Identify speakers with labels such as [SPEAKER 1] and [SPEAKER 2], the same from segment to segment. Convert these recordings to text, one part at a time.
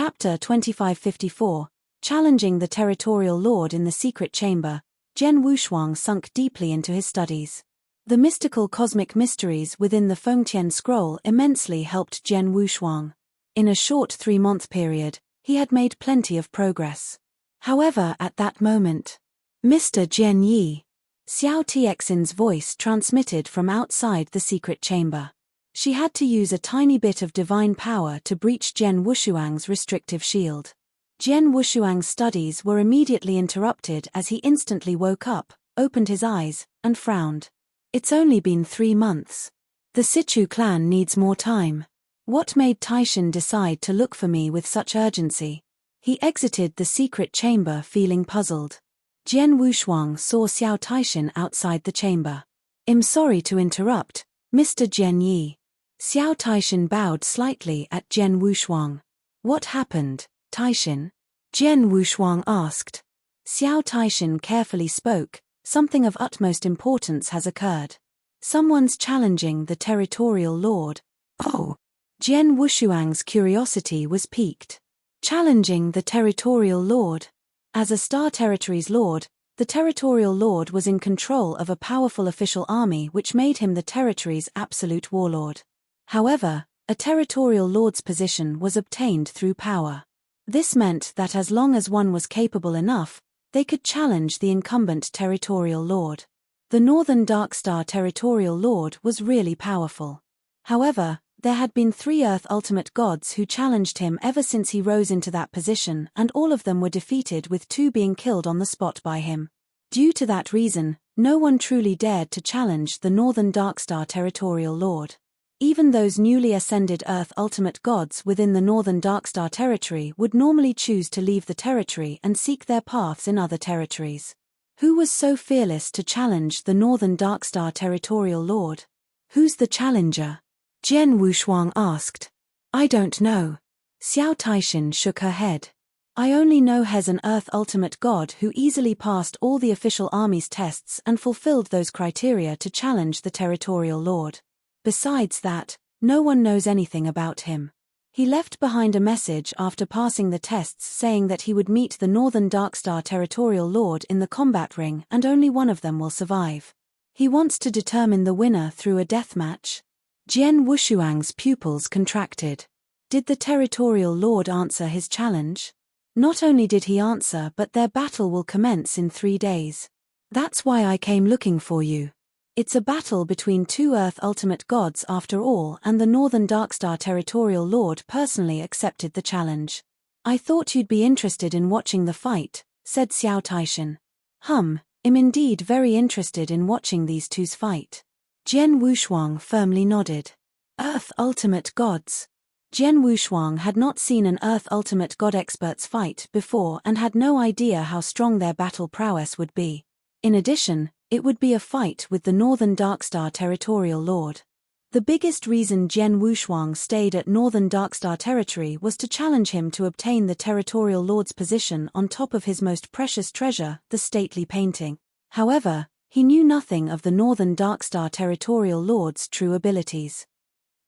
[SPEAKER 1] Chapter 2554, Challenging the Territorial Lord in the Secret Chamber. Jian Wushuang sunk deeply into his studies. The mystical cosmic mysteries within the Fengtian scroll immensely helped Jian Wushuang. In a short 3-month period, he had made plenty of progress. However, at that moment, Mr. Jian Yi, Xiao Tixin's voice transmitted from outside the secret chamber. She had to use a tiny bit of divine power to breach Jian Wushuang's restrictive shield. Jian Wushuang's studies were immediately interrupted as he instantly woke up, opened his eyes, and frowned. It's only been 3 months. The Sichu clan needs more time. What made Taishan decide to look for me with such urgency? He exited the secret chamber feeling puzzled. Jian Wushuang saw Xiao Taishan outside the chamber. I'm sorry to interrupt, Mr. Jian Yi. Xiao Taishan bowed slightly at Jian Wushuang. What happened, Taishan? Jian Wushuang asked. Xiao Taishan carefully spoke. Something of utmost importance has occurred. Someone's challenging the territorial lord. Oh! Jian Wushuang's curiosity was piqued. Challenging the territorial lord. As a Star Territories lord, the territorial lord was in control of a powerful official army which made him the territory's absolute warlord. However, a territorial lord's position was obtained through power. This meant that as long as one was capable enough, they could challenge the incumbent territorial lord. The Northern Darkstar territorial lord was really powerful. However, there had been 3 Earth ultimate gods who challenged him ever since he rose into that position, and all of them were defeated, with 2 being killed on the spot by him. Due to that reason, no one truly dared to challenge the Northern Darkstar territorial lord. Even those newly ascended Earth ultimate gods within the Northern Darkstar territory would normally choose to leave the territory and seek their paths in other territories. Who was so fearless to challenge the Northern Darkstar territorial lord? Who's the challenger? Jian Wushuang asked. I don't know. Xiao Taishan shook her head. I only know he's an Earth ultimate god who easily passed all the official army's tests and fulfilled those criteria to challenge the territorial lord. Besides that, no one knows anything about him. He left behind a message after passing the tests saying that he would meet the Northern Darkstar territorial lord in the combat ring and only one of them will survive. He wants to determine the winner through a deathmatch. Jian Wushuang's pupils contracted. Did the territorial lord answer his challenge? Not only did he answer, but their battle will commence in 3 days. That's why I came looking for you. It's a battle between 2 Earth ultimate gods after all, and the Northern Darkstar territorial lord personally accepted the challenge. I thought you'd be interested in watching the fight, said Xiao Taishan. I'm indeed very interested in watching these 2's fight. Jian Wushuang firmly nodded. Earth ultimate gods. Jian Wushuang had not seen an Earth ultimate god experts fight before and had no idea how strong their battle prowess would be. In addition, it would be a fight with the Northern Darkstar territorial lord. The biggest reason Jian Wushuang stayed at Northern Darkstar territory was to challenge him to obtain the territorial lord's position on top of his most precious treasure, the stately painting. However, he knew nothing of the Northern Darkstar territorial lord's true abilities.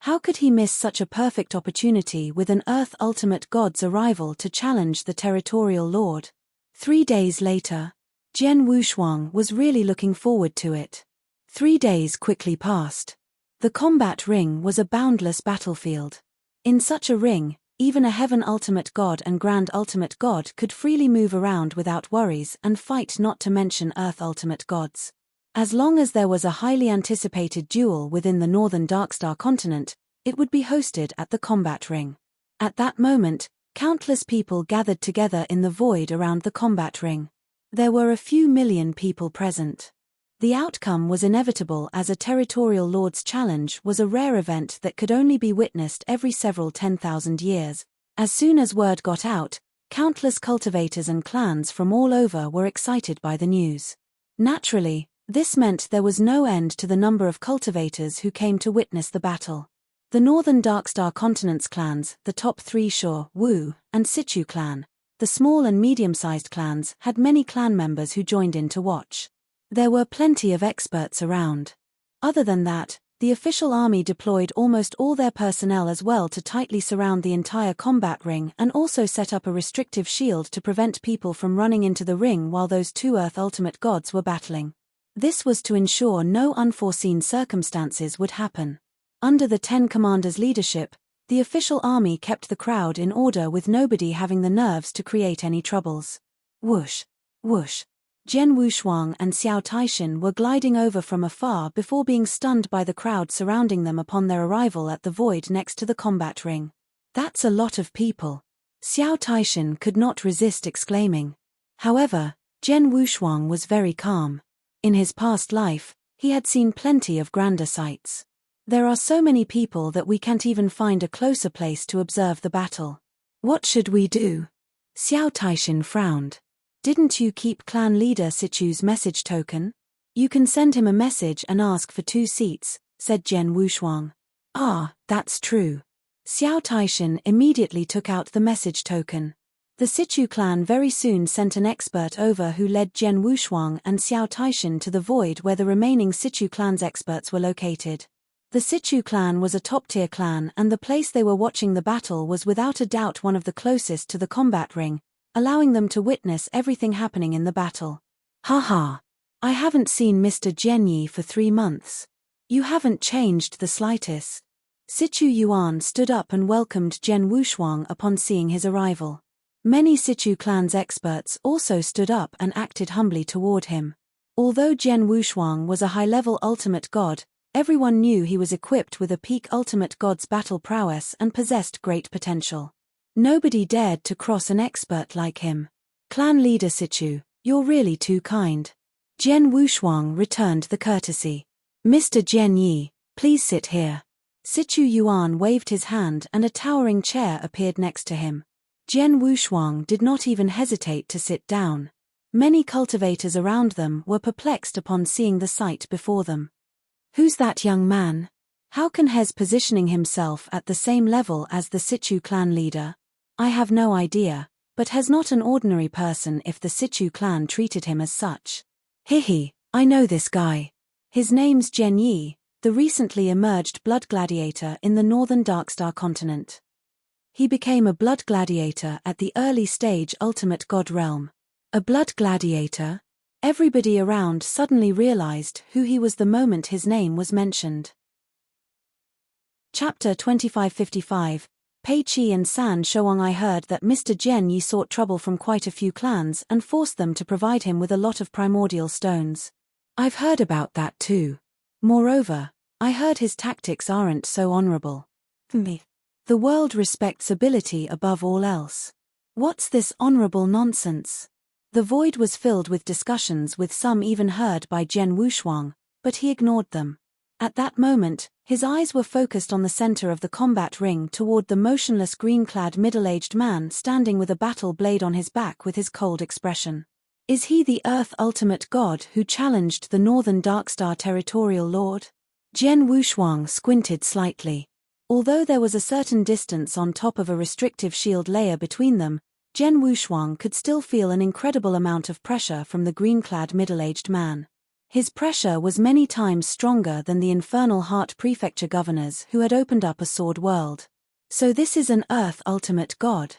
[SPEAKER 1] How could he miss such a perfect opportunity with an Earth ultimate god's arrival to challenge the territorial lord? 3 days later, Jian Wushuang was really looking forward to it. 3 days quickly passed. The combat ring was a boundless battlefield. In such a ring, even a Heaven ultimate god and Grand ultimate god could freely move around without worries and fight, not to mention Earth ultimate gods. As long as there was a highly anticipated duel within the Northern Darkstar continent, it would be hosted at the combat ring. At that moment, countless people gathered together in the void around the combat ring. There were a few million people present. The outcome was inevitable, as a territorial lord's challenge was a rare event that could only be witnessed every several 10,000 years. As soon as word got out, countless cultivators and clans from all over were excited by the news. Naturally, this meant there was no end to the number of cultivators who came to witness the battle. The Northern Darkstar continent's clans, the top 3 Shu, Wu, and Sichu clan, the small and medium-sized clans, had many clan members who joined in to watch. There were plenty of experts around. Other than that, The official army deployed almost all their personnel as well to tightly surround the entire combat ring and also set up a restrictive shield to prevent people from running into the ring while those two Earth ultimate gods were battling. This was to ensure no unforeseen circumstances would happen. Under the 10 commanders' leadership, the official army kept the crowd in order with nobody having the nerves to create any troubles. Whoosh! Whoosh! Jian Wushuang and Xiao Taishan were gliding over from afar before being stunned by the crowd surrounding them upon their arrival at the void next to the combat ring. That's a lot of people. Xiao Taishan could not resist exclaiming. However, Jian Wushuang was very calm. In his past life, he had seen plenty of grander sights. There are so many people that we can't even find a closer place to observe the battle. What should we do? Xiao Taishan frowned. Didn't you keep clan leader Sichu's message token? You can send him a message and ask for 2 seats, said Jian Wushuang. Ah, that's true. Xiao Taishan immediately took out the message token. The Sichu clan very soon sent an expert over who led Jian Wushuang and Xiao Taishan to the void where the remaining Sichu clan's experts were located. The Sichu clan was a top-tier clan and the place they were watching the battle was without a doubt one of the closest to the combat ring, allowing them to witness everything happening in the battle. Haha. I haven't seen Mr. Jian for 3 months. You haven't changed the slightest. Sichu Yuan stood up and welcomed Jian Wushuang upon seeing his arrival. Many Sichu clan's experts also stood up and acted humbly toward him. Although Jian Wushuang was a high-level ultimate god, everyone knew he was equipped with a peak ultimate god's battle prowess and possessed great potential. Nobody dared to cross an expert like him. Clan leader Sichu, you're really too kind. Jian Wushuang returned the courtesy. Mr. Jian, please sit here. Sichu Yuan waved his hand and a towering chair appeared next to him. Jian Wushuang did not even hesitate to sit down. Many cultivators around them were perplexed upon seeing the sight before them. Who's that young man? How can Hez positioning himself at the same level as the Sichu clan leader? I have no idea, but Hez not an ordinary person if the Sichu clan treated him as such. Hihi, I know this guy. His name's Jian Yi, the recently emerged blood gladiator in the northern Darkstar continent. He became a blood gladiator at the early stage ultimate god realm. A blood gladiator? Everybody around suddenly realized who he was the moment his name was mentioned. Chapter 2555. Pei Qi and San Shouang. I heard that Mr. Jian Yi sought trouble from quite a few clans and forced them to provide him with a lot of primordial stones. I've heard about that too. Moreover, I heard his tactics aren't so honorable. Me. The world respects ability above all else. What's this honorable nonsense? The void was filled with discussions, with some even heard by Jian Wushuang, but he ignored them. At that moment, his eyes were focused on the center of the combat ring toward the motionless green-clad middle-aged man standing with a battle blade on his back with his cold expression. Is he the Earth ultimate god who challenged the Northern Darkstar territorial lord? Jian Wushuang squinted slightly. Although there was a certain distance on top of a restrictive shield layer between them, Jian Wushuang could still feel an incredible amount of pressure from the green-clad middle-aged man. His pressure was many times stronger than the Infernal Heart Prefecture governors who had opened up a sword world. So this is an Earth ultimate god.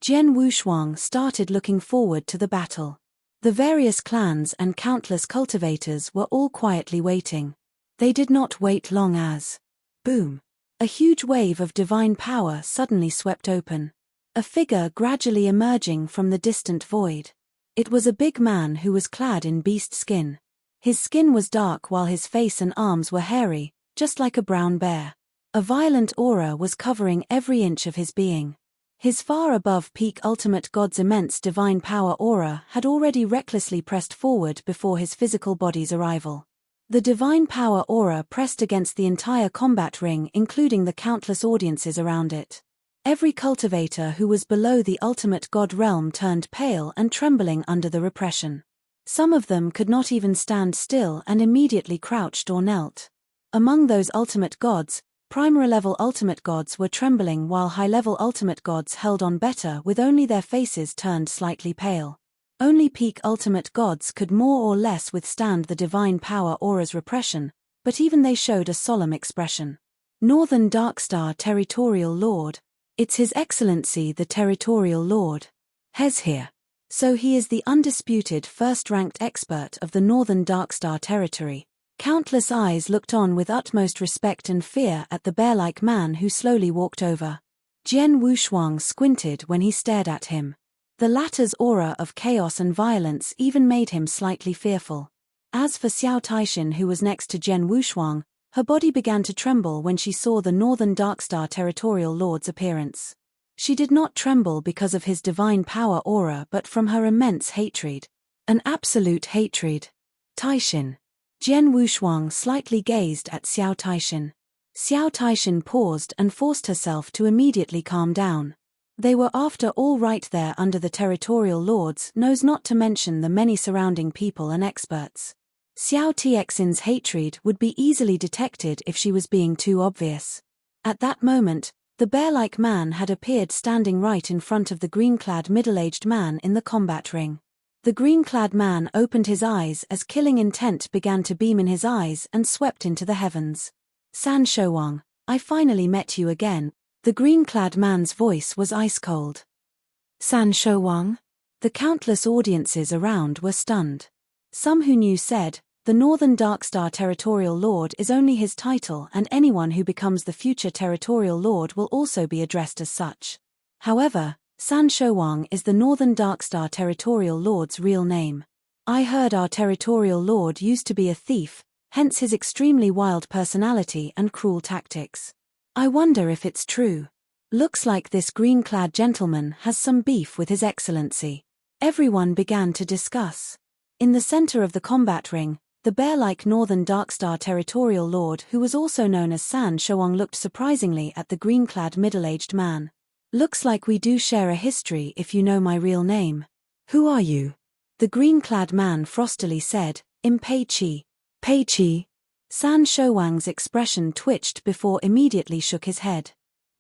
[SPEAKER 1] Jian Wushuang started looking forward to the battle. The various clans and countless cultivators were all quietly waiting. They did not wait long as... boom! A huge wave of divine power suddenly swept open. A figure gradually emerging from the distant void. It was a big man who was clad in beast skin. His skin was dark while his face and arms were hairy, just like a brown bear. A violent aura was covering every inch of his being. His far above peak ultimate god's immense divine power aura had already recklessly pressed forward before his physical body's arrival. The divine power aura pressed against the entire combat ring, including the countless audiences around it. Every cultivator who was below the ultimate god realm turned pale and trembling under the repression. Some of them could not even stand still and immediately crouched or knelt. Among those ultimate gods, primary-level ultimate gods were trembling while high-level ultimate gods held on better with only their faces turned slightly pale. Only peak ultimate gods could more or less withstand the divine power aura's repression, but even they showed a solemn expression. Northern Darkstar Territorial Lord. It's His Excellency the Territorial Lord. Hes here. So he is the undisputed first-ranked expert of the Northern Darkstar territory. Countless eyes looked on with utmost respect and fear at the bear-like man who slowly walked over. Jian Wushuang squinted when he stared at him. The latter's aura of chaos and violence even made him slightly fearful. As for Xiao Taishan, who was next to Jian Wushuang, her body began to tremble when she saw the Northern Darkstar Territorial Lord's appearance. She did not tremble because of his divine power aura but from her immense hatred. An absolute hatred. Taishan. Jian Wushuang slightly gazed at Xiao Taishan. Xiao Taishan paused and forced herself to immediately calm down. They were after all right there under the Territorial Lord's nose, not to mention the many surrounding people and experts. Xiao Txin's hatred would be easily detected if she was being too obvious. At that moment, the bear-like man had appeared standing right in front of the green-clad middle-aged man in the combat ring. The green-clad man opened his eyes as killing intent began to beam in his eyes and swept into the heavens. San Shouwang, I finally met you again. The green-clad man's voice was ice-cold. San Shouwang? The countless audiences around were stunned. Some who knew said, the Northern Darkstar Territorial Lord is only his title, and anyone who becomes the future Territorial Lord will also be addressed as such. However, San Shouwang is the Northern Darkstar Territorial Lord's real name. I heard our Territorial Lord used to be a thief, hence his extremely wild personality and cruel tactics. I wonder if it's true. Looks like this green-clad gentleman has some beef with His Excellency. Everyone began to discuss. In the center of the combat ring, the bear-like Northern Darkstar Territorial Lord, who was also known as San Shouwang, looked surprisingly at the green-clad middle-aged man. Looks like we do share a history if you know my real name. Who are you? The green-clad man frostily said, Pei Chi. Pei Chi. San Shouwang's expression twitched before immediately shook his head.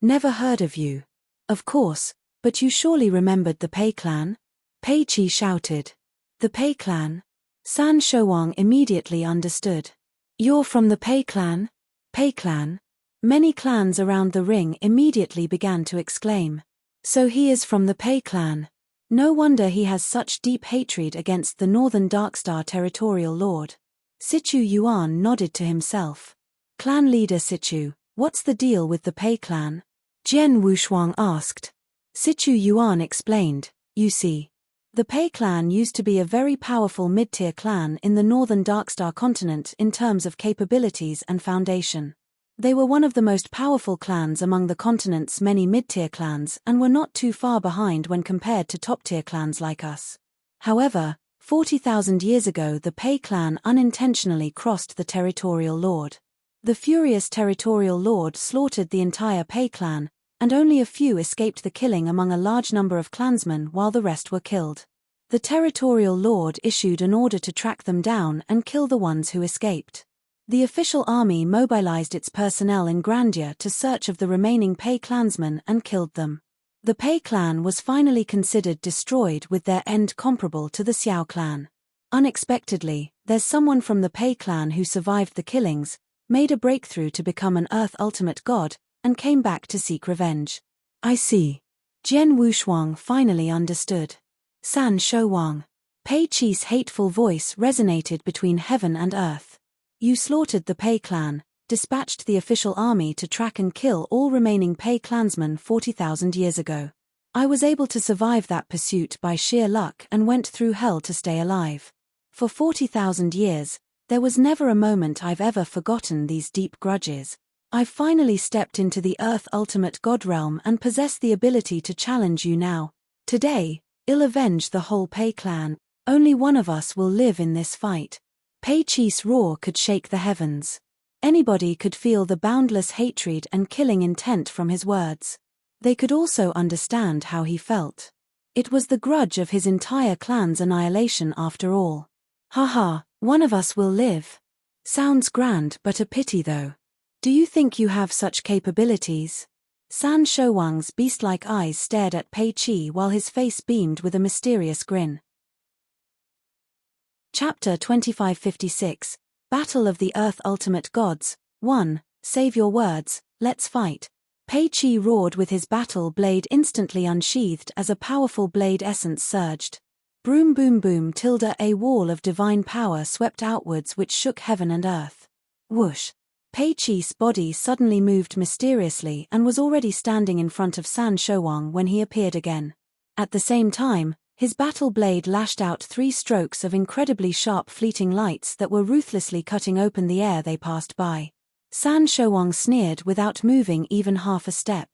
[SPEAKER 1] Never heard of you. Of course, but you surely remembered the Pei clan? Pei Chi shouted. The Pei clan? San Shouwang immediately understood. You're from the Pei clan? Pei clan? Many clans around the ring immediately began to exclaim. So he is from the Pei clan. No wonder he has such deep hatred against the Northern Darkstar Territorial Lord. Sichu Yuan nodded to himself. Clan leader Sichu, what's the deal with the Pei clan? Jian Wushuang asked. Sichu Yuan explained, you see. The Pei clan used to be a very powerful mid-tier clan in the Northern Darkstar continent in terms of capabilities and foundation. They were one of the most powerful clans among the continent's many mid-tier clans and were not too far behind when compared to top-tier clans like us. However, 40,000 years ago the Pei clan unintentionally crossed the Territorial Lord. The furious Territorial Lord slaughtered the entire Pei clan, and only a few escaped the killing among a large number of clansmen while the rest were killed. The Territorial Lord issued an order to track them down and kill the ones who escaped. The official army mobilized its personnel in grandeur to search of the remaining Pei clansmen and killed them. The Pei clan was finally considered destroyed, with their end comparable to the Xiao clan. Unexpectedly, there's someone from the Pei clan who survived the killings, made a breakthrough to become an Earth Ultimate God, and came back to seek revenge. I see. Jian Wushuang finally understood. San Shouwang. Pei Chi's hateful voice resonated between heaven and earth. You slaughtered the Pei clan, dispatched the official army to track and kill all remaining Pei clansmen 40,000 years ago. I was able to survive that pursuit by sheer luck and went through hell to stay alive. For 40,000 years, there was never a moment I've ever forgotten these deep grudges. I've finally stepped into the Earth Ultimate God realm and possess the ability to challenge you now. Today, I'll avenge the whole Pei clan. Only one of us will live in this fight. Pei Chi's roar could shake the heavens. Anybody could feel the boundless hatred and killing intent from his words. They could also understand how he felt. It was the grudge of his entire clan's annihilation after all. Haha, one of us will live. Sounds grand, but a pity though. Do you think you have such capabilities? San Shouwang's beast-like eyes stared at Pei Chi while his face beamed with a mysterious grin. Chapter 2556, Battle of the Earth Ultimate Gods. 1. Save your words, let's fight. Pei Qi roared with his battle blade instantly unsheathed as a powerful blade essence surged. Boom boom boom tilde a wall of divine power swept outwards which shook heaven and earth. Whoosh. Pei Qi's body suddenly moved mysteriously and was already standing in front of San Shouwang when he appeared again. At the same time, his battle blade lashed out 3 strokes of incredibly sharp fleeting lights that were ruthlessly cutting open the air they passed by. San Shouwang sneered without moving even half a step.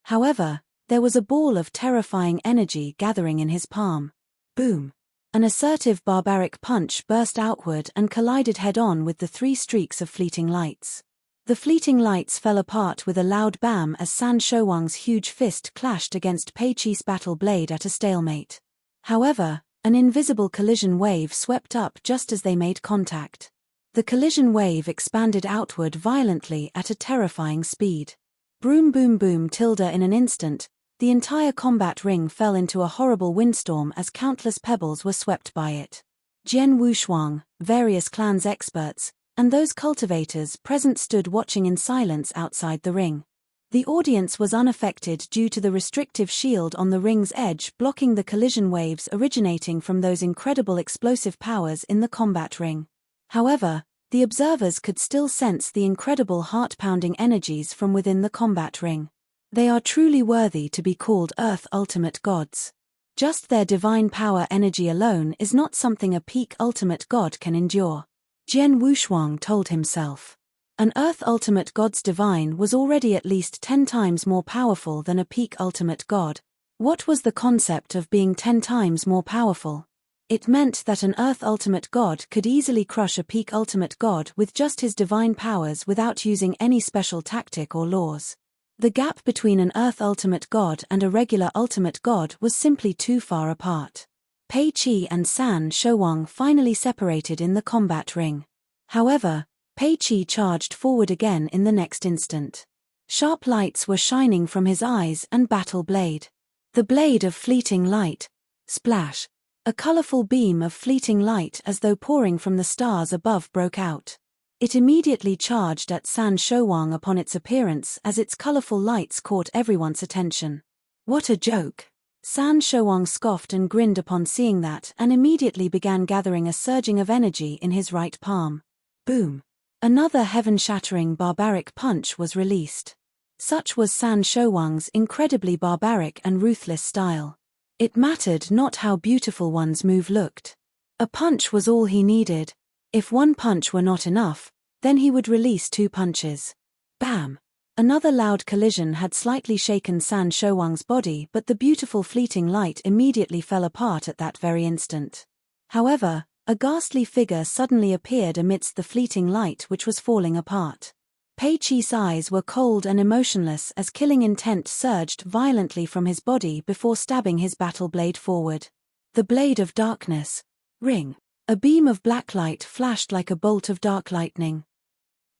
[SPEAKER 1] However, there was a ball of terrifying energy gathering in his palm. Boom! An assertive barbaric punch burst outward and collided head-on with the 3 streaks of fleeting lights. The fleeting lights fell apart with a loud bam as San Shouwang's huge fist clashed against Pei Qi's battle blade at a stalemate. However, an invisible collision wave swept up just as they made contact. The collision wave expanded outward violently at a terrifying speed. Boom boom boom tilde in an instant, the entire combat ring fell into a horrible windstorm as countless pebbles were swept by it. Jian Wushuang, various clans' experts, and those cultivators present stood watching in silence outside the ring. The audience was unaffected due to the restrictive shield on the ring's edge blocking the collision waves originating from those incredible explosive powers in the combat ring. However, the observers could still sense the incredible heart-pounding energies from within the combat ring. They are truly worthy to be called Earth Ultimate Gods. Just their divine power energy alone is not something a peak Ultimate God can endure. Jian Wushuang told himself. An Earth Ultimate God's divine was already at least 10 times more powerful than a peak Ultimate God. What was the concept of being 10 times more powerful? It meant that an Earth Ultimate God could easily crush a peak Ultimate God with just his divine powers without using any special tactic or laws. The gap between an Earth Ultimate God and a regular Ultimate God was simply too far apart. Pei Qi and San Shouwang finally separated in the combat ring. However, Pei Qi charged forward again in the next instant. Sharp lights were shining from his eyes and battle blade. The blade of fleeting light. Splash! A colorful beam of fleeting light as though pouring from the stars above broke out. It immediately charged at San Shouwang upon its appearance as its colorful lights caught everyone's attention. What a joke! San Shouwang scoffed and grinned upon seeing that and immediately began gathering a surging of energy in his right palm. Boom! Another heaven-shattering barbaric punch was released. Such was San Shouwang's incredibly barbaric and ruthless style. It mattered not how beautiful one's move looked. A punch was all he needed. If one punch were not enough, then he would release 2 punches. Bam! Another loud collision had slightly shaken San Shouwang's body, but the beautiful fleeting light immediately fell apart at that very instant. However, a ghastly figure suddenly appeared amidst the fleeting light which was falling apart. Pei Qi's eyes were cold and emotionless as killing intent surged violently from his body before stabbing his battle blade forward. The blade of darkness. Ring. A beam of black light flashed like a bolt of dark lightning.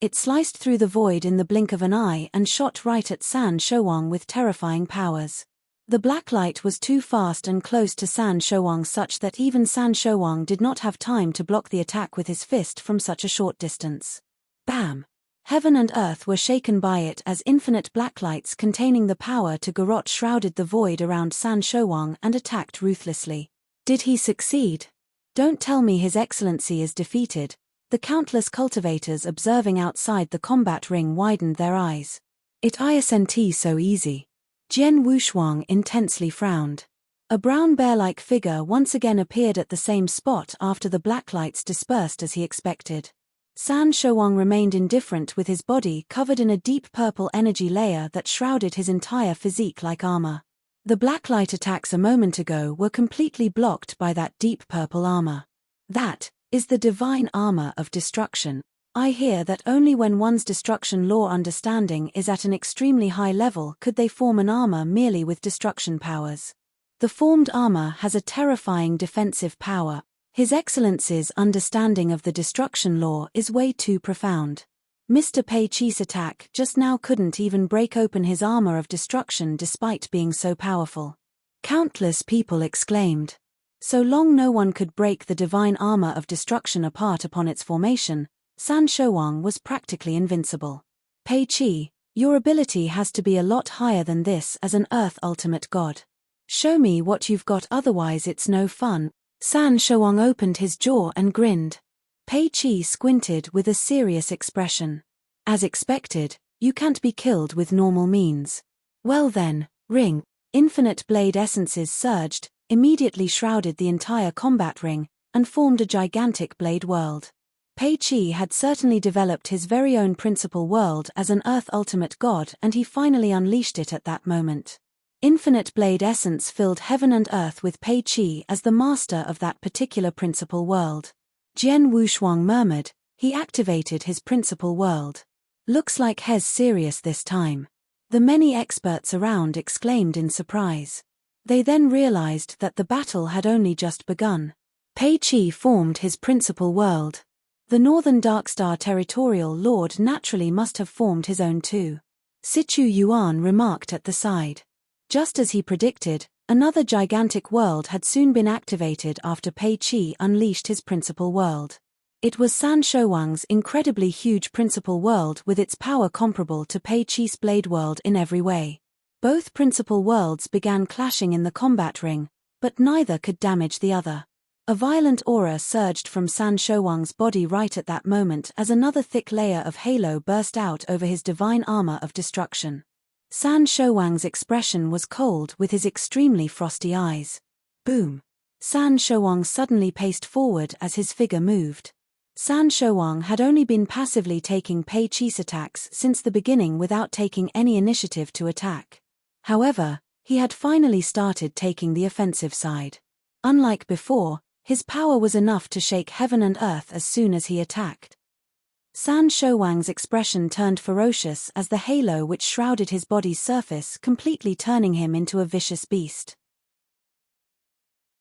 [SPEAKER 1] It sliced through the void in the blink of an eye and shot right at San Shouwang with terrifying powers. The black light was too fast and close to San Shouwang such that even San Shouwang did not have time to block the attack with his fist from such a short distance. Bam! Heaven and earth were shaken by it as infinite black lights containing the power to garrote shrouded the void around San Shouwang and attacked ruthlessly. Did he succeed? Don't tell me His Excellency is defeated. The countless cultivators observing outside the combat ring widened their eyes. It isn't so easy. Jian Wushuang intensely frowned. A brown bear-like figure once again appeared at the same spot after the black lights dispersed as he expected. San Shouwang remained indifferent with his body covered in a deep purple energy layer that shrouded his entire physique like armor. The blacklight attacks a moment ago were completely blocked by that deep purple armor. That is the divine armor of destruction. I hear that only when one's destruction law understanding is at an extremely high level could they form an armor merely with destruction powers. The formed armor has a terrifying defensive power. His Excellency's understanding of the destruction law is way too profound. Mr. Pei Qi's attack just now couldn't even break open his armor of destruction despite being so powerful. Countless people exclaimed. So long no one could break the divine armor of destruction apart upon its formation, San Shouwang was practically invincible. Pei Qi, your ability has to be a lot higher than this as an Earth ultimate god. Show me what you've got, otherwise it's no fun. San Shouwang opened his jaw and grinned. Pei Qi squinted with a serious expression. As expected, you can't be killed with normal means. Well then, ring. Infinite blade essences surged, immediately shrouded the entire combat ring, and formed a gigantic blade world. Pei Qi had certainly developed his very own principal world as an Earth ultimate god, and he finally unleashed it at that moment. Infinite blade essence filled heaven and earth with Pei Qi as the master of that particular principal world. Jian Wushuang murmured, he activated his principal world. Looks like he's serious this time. The many experts around exclaimed in surprise. They then realized that the battle had only just begun. Pei Qi formed his principal world. The Northern Darkstar Territorial Lord naturally must have formed his own too. Sichu Yuan remarked at the side. Just as he predicted, another gigantic world had soon been activated after Pei Qi unleashed his principal world. It was San Shouwang's incredibly huge principal world with its power comparable to Pei Qi's blade world in every way. Both principal worlds began clashing in the combat ring, but neither could damage the other. A violent aura surged from San Shouwang's body right at that moment as another thick layer of halo burst out over his divine armor of destruction. San Shouwang's expression was cold with his extremely frosty eyes. Boom! San Shouwang suddenly paced forward as his figure moved. San Shouwang had only been passively taking Pei Qi's attacks since the beginning without taking any initiative to attack. However, he had finally started taking the offensive side. Unlike before, his power was enough to shake heaven and earth as soon as he attacked. San Shouwang's expression turned ferocious as the halo which shrouded his body's surface completely turning him into a vicious beast.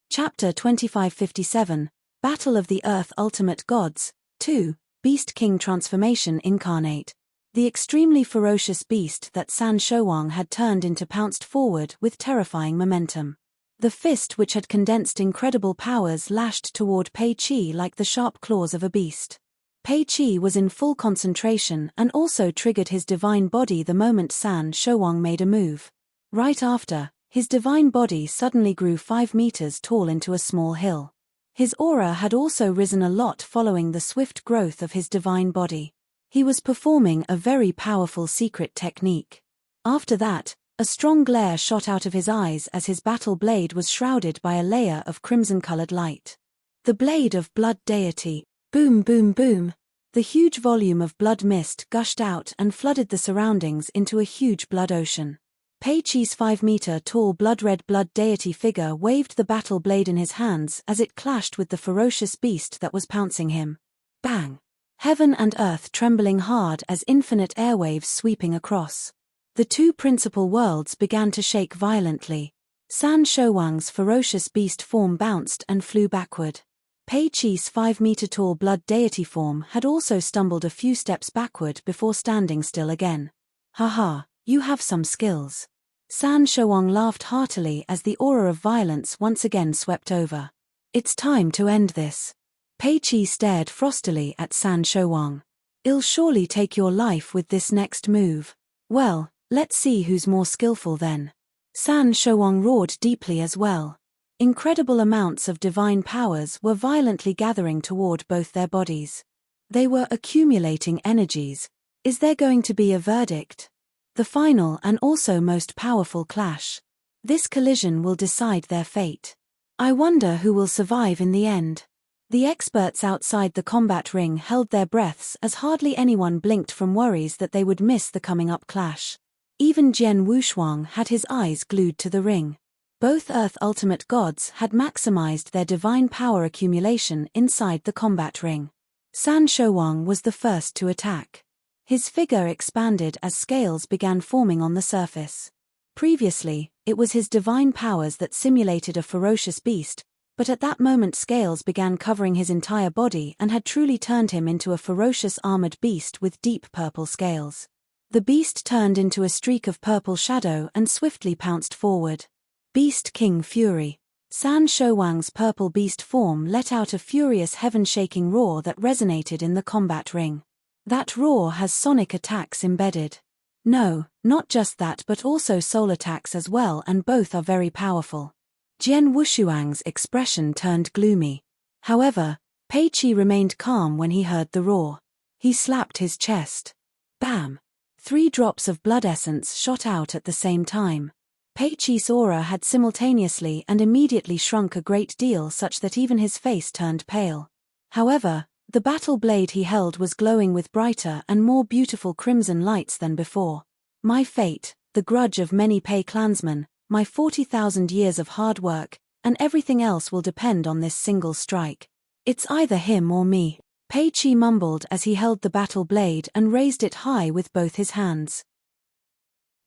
[SPEAKER 1] Chapter 2557, Battle of the Earth Ultimate Gods, 2, Beast King Transformation Incarnate. The extremely ferocious beast that San Shouwang had turned into pounced forward with terrifying momentum. The fist which had condensed incredible powers lashed toward Pei Qi like the sharp claws of a beast. Pei Qi was in full concentration and also triggered his divine body the moment San Shouwang made a move. Right after, his divine body suddenly grew 5 meters tall into a small hill. His aura had also risen a lot following the swift growth of his divine body. He was performing a very powerful secret technique. After that, a strong glare shot out of his eyes as his battle blade was shrouded by a layer of crimson-colored light. The blade of blood deity. Boom boom boom. The huge volume of blood mist gushed out and flooded the surroundings into a huge blood ocean. Pei Qi's 5-meter-tall blood-red blood deity figure waved the battle blade in his hands as it clashed with the ferocious beast that was pouncing him. Bang! Heaven and earth trembling hard as infinite airwaves sweeping across. The two principal worlds began to shake violently. San Shouwang's ferocious beast form bounced and flew backward. Pei Qi's 5-meter-tall blood deity form had also stumbled a few steps backward before standing still again. Haha, you have some skills. San Shouwang laughed heartily as the aura of violence once again swept over. It's time to end this. Pei Qi stared frostily at San Shouwang. I'll surely take your life with this next move. Well, let's see who's more skillful then. San Shouwang roared deeply as well. Incredible amounts of divine powers were violently gathering toward both their bodies. They were accumulating energies. Is there going to be a verdict? The final and also most powerful clash. This collision will decide their fate. I wonder who will survive in the end. The experts outside the combat ring held their breaths as hardly anyone blinked from worries that they would miss the coming-up clash. Even Jian Wushuang had his eyes glued to the ring. Both Earth Ultimate Gods had maximized their divine power accumulation inside the combat ring. San Shouwang was the first to attack. His figure expanded as scales began forming on the surface. Previously, it was his divine powers that simulated a ferocious beast, but at that moment scales began covering his entire body and had truly turned him into a ferocious armored beast with deep purple scales. The beast turned into a streak of purple shadow and swiftly pounced forward. Beast King Fury. San Shouwang's purple beast form let out a furious heaven-shaking roar that resonated in the combat ring. That roar has sonic attacks embedded. No, not just that but also soul attacks as well, and both are very powerful. Jian Wushuang's expression turned gloomy. However, Pei Qi remained calm when he heard the roar. He slapped his chest. Bam! 3 drops of blood essence shot out at the same time. Pei Qi's aura had simultaneously and immediately shrunk a great deal, such that even his face turned pale. However, the battle blade he held was glowing with brighter and more beautiful crimson lights than before. My fate, the grudge of many Pei clansmen, my 40,000 years of hard work, and everything else will depend on this single strike. It's either him or me. Pei Qi mumbled as he held the battle blade and raised it high with both his hands.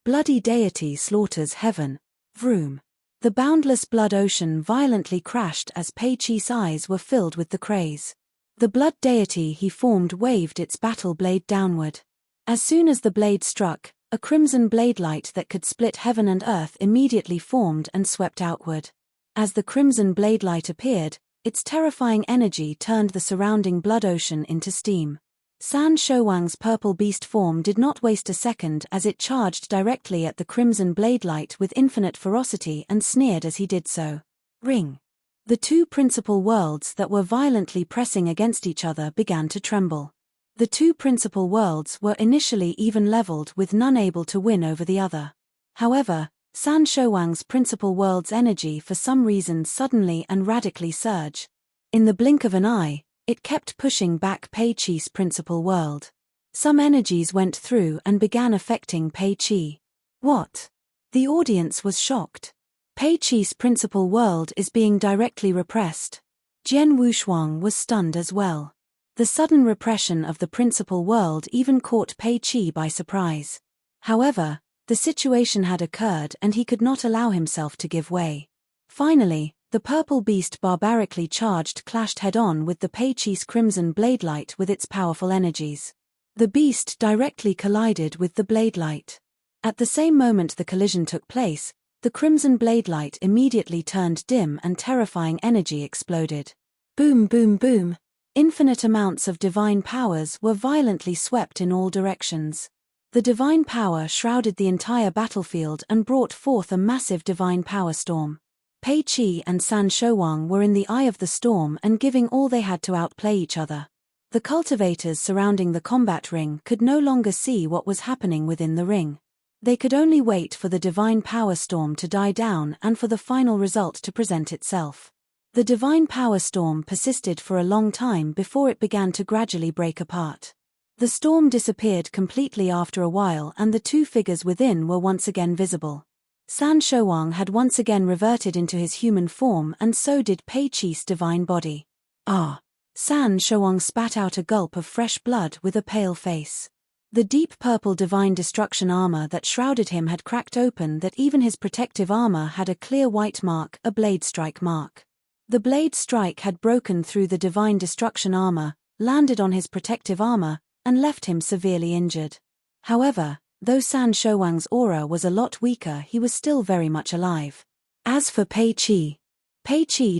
[SPEAKER 1] Bloody deity slaughters heaven. Vroom. The boundless blood ocean violently crashed as Pei Qi's eyes were filled with the craze. The blood deity he formed waved its battle blade downward. As soon as the blade struck, a crimson blade light that could split heaven and earth immediately formed and swept outward. As the crimson blade light appeared, its terrifying energy turned the surrounding blood ocean into steam. San Shouwang's purple beast form did not waste a second as it charged directly at the crimson blade light with infinite ferocity and sneered as he did so. Ring. The 2 principal worlds that were violently pressing against each other began to tremble. The 2 principal worlds were initially even leveled, with none able to win over the other. However, San Shouwang's principal world's energy for some reason suddenly and radically surged. In the blink of an eye, it kept pushing back Pei Qi's principal world. Some energies went through and began affecting Pei Qi. What? The audience was shocked. Pei Qi's principal world is being directly repressed. Jian Wushuang was stunned as well. The sudden repression of the principal world even caught Pei Qi by surprise. However, the situation had occurred and he could not allow himself to give way. Finally, the purple beast barbarically charged clashed head-on with the Pei Qi's crimson blade light with its powerful energies. The beast directly collided with the blade light. At the same moment the collision took place, the crimson blade light immediately turned dim and terrifying energy exploded. Boom boom boom. Infinite amounts of divine powers were violently swept in all directions. The divine power shrouded the entire battlefield and brought forth a massive divine power storm. Pei Qi and San Shouwang were in the eye of the storm and giving all they had to outplay each other. The cultivators surrounding the combat ring could no longer see what was happening within the ring. They could only wait for the divine power storm to die down and for the final result to present itself. The divine power storm persisted for a long time before it began to gradually break apart. The storm disappeared completely after a while and the 2 figures within were once again visible. San Shouwang had once again reverted into his human form and so did Pei Qi's divine body. Ah! San Shouwang spat out a gulp of fresh blood with a pale face. The deep purple divine destruction armor that shrouded him had cracked open, that even his protective armor had a clear white mark, a blade strike mark. The blade strike had broken through the divine destruction armor, landed on his protective armor, and left him severely injured. However, though San Shouwang's aura was a lot weaker, he was still very much alive. As for Pei Qi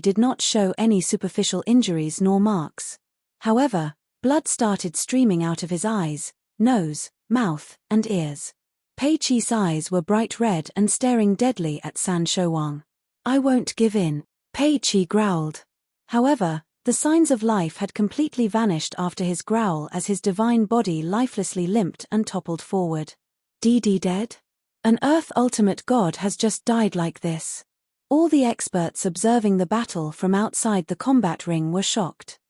[SPEAKER 1] did not show any superficial injuries nor marks. However, blood started streaming out of his eyes, nose, mouth, and ears. Pei Qi's eyes were bright red and staring deadly at San Shouwang. "I won't give in," Pei Qi growled. However, the signs of life had completely vanished after his growl as his divine body lifelessly limped and toppled forward. "DD dead? An Earth ultimate god has just died like this." All the experts observing the battle from outside the combat ring were shocked.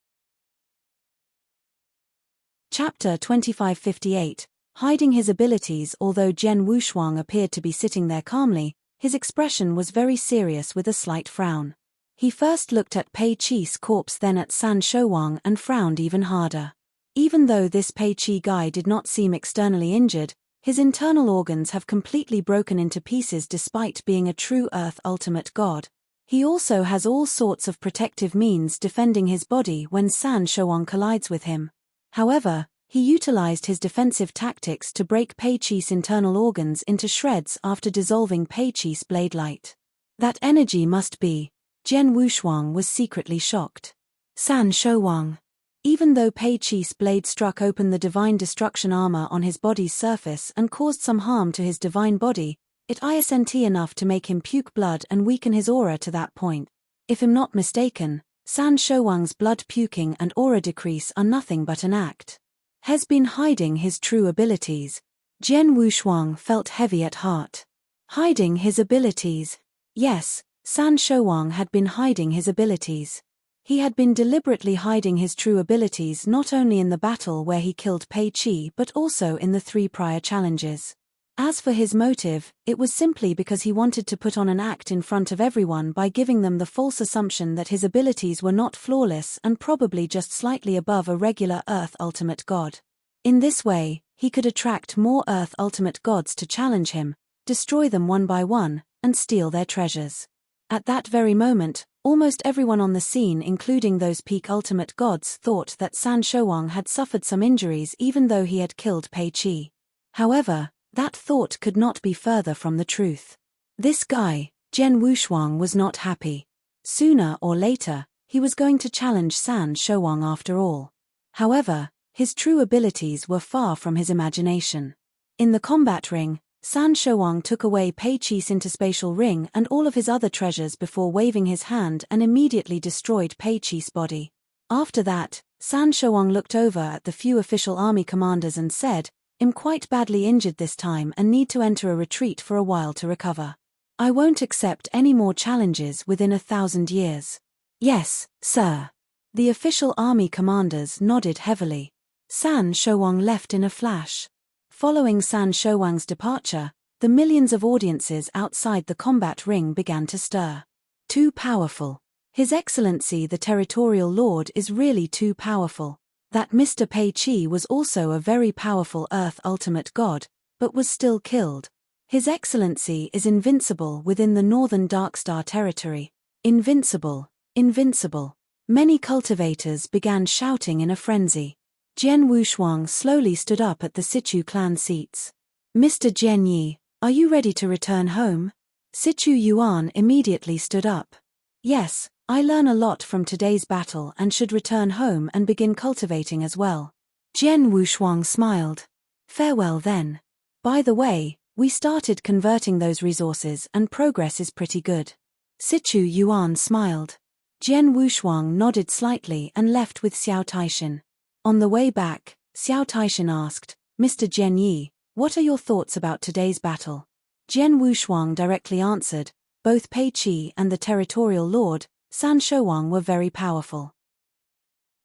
[SPEAKER 1] Chapter 2558, Hiding his abilities. Although Jian Wushuang appeared to be sitting there calmly, his expression was very serious with a slight frown. He first looked at Pei Qi's corpse, then at San Shouwang, and frowned even harder. Even though this Pei Qi guy did not seem externally injured, his internal organs have completely broken into pieces despite being a true Earth ultimate god. He also has all sorts of protective means defending his body when San Shouwang collides with him. However, he utilized his defensive tactics to break Pei Qi's internal organs into shreds after dissolving Pei Qi's blade light. That energy must be Jian Wushuang was secretly shocked. San Shouwang. Even though Pei Qi's blade struck open the divine destruction armor on his body's surface and caused some harm to his divine body, it isn't enough to make him puke blood and weaken his aura to that point. If I'm not mistaken, San Shouwang's blood puking and aura decrease are nothing but an act. Has been hiding his true abilities. Jian Wushuang felt heavy at heart. Hiding his abilities. Yes, San Shouwang had been hiding his abilities. He had been deliberately hiding his true abilities not only in the battle where he killed Pei Qi but also in the 3 prior challenges. As for his motive, it was simply because he wanted to put on an act in front of everyone by giving them the false assumption that his abilities were not flawless and probably just slightly above a regular Earth Ultimate God. In this way, he could attract more Earth Ultimate Gods to challenge him, destroy them one by one, and steal their treasures. At that very moment, almost everyone on the scene, including those peak ultimate gods, thought that San Shouwang had suffered some injuries even though he had killed Pei Qi. However, that thought could not be further from the truth. This guy, Jian Wushuang, was not happy. Sooner or later, he was going to challenge San Shouwang after all. However, his true abilities were far from his imagination. In the combat ring, San Shouwang took away Pei Qi's interspatial ring and all of his other treasures before waving his hand and immediately destroyed Pei Qi's body. After that, San Shouwang looked over at the few official army commanders and said, "I'm quite badly injured this time and need to enter a retreat for a while to recover. I won't accept any more challenges within 1,000 years." "Yes, sir." The official army commanders nodded heavily. San Shouwang left in a flash. Following San Shouwang's departure, the millions of audiences outside the combat ring began to stir. Too powerful. His Excellency the Territorial Lord is really too powerful. That Mr. Pei Qi was also a very powerful Earth Ultimate God, but was still killed. His Excellency is invincible within the Northern Darkstar territory. Invincible, invincible. Many cultivators began shouting in a frenzy. Jian Wushuang slowly stood up at the Sichu clan seats. "Mr. Jian Yi, are you ready to return home?" Sichu Yuan immediately stood up. "Yes, I learn a lot from today's battle and should return home and begin cultivating as well." Jian Wushuang smiled. "Farewell then. By the way, we started converting those resources and progress is pretty good." Sichu Yuan smiled. Jian Wushuang nodded slightly and left with Xiao Taishan. On the way back, Xiao Taishan asked, "Mr. Jian Yi, what are your thoughts about today's battle?" Jian Wushuang directly answered, "Both Pei Qi and the Territorial Lord, San Shouwang, were very powerful.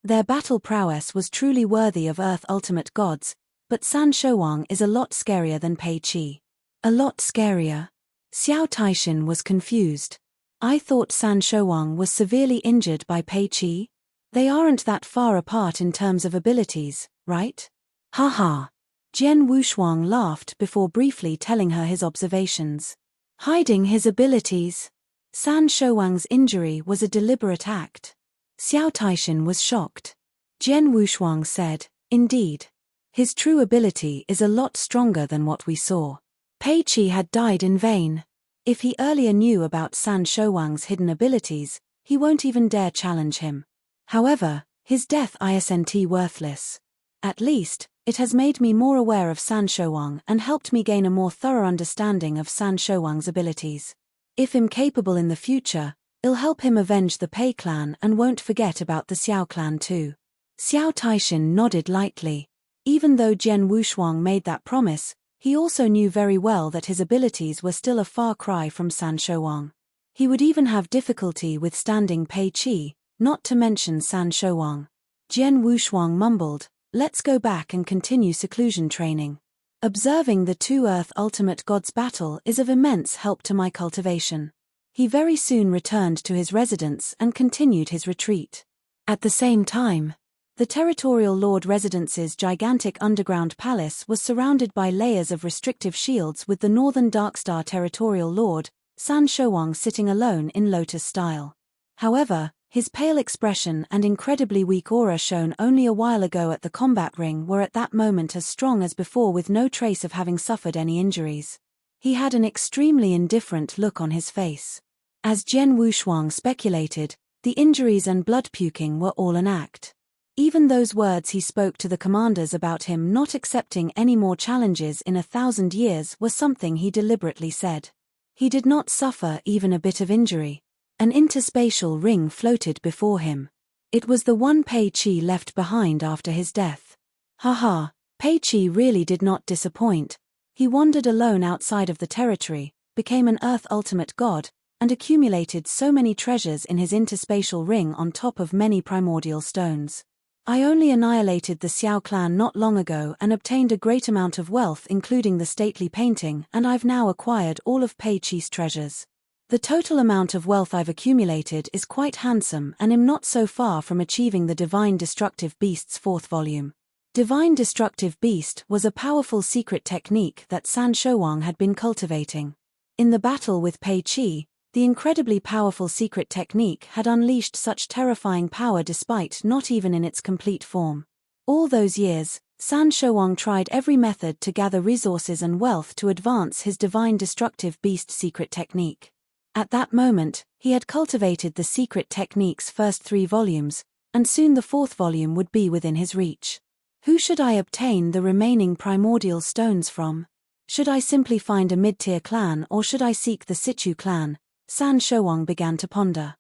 [SPEAKER 1] Their battle prowess was truly worthy of Earth Ultimate Gods, but San Shouwang is a lot scarier than Pei Qi." "A lot scarier?" Xiao Taishan was confused. "I thought San Shouwang was severely injured by Pei Qi? They aren't that far apart in terms of abilities, right?" "Haha." Jian Wushuang laughed before briefly telling her his observations. Hiding his abilities. San Shouwang's injury was a deliberate act. Xiao Taishan was shocked. Jian Wushuang said, "Indeed. His true ability is a lot stronger than what we saw. Pei Qi had died in vain. If he earlier knew about San Shouwang's hidden abilities, he won't even dare challenge him. However, his death isn't worthless. At least, it has made me more aware of San Shouwang and helped me gain a more thorough understanding of San Shouwang's abilities. If I'm capable in the future, I'll help him avenge the Pei clan and won't forget about the Xiao clan too." Xiao Taishan nodded lightly. Even though Jian Wushuang made that promise, he also knew very well that his abilities were still a far cry from San Shouwang. He would even have difficulty withstanding Pei Qi, not to mention San Shouwang. Jian Wushuang mumbled, "Let's go back and continue seclusion training. Observing the 2 Earth Ultimate Gods battle is of immense help to my cultivation." He very soon returned to his residence and continued his retreat. At the same time, the Territorial Lord Residence's gigantic underground palace was surrounded by layers of restrictive shields, with the Northern Darkstar Territorial Lord, San Shouwang, sitting alone in lotus style. However, his pale expression and incredibly weak aura shown only a while ago at the combat ring were at that moment as strong as before, with no trace of having suffered any injuries. He had an extremely indifferent look on his face. As Jian Wushuang speculated, the injuries and blood puking were all an act. Even those words he spoke to the commanders about him not accepting any more challenges in 1,000 years were something he deliberately said. He did not suffer even a bit of injury. An interspatial ring floated before him. It was the one Pei Qi left behind after his death. Haha, Pei Qi really did not disappoint. He wandered alone outside of the territory, became an Earth ultimate god, and accumulated so many treasures in his interspatial ring on top of many primordial stones. I only annihilated the Xiao clan not long ago and obtained a great amount of wealth including the stately painting, and I've now acquired all of Pei Qi's treasures. The total amount of wealth I've accumulated is quite handsome and am not so far from achieving the Divine Destructive Beast's 4th volume. Divine Destructive Beast was a powerful secret technique that San Shouwang had been cultivating. In the battle with Pei Qi, the incredibly powerful secret technique had unleashed such terrifying power despite not even in its complete form. All those years, San Shouwang tried every method to gather resources and wealth to advance his Divine Destructive Beast secret technique. At that moment, he had cultivated the secret technique's first 3 volumes, and soon the 4th volume would be within his reach. Who should I obtain the remaining primordial stones from? Should I simply find a mid-tier clan or should I seek the Situ clan? San Shouwang began to ponder.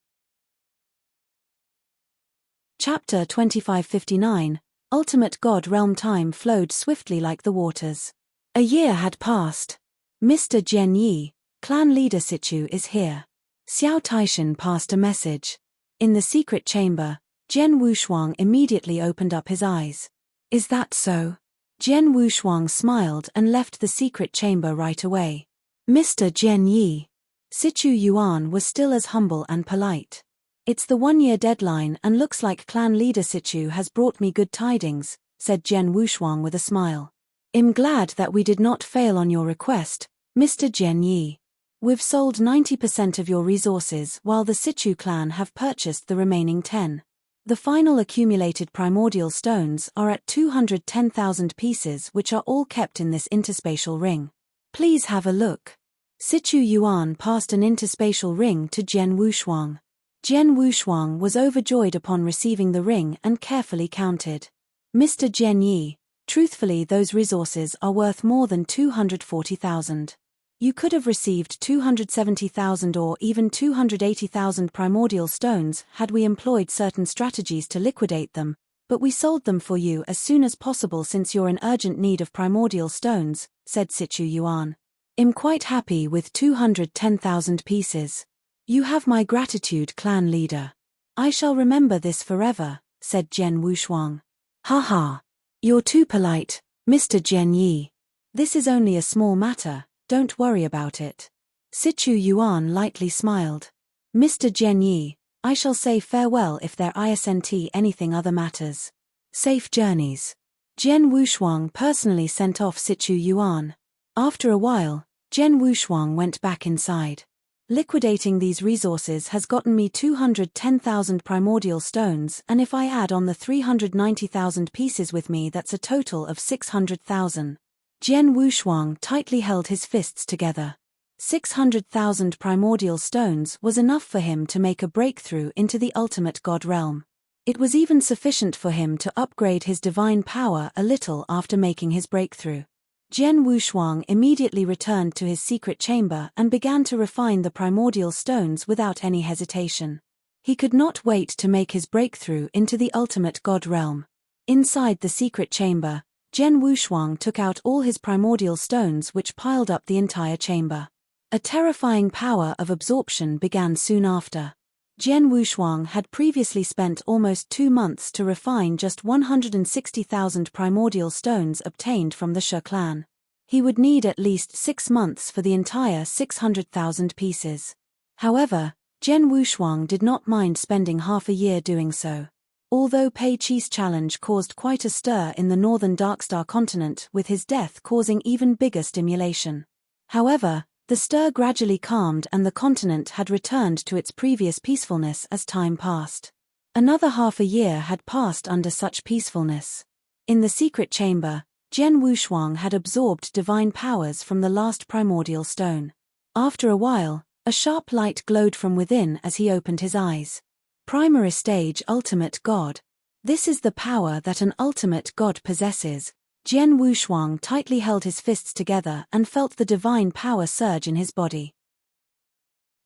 [SPEAKER 1] Chapter 2559, Ultimate God Realm. Time flowed swiftly like the waters. A year had passed. Mr. Jian Yi, clan leader Situ is here. Xiao Taishan passed a message. In the secret chamber, Jian Wushuang immediately opened up his eyes. Is that so? Jian Wushuang smiled and left the secret chamber right away. Mr. Jian Yi. Situ Yuan was still as humble and polite. It's the 1-year deadline and looks like clan leader Situ has brought me good tidings, said Jian Wushuang with a smile. I'm glad that we did not fail on your request, Mr. Jian Yi. We've sold 90% of your resources while the Situ clan have purchased the remaining 10. The final accumulated primordial stones are at 210,000 pieces which are all kept in this interspatial ring. Please have a look. Situ Yuan passed an interspatial ring to Jian Wushuang. Jian Wushuang was overjoyed upon receiving the ring and carefully counted. Mr. Jian Yi, truthfully those resources are worth more than 240,000. You could have received 270,000 or even 280,000 primordial stones had we employed certain strategies to liquidate them, but we sold them for you as soon as possible since you're in urgent need of primordial stones, said Situ Yuan. I'm quite happy with 210,000 pieces. You have my gratitude, clan leader. I shall remember this forever, said Jian Wushuang. Haha. You're too polite, Mr. Jian Yi. This is only a small matter, don't worry about it. Situ Yuan lightly smiled. Mr. Jian Yi, I shall say farewell if there isn't anything other matters. Safe journeys. Jian Wushuang personally sent off Situ Yuan. After a while, Jian Wushuang went back inside. Liquidating these resources has gotten me 210,000 primordial stones, and if I add on the 390,000 pieces with me, that's a total of 600,000. Jian Wushuang tightly held his fists together. 600,000 primordial stones was enough for him to make a breakthrough into the ultimate god realm. It was even sufficient for him to upgrade his divine power a little after making his breakthrough. Jian Wushuang immediately returned to his secret chamber and began to refine the primordial stones without any hesitation. He could not wait to make his breakthrough into the ultimate god realm. Inside the secret chamber, Jian Wushuang took out all his primordial stones which piled up the entire chamber. A terrifying power of absorption began soon after. Jian Wushuang had previously spent almost 2 months to refine just 160,000 primordial stones obtained from the Shi clan. He would need at least 6 months for the entire 600,000 pieces. However, Jian Wushuang did not mind spending half a year doing so. Although Pei Qi's challenge caused quite a stir in the northern Darkstar continent, with his death causing even bigger stimulation. However, the stir gradually calmed and the continent had returned to its previous peacefulness as time passed. Another half a year had passed under such peacefulness. In the secret chamber, Jian Wushuang had absorbed divine powers from the last primordial stone. After a while, A sharp light glowed from within as he opened his eyes. Primary stage ultimate god. This is the power that an ultimate god possesses. Jian Wushuang tightly held his fists together and felt the divine power surge in his body.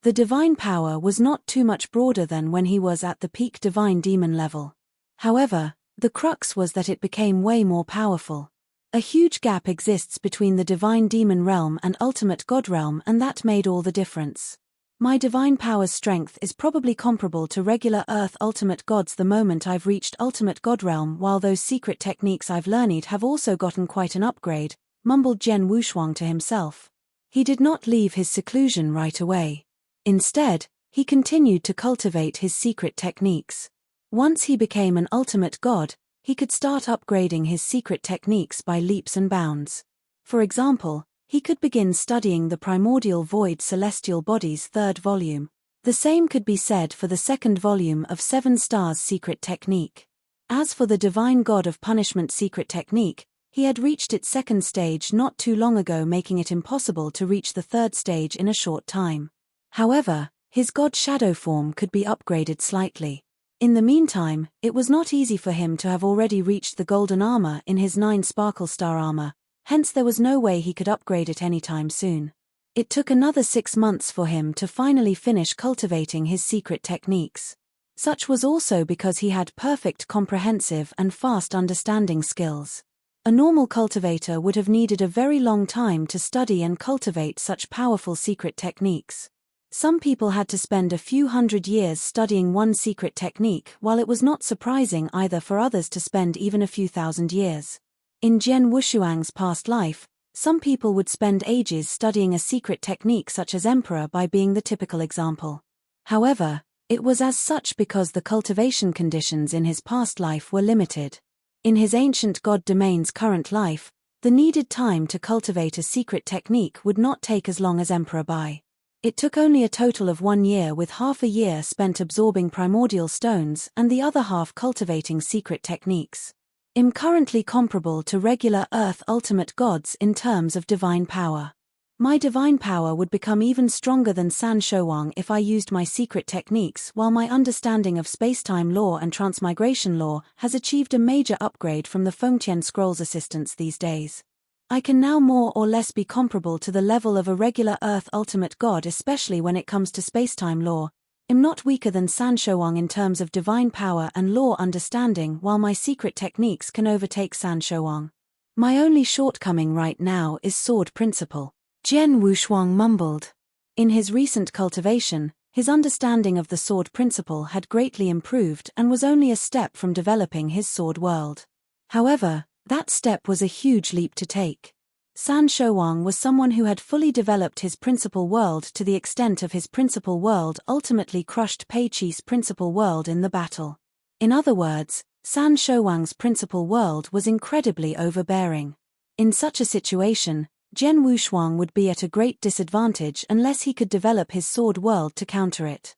[SPEAKER 1] The divine power was not too much broader than when he was at the peak divine demon level. However, the crux was that it became way more powerful. A huge gap exists between the divine demon realm and ultimate god realm, and that made all the difference. My divine power's strength is probably comparable to regular earth ultimate gods the moment I've reached ultimate god realm, while those secret techniques I've learned have also gotten quite an upgrade, mumbled Jian Wushuang to himself. He did not leave his seclusion right away. Instead, he continued to cultivate his secret techniques. Once he became an ultimate god, he could start upgrading his secret techniques by leaps and bounds. For example, he could begin studying the primordial void celestial body's third volume. The same could be said for the second volume of Seven Stars secret technique. As for the divine god of punishment secret technique, he had reached its second stage not too long ago, making it impossible to reach the third stage in a short time. However, his god shadow form could be upgraded slightly. In the meantime, it was not easy for him to have already reached the golden armor in his 9 sparkle star armor, hence there was no way he could upgrade it anytime soon. It took another 6 months for him to finally finish cultivating his secret techniques. Such was also because he had perfect comprehensive and fast understanding skills. A normal cultivator would have needed a very long time to study and cultivate such powerful secret techniques. Some people had to spend a few hundred years studying one secret technique, while it was not surprising either for others to spend even a few thousand years. In Jian Wushuang's past life, some people would spend ages studying a secret technique such as Emperor by being the typical example. However, it was as such because the cultivation conditions in his past life were limited. In his ancient god domain's current life, the needed time to cultivate a secret technique would not take as long as Emperor Bai. It took only a total of 1 year, with half a year spent absorbing primordial stones and the other half cultivating secret techniques. I'm currently comparable to regular earth ultimate gods in terms of divine power. My divine power would become even stronger than San Shouwang if I used my secret techniques, while my understanding of spacetime law and transmigration law has achieved a major upgrade from the Fengtian Scrolls assistants these days. I can now more or less be comparable to the level of a regular Earth ultimate god, especially when it comes to spacetime law. I'm not weaker than San Shouwang in terms of divine power and law understanding, while my secret techniques can overtake San Shouwang. My only shortcoming right now is sword principle, Jian Wushuang mumbled. In his recent cultivation, his understanding of the sword principle had greatly improved and was only a step from developing his sword world. However, that step was a huge leap to take. San Shouwang was someone who had fully developed his principal world to the extent of his principal world ultimately crushed Pei Chi's principal world in the battle. In other words, San Shouwang's principal world was incredibly overbearing. In such a situation, Jian Wushuang would be at a great disadvantage unless he could develop his sword world to counter it.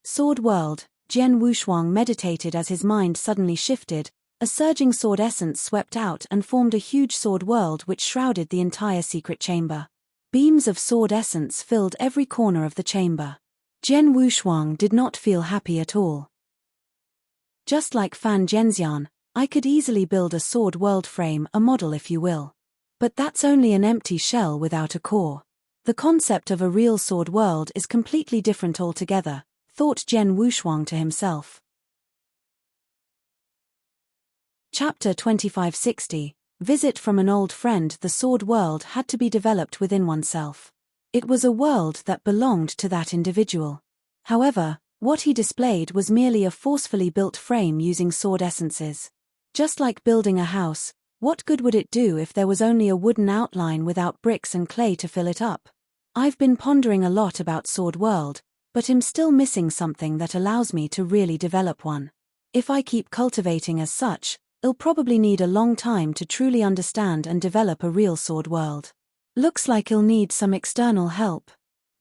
[SPEAKER 1] Sword world, Jian Wushuang meditated as his mind suddenly shifted. A surging sword essence swept out and formed a huge sword world which shrouded the entire secret chamber. Beams of sword essence filled every corner of the chamber. Jian Wushuang did not feel happy at all. Just like Fan Zhenxian, I could easily build a sword world frame, a model if you will. But that's only an empty shell without a core. The concept of a real sword world is completely different altogether, thought Jian Wushuang to himself. Chapter 2560, Visit from an Old Friend. The sword world had to be developed within oneself. It was a world that belonged to that individual. However, what he displayed was merely a forcefully built frame using sword essences. Just like building a house, what good would it do if there was only a wooden outline without bricks and clay to fill it up? I've been pondering a lot about sword world, but I'm still missing something that allows me to really develop one. If I keep cultivating as such, I'll probably need a long time to truly understand and develop a real sword world. Looks like I'll need some external help.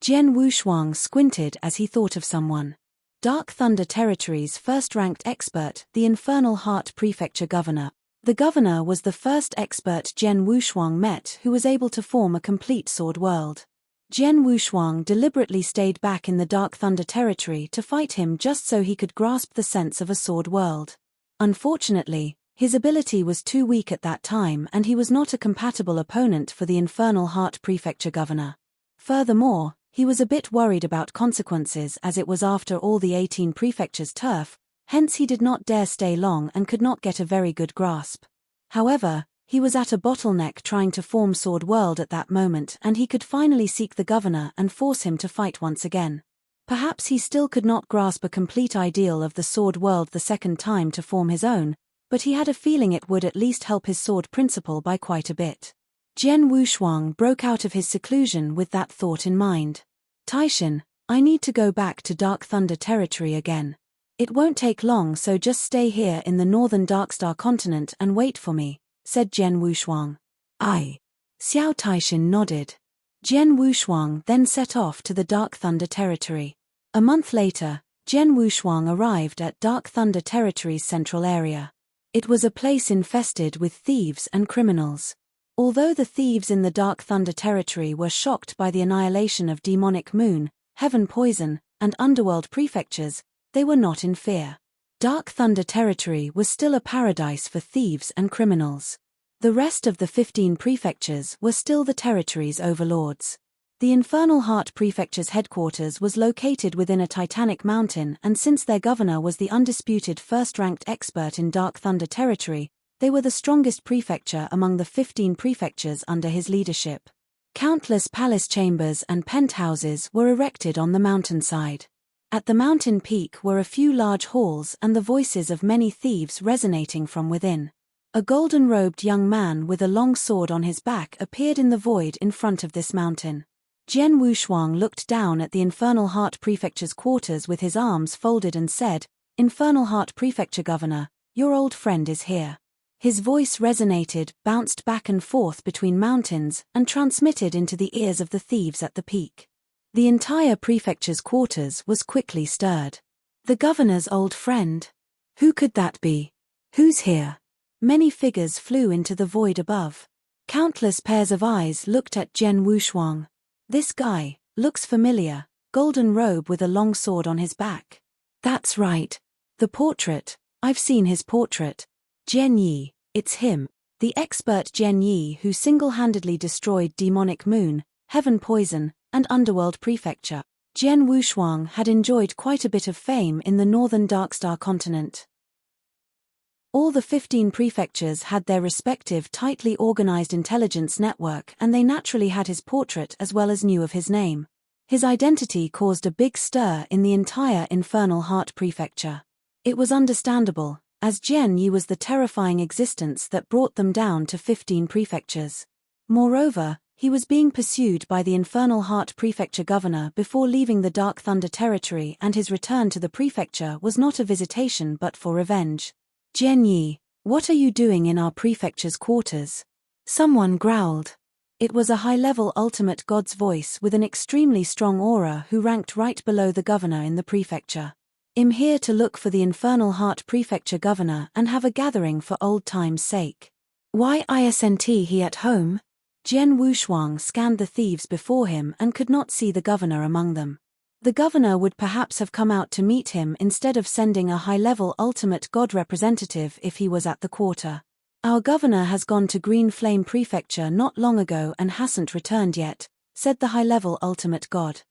[SPEAKER 1] Jian Wushuang squinted as he thought of someone. Dark Thunder Territory's first-ranked expert, the Infernal Heart Prefecture Governor. The governor was the first expert Jian Wushuang met who was able to form a complete sword world. Jian Wushuang deliberately stayed back in the Dark Thunder territory to fight him just so he could grasp the sense of a sword world. Unfortunately, his ability was too weak at that time and he was not a compatible opponent for the Infernal Heart Prefecture governor. Furthermore, he was a bit worried about consequences as it was after all the 18 prefectures' turf, hence he did not dare stay long and could not get a very good grasp. However, he was at a bottleneck trying to form Sword World at that moment and he could finally seek the governor and force him to fight once again. Perhaps he still could not grasp a complete ideal of the Sword World the second time to form his own, but he had a feeling it would at least help his sword principle by quite a bit. Jian Wushuang broke out of his seclusion with that thought in mind. Taishan, I need to go back to Dark Thunder territory again. It won't take long, so just stay here in the northern Darkstar continent and wait for me, said Jian Wushuang. Aye. Xiao Taishan nodded. Jian Wushuang then set off to the Dark Thunder territory. A month later, Jian Wushuang arrived at Dark Thunder territory's central area. It was a place infested with thieves and criminals. Although the thieves in the Dark Thunder territory were shocked by the annihilation of Demonic Moon, Heaven Poison, and Underworld prefectures, they were not in fear. Dark Thunder territory was still a paradise for thieves and criminals. The rest of the 15 prefectures were still the territory's overlords. The Infernal Heart Prefecture's headquarters was located within a titanic mountain, and since their governor was the undisputed first-ranked expert in Dark Thunder territory, they were the strongest prefecture among the 15 prefectures under his leadership. Countless palace chambers and penthouses were erected on the mountainside. At the mountain peak were a few large halls and the voices of many thieves resonating from within. A golden-robed young man with a long sword on his back appeared in the void in front of this mountain. Jian Wushuang looked down at the Infernal Heart Prefecture's quarters with his arms folded and said, "Infernal Heart Prefecture Governor, your old friend is here." His voice resonated, bounced back and forth between mountains, and transmitted into the ears of the thieves at the peak. The entire prefecture's quarters was quickly stirred. The governor's old friend? Who could that be? Who's here? Many figures flew into the void above. Countless pairs of eyes looked at Jian Wushuang. This guy looks familiar, golden robe with a long sword on his back. That's right. The portrait. I've seen his portrait. Jian Yi, it's him. The expert Jian Yi who single-handedly destroyed Demonic Moon, Heaven Poison, and Underworld Prefecture. Jian Wushuang had enjoyed quite a bit of fame in the northern Darkstar continent. All the 15 prefectures had their respective tightly organized intelligence network, and they naturally had his portrait as well as knew of his name. His identity caused a big stir in the entire Infernal Heart Prefecture. It was understandable, as Jian Yi was the terrifying existence that brought them down to 15 prefectures. Moreover, he was being pursued by the Infernal Heart Prefecture governor before leaving the Dark Thunder territory, and his return to the prefecture was not a visitation but for revenge. Jian Yi, what are you doing in our prefecture's quarters? Someone growled. It was a high-level ultimate god's voice with an extremely strong aura who ranked right below the governor in the prefecture. I'm here to look for the Infernal Heart Prefecture governor and have a gathering for old time's sake. Why isn't he at home? Jian Wushuang scanned the thieves before him and could not see the governor among them. The governor would perhaps have come out to meet him instead of sending a high-level ultimate god representative if he was at the quarter. Our governor has gone to Green Flame Prefecture not long ago and hasn't returned yet, said the high-level ultimate god.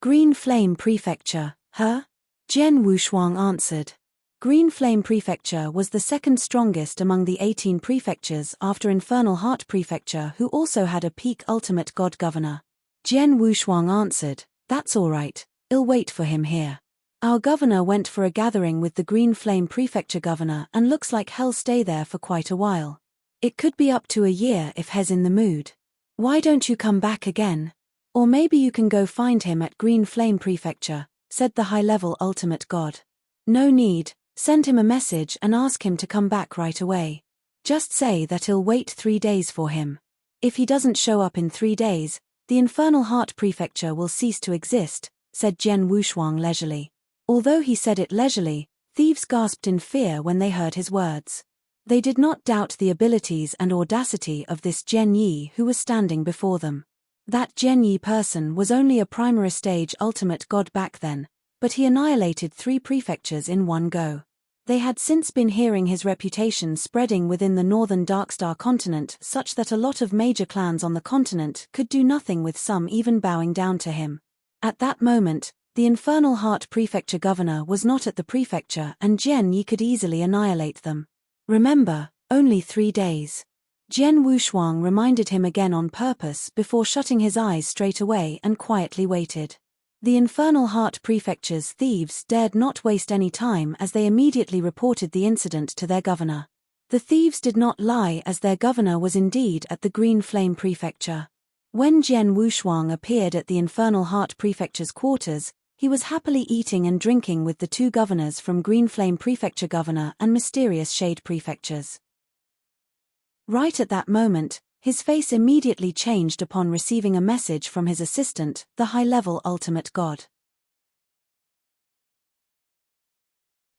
[SPEAKER 1] Green Flame Prefecture, huh? Jian Wushuang answered. Green Flame Prefecture was the second strongest among the 18 prefectures after Infernal Heart Prefecture, who also had a peak ultimate god governor. Jian Wushuang answered, "That's all right, I'll wait for him here. Our governor went for a gathering with the Green Flame Prefecture governor and looks like he'll stay there for quite a while. It could be up to a year if he's in the mood. Why don't you come back again? Or maybe you can go find him at Green Flame Prefecture," said the high-level ultimate god. "No need, send him a message and ask him to come back right away. Just say that he'll wait 3 days for him. If he doesn't show up in 3 days, the Infernal Heart Prefecture will cease to exist," said Jian Wushuang leisurely. Although he said it leisurely, thieves gasped in fear when they heard his words. They did not doubt the abilities and audacity of this Jian Yi who was standing before them. That Jian Yi person was only a primary stage ultimate god back then, but he annihilated 3 prefectures in one go. They had since been hearing his reputation spreading within the northern Darkstar continent such that a lot of major clans on the continent could do nothing with some even bowing down to him. At that moment, the Infernal Heart Prefecture governor was not at the prefecture and Jian Yi could easily annihilate them. Remember, only 3 days. Jian Wushuang reminded him again on purpose before shutting his eyes straight away and quietly waited. The Infernal Heart Prefecture's thieves dared not waste any time as they immediately reported the incident to their governor. The thieves did not lie as their governor was indeed at the Green Flame Prefecture. When Jian Wushuang appeared at the Infernal Heart Prefecture's quarters, he was happily eating and drinking with the 2 governors from Green Flame Prefecture Governor and Mysterious Shade Prefectures. Right at that moment, his face immediately changed upon receiving a message from his assistant, the high-level ultimate god.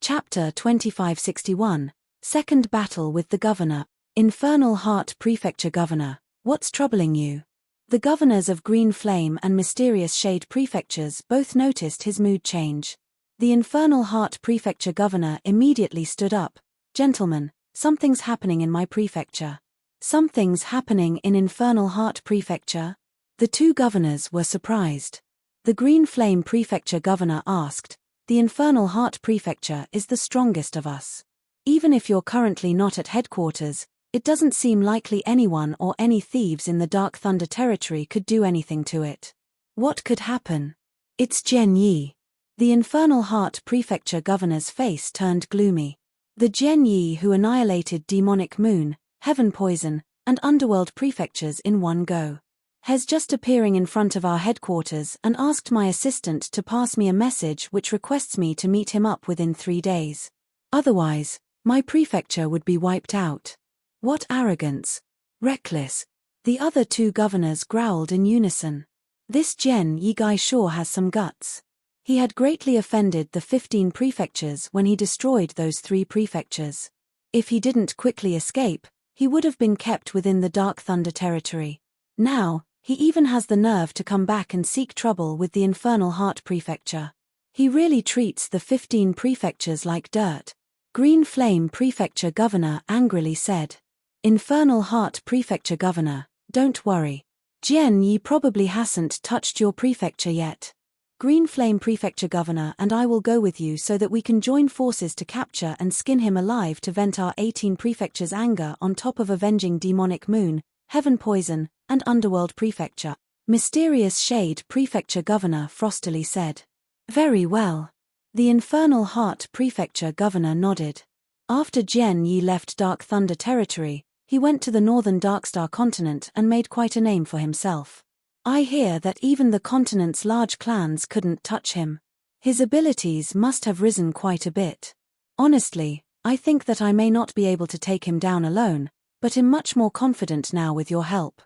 [SPEAKER 1] Chapter 2561, Second Battle with the Governor. Infernal Heart Prefecture Governor, what's troubling you? The governors of Green Flame and Mysterious Shade Prefectures both noticed his mood change. The Infernal Heart Prefecture Governor immediately stood up. Gentlemen, something's happening in my prefecture. Something's happening in Infernal Heart Prefecture? The 2 governors were surprised. The Green Flame Prefecture governor asked, the Infernal Heart Prefecture is the strongest of us. Even if you're currently not at headquarters, it doesn't seem likely anyone or any thieves in the Dark Thunder territory could do anything to it. What could happen? It's Jian Yi. The Infernal Heart Prefecture governor's face turned gloomy. The Jian Yi who annihilated Demonic Moon, Heaven Poison, and Underworld prefectures in one go. Has just appearing in front of our headquarters and asked my assistant to pass me a message which requests me to meet him up within 3 days. Otherwise, my prefecture would be wiped out. What arrogance! Reckless! The other 2 governors growled in unison. This Jian Yi guy sure has some guts. He had greatly offended the 15 prefectures when he destroyed those 3 prefectures. If he didn't quickly escape, he would have been kept within the Dark Thunder territory. Now, he even has the nerve to come back and seek trouble with the Infernal Heart Prefecture. He really treats the 15 prefectures like dirt. Green Flame Prefecture Governor angrily said. Infernal Heart Prefecture Governor, don't worry. Jian Yi probably hasn't touched your prefecture yet. Green Flame Prefecture Governor and I will go with you so that we can join forces to capture and skin him alive to vent our 18 prefectures' anger on top of avenging Demonic Moon, Heaven Poison, and Underworld Prefecture. Mysterious Shade Prefecture Governor frostily said. Very well. The Infernal Heart Prefecture Governor nodded. After Jian Yi left Dark Thunder territory, he went to the northern Darkstar continent and made quite a name for himself. I hear that even the continent's large clans couldn't touch him. His abilities must have risen quite a bit. Honestly, I think that I may not be able to take him down alone, but am much more confident now with your help.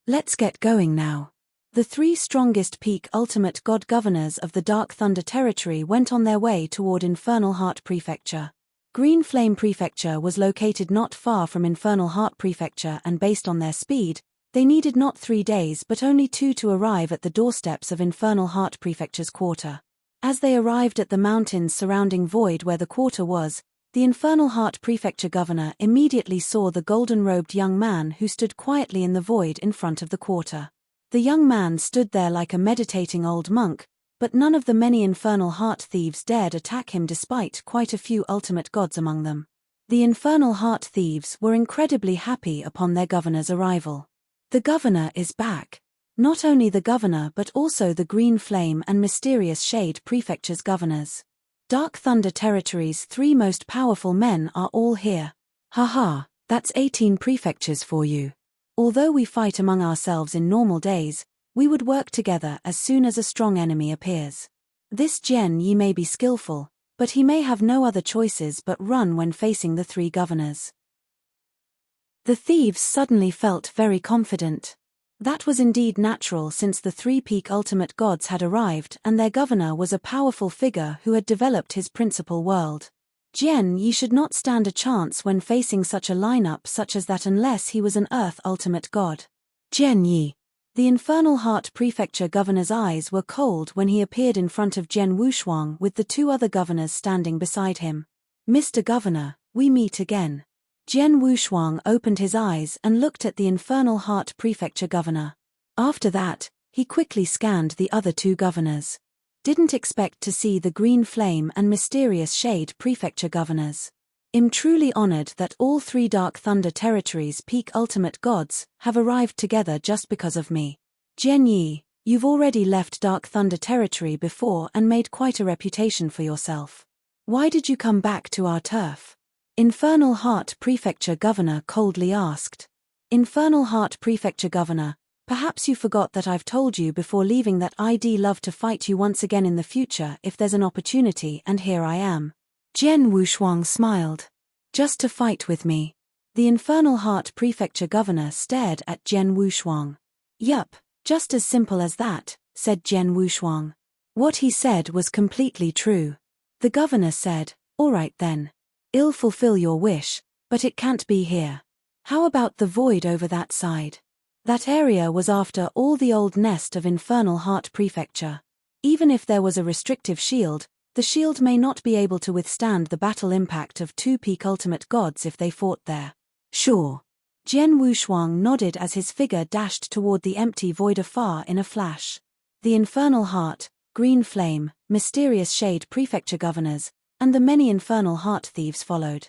[SPEAKER 1] Let's get going now. The 3 strongest peak ultimate god governors of the Dark Thunder territory went on their way toward Infernal Heart Prefecture. Green Flame Prefecture was located not far from Infernal Heart Prefecture and based on their speed, they needed not 3 days but only 2 to arrive at the doorsteps of Infernal Heart Prefecture's quarter. As they arrived at the mountains surrounding Void where the quarter was, the Infernal Heart Prefecture governor immediately saw the golden-robed young man who stood quietly in the void in front of the quarter. The young man stood there like a meditating old monk, but none of the many Infernal Heart thieves dared attack him despite quite a few ultimate gods among them. The Infernal Heart thieves were incredibly happy upon their governor's arrival. The governor is back. Not only the governor but also the Green Flame and Mysterious Shade Prefecture's governors. Dark Thunder Territory's 3 most powerful men are all here. Haha, that's 18 prefectures for you. Although we fight among ourselves in normal days, we would work together as soon as a strong enemy appears. This Jian Yi may be skillful, but he may have no other choices but run when facing the 3 governors. The thieves suddenly felt very confident. That was indeed natural since the 3 peak ultimate gods had arrived and their governor was a powerful figure who had developed his principal world. Jian Yi should not stand a chance when facing such a lineup such as that unless he was an Earth ultimate god. Jian Yi. The Infernal Heart Prefecture Governor's eyes were cold when he appeared in front of Jian Wushuang with the two other governors standing beside him. "Mr. Governor, we meet again." Jian Wushuang opened his eyes and looked at the Infernal Heart Prefecture Governor. After that, he quickly scanned the other two governors. Didn't expect to see the Green Flame and Mysterious Shade Prefecture Governors. "I'm truly honored that all three Dark Thunder Territories' peak ultimate gods have arrived together just because of me. Jian Yi, you've already left Dark Thunder Territory before and made quite a reputation for yourself. Why did you come back to our turf?" Infernal Heart Prefecture Governor coldly asked. "Infernal Heart Prefecture Governor, perhaps you forgot that I've told you before leaving that I'd love to fight you once again in the future if there's an opportunity, and here I am." Jian Wushuang smiled. "Just to fight with me?" The Infernal Heart Prefecture Governor stared at Jian Wushuang. "Yup, just as simple as that," said Jian Wushuang. What he said was completely true. The governor said, "All right then. I'll fulfill your wish, but it can't be here. How about the void over that side?" That area was after all the old nest of Infernal Heart Prefecture. Even if there was a restrictive shield, the shield may not be able to withstand the battle impact of two peak ultimate gods if they fought there. "Sure." Jian Wushuang nodded as his figure dashed toward the empty void afar in a flash. The Infernal Heart, Green Flame, Mysterious Shade Prefecture Governors, and the many Infernal Heart Thieves followed.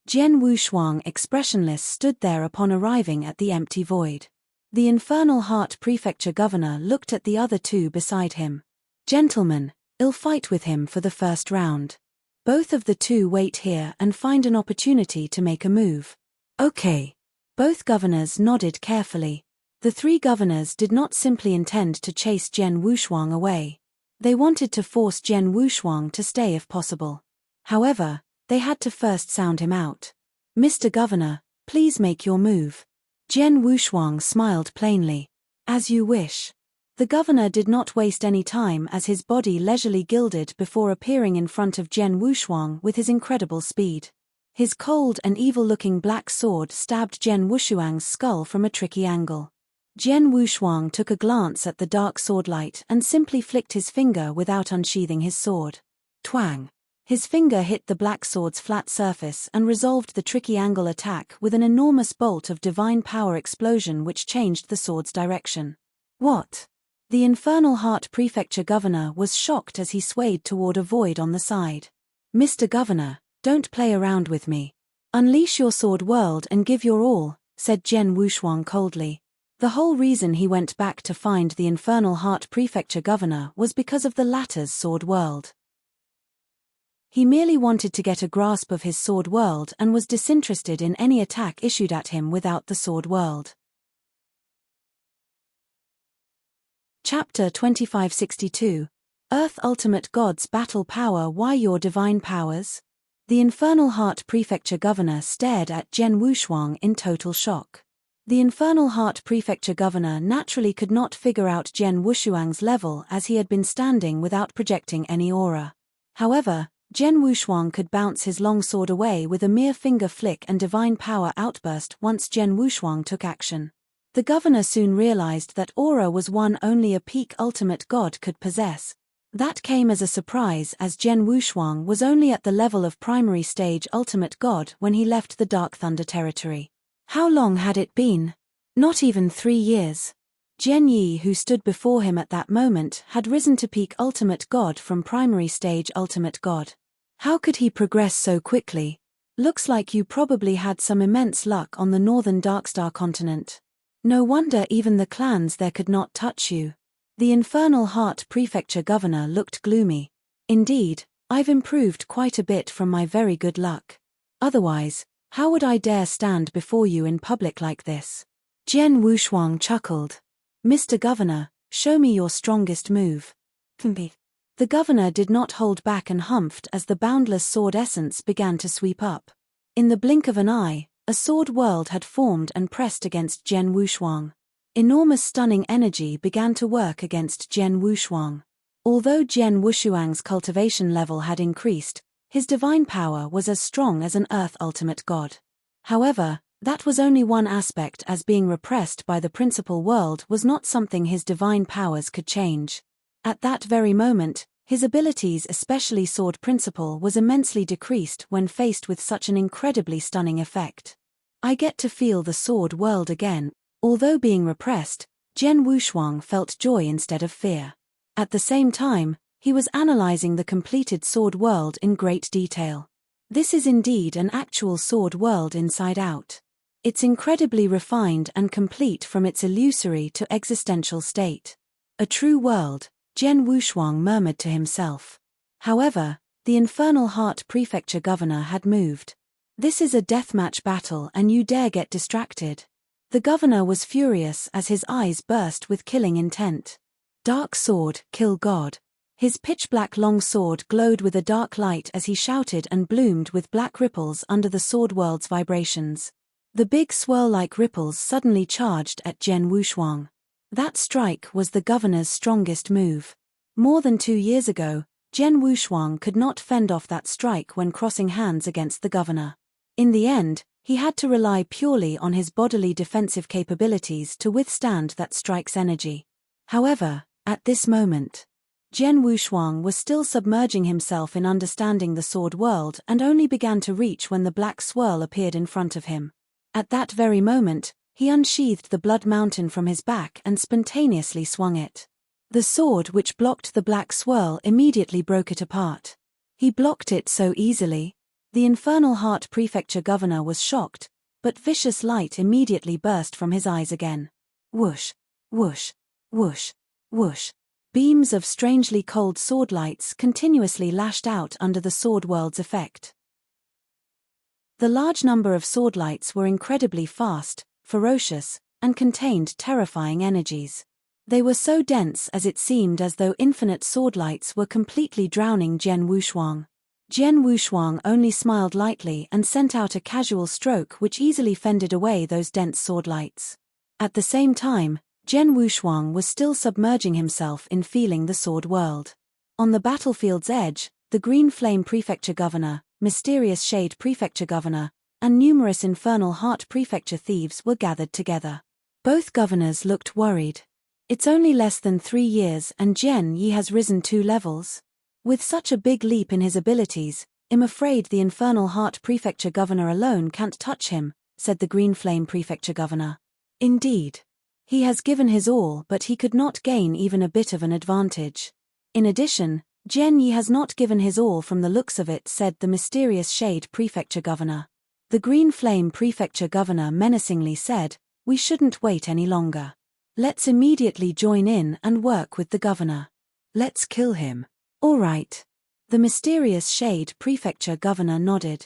[SPEAKER 1] Jian Wushuang expressionless stood there upon arriving at the empty void. The Infernal Heart Prefecture Governor looked at the other two beside him. "Gentlemen, I'll fight with him for the first round. Both of the two wait here and find an opportunity to make a move." "Okay." Both governors nodded carefully. The three governors did not simply intend to chase Jian Wushuang away. They wanted to force Jian Wushuang to stay if possible. However, they had to first sound him out. "Mr. Governor, please make your move." Jian Wushuang smiled plainly. "As you wish." The governor did not waste any time as his body leisurely gilded before appearing in front of Jian Wushuang with his incredible speed. His cold and evil-looking black sword stabbed Jian Wushuang's skull from a tricky angle. Jian Wushuang took a glance at the dark swordlight and simply flicked his finger without unsheathing his sword. Twang! His finger hit the black sword's flat surface and resolved the tricky angle attack with an enormous bolt of divine power explosion which changed the sword's direction. "What?" The Infernal Heart Prefecture Governor was shocked as he swayed toward a void on the side. "Mr. Governor, don't play around with me. Unleash your sword world and give your all," said Jian Wushuang coldly. The whole reason he went back to find the Infernal Heart Prefecture Governor was because of the latter's sword world. He merely wanted to get a grasp of his sword world and was disinterested in any attack issued at him without the sword world. Chapter 2562, Earth Ultimate Gods Battle Power. Why your divine powers? The Infernal Heart Prefecture Governor stared at Jian Wushuang in total shock. The Infernal Heart Prefecture Governor naturally could not figure out Jian Wushuang's level as he had been standing without projecting any aura. However, Jian Wushuang could bounce his long sword away with a mere finger flick and divine power outburst once Jian Wushuang took action. The governor soon realized that aura was one only a peak ultimate god could possess. That came as a surprise as Jian Wushuang was only at the level of primary stage ultimate god when he left the Dark Thunder territory. How long had it been? Not even 3 years. Jian Yi, who stood before him at that moment, had risen to peak ultimate god from primary stage ultimate god. How could he progress so quickly? Looks like you probably had some immense luck on the northern Darkstar continent. No wonder even the clans there could not touch you. The Infernal Heart Prefecture Governor looked gloomy. Indeed, I've improved quite a bit from my very good luck. Otherwise, how would I dare stand before you in public like this? Jian Wushuang chuckled. "Mr. Governor, show me your strongest move." The governor did not hold back and humphed as the boundless sword essence began to sweep up. In the blink of an eye, a sword world had formed and pressed against Jian Wushuang. Enormous stunning energy began to work against Jian Wushuang. Although Jian Wushuang's cultivation level had increased, his divine power was as strong as an Earth ultimate god. However, That was only one aspect, as being repressed by the principal world was not something his divine powers could change. At that very moment, his abilities, especially sword principle, was immensely decreased when faced with such an incredibly stunning effect. I get to feel the sword world again. Although being repressed, Jian Wushuang felt joy instead of fear. At the same time, he was analyzing the completed sword world in great detail. This is indeed an actual sword world inside out. It's incredibly refined and complete from its illusory to existential state. A true world, Jian Wushuang murmured to himself. However, the Infernal Heart Prefecture governor had moved. This is a deathmatch battle and you dare get distracted. The governor was furious as his eyes burst with killing intent. Dark sword, kill God. His pitch-black long sword glowed with a dark light as he shouted and bloomed with black ripples under the sword world's vibrations. The big swirl-like ripples suddenly charged at Jian Wushuang. That strike was the governor's strongest move. More than 2 years ago, Jian Wushuang could not fend off that strike when crossing hands against the governor. In the end, he had to rely purely on his bodily defensive capabilities to withstand that strike's energy. However, at this moment, Jian Wushuang was still submerging himself in understanding the sword world and only began to reach when the black swirl appeared in front of him. At that very moment, he unsheathed the blood mountain from his back and spontaneously swung it. The sword which blocked the black swirl immediately broke it apart. He blocked it so easily. The Infernal Heart Prefecture governor was shocked, but vicious light immediately burst from his eyes again. Whoosh, whoosh, whoosh, whoosh. Beams of strangely cold sword lights continuously lashed out under the sword world's effect. The large number of sword lights were incredibly fast, ferocious, and contained terrifying energies. They were so dense as it seemed as though infinite sword lights were completely drowning Jian Wushuang. Jian Wushuang only smiled lightly and sent out a casual stroke which easily fended away those dense sword lights. At the same time, Jian Wushuang was still submerging himself in feeling the sword world. On the battlefield's edge, the Green Flame Prefecture governor, Mysterious Shade Prefecture governor, and numerous Infernal Heart Prefecture thieves were gathered together. Both governors looked worried. It's only less than 3 years and Jian Yi has risen 2 levels. With such a big leap in his abilities, I'm afraid the Infernal Heart Prefecture governor alone can't touch him, said the Green Flame Prefecture governor. Indeed. He has given his all, but he could not gain even a bit of an advantage. In addition, Jian Yi has not given his all from the looks of it, said the Mysterious Shade Prefecture governor. The Green Flame Prefecture governor menacingly said, we shouldn't wait any longer. Let's immediately join in and work with the governor. Let's kill him. All right. The Mysterious Shade Prefecture governor nodded.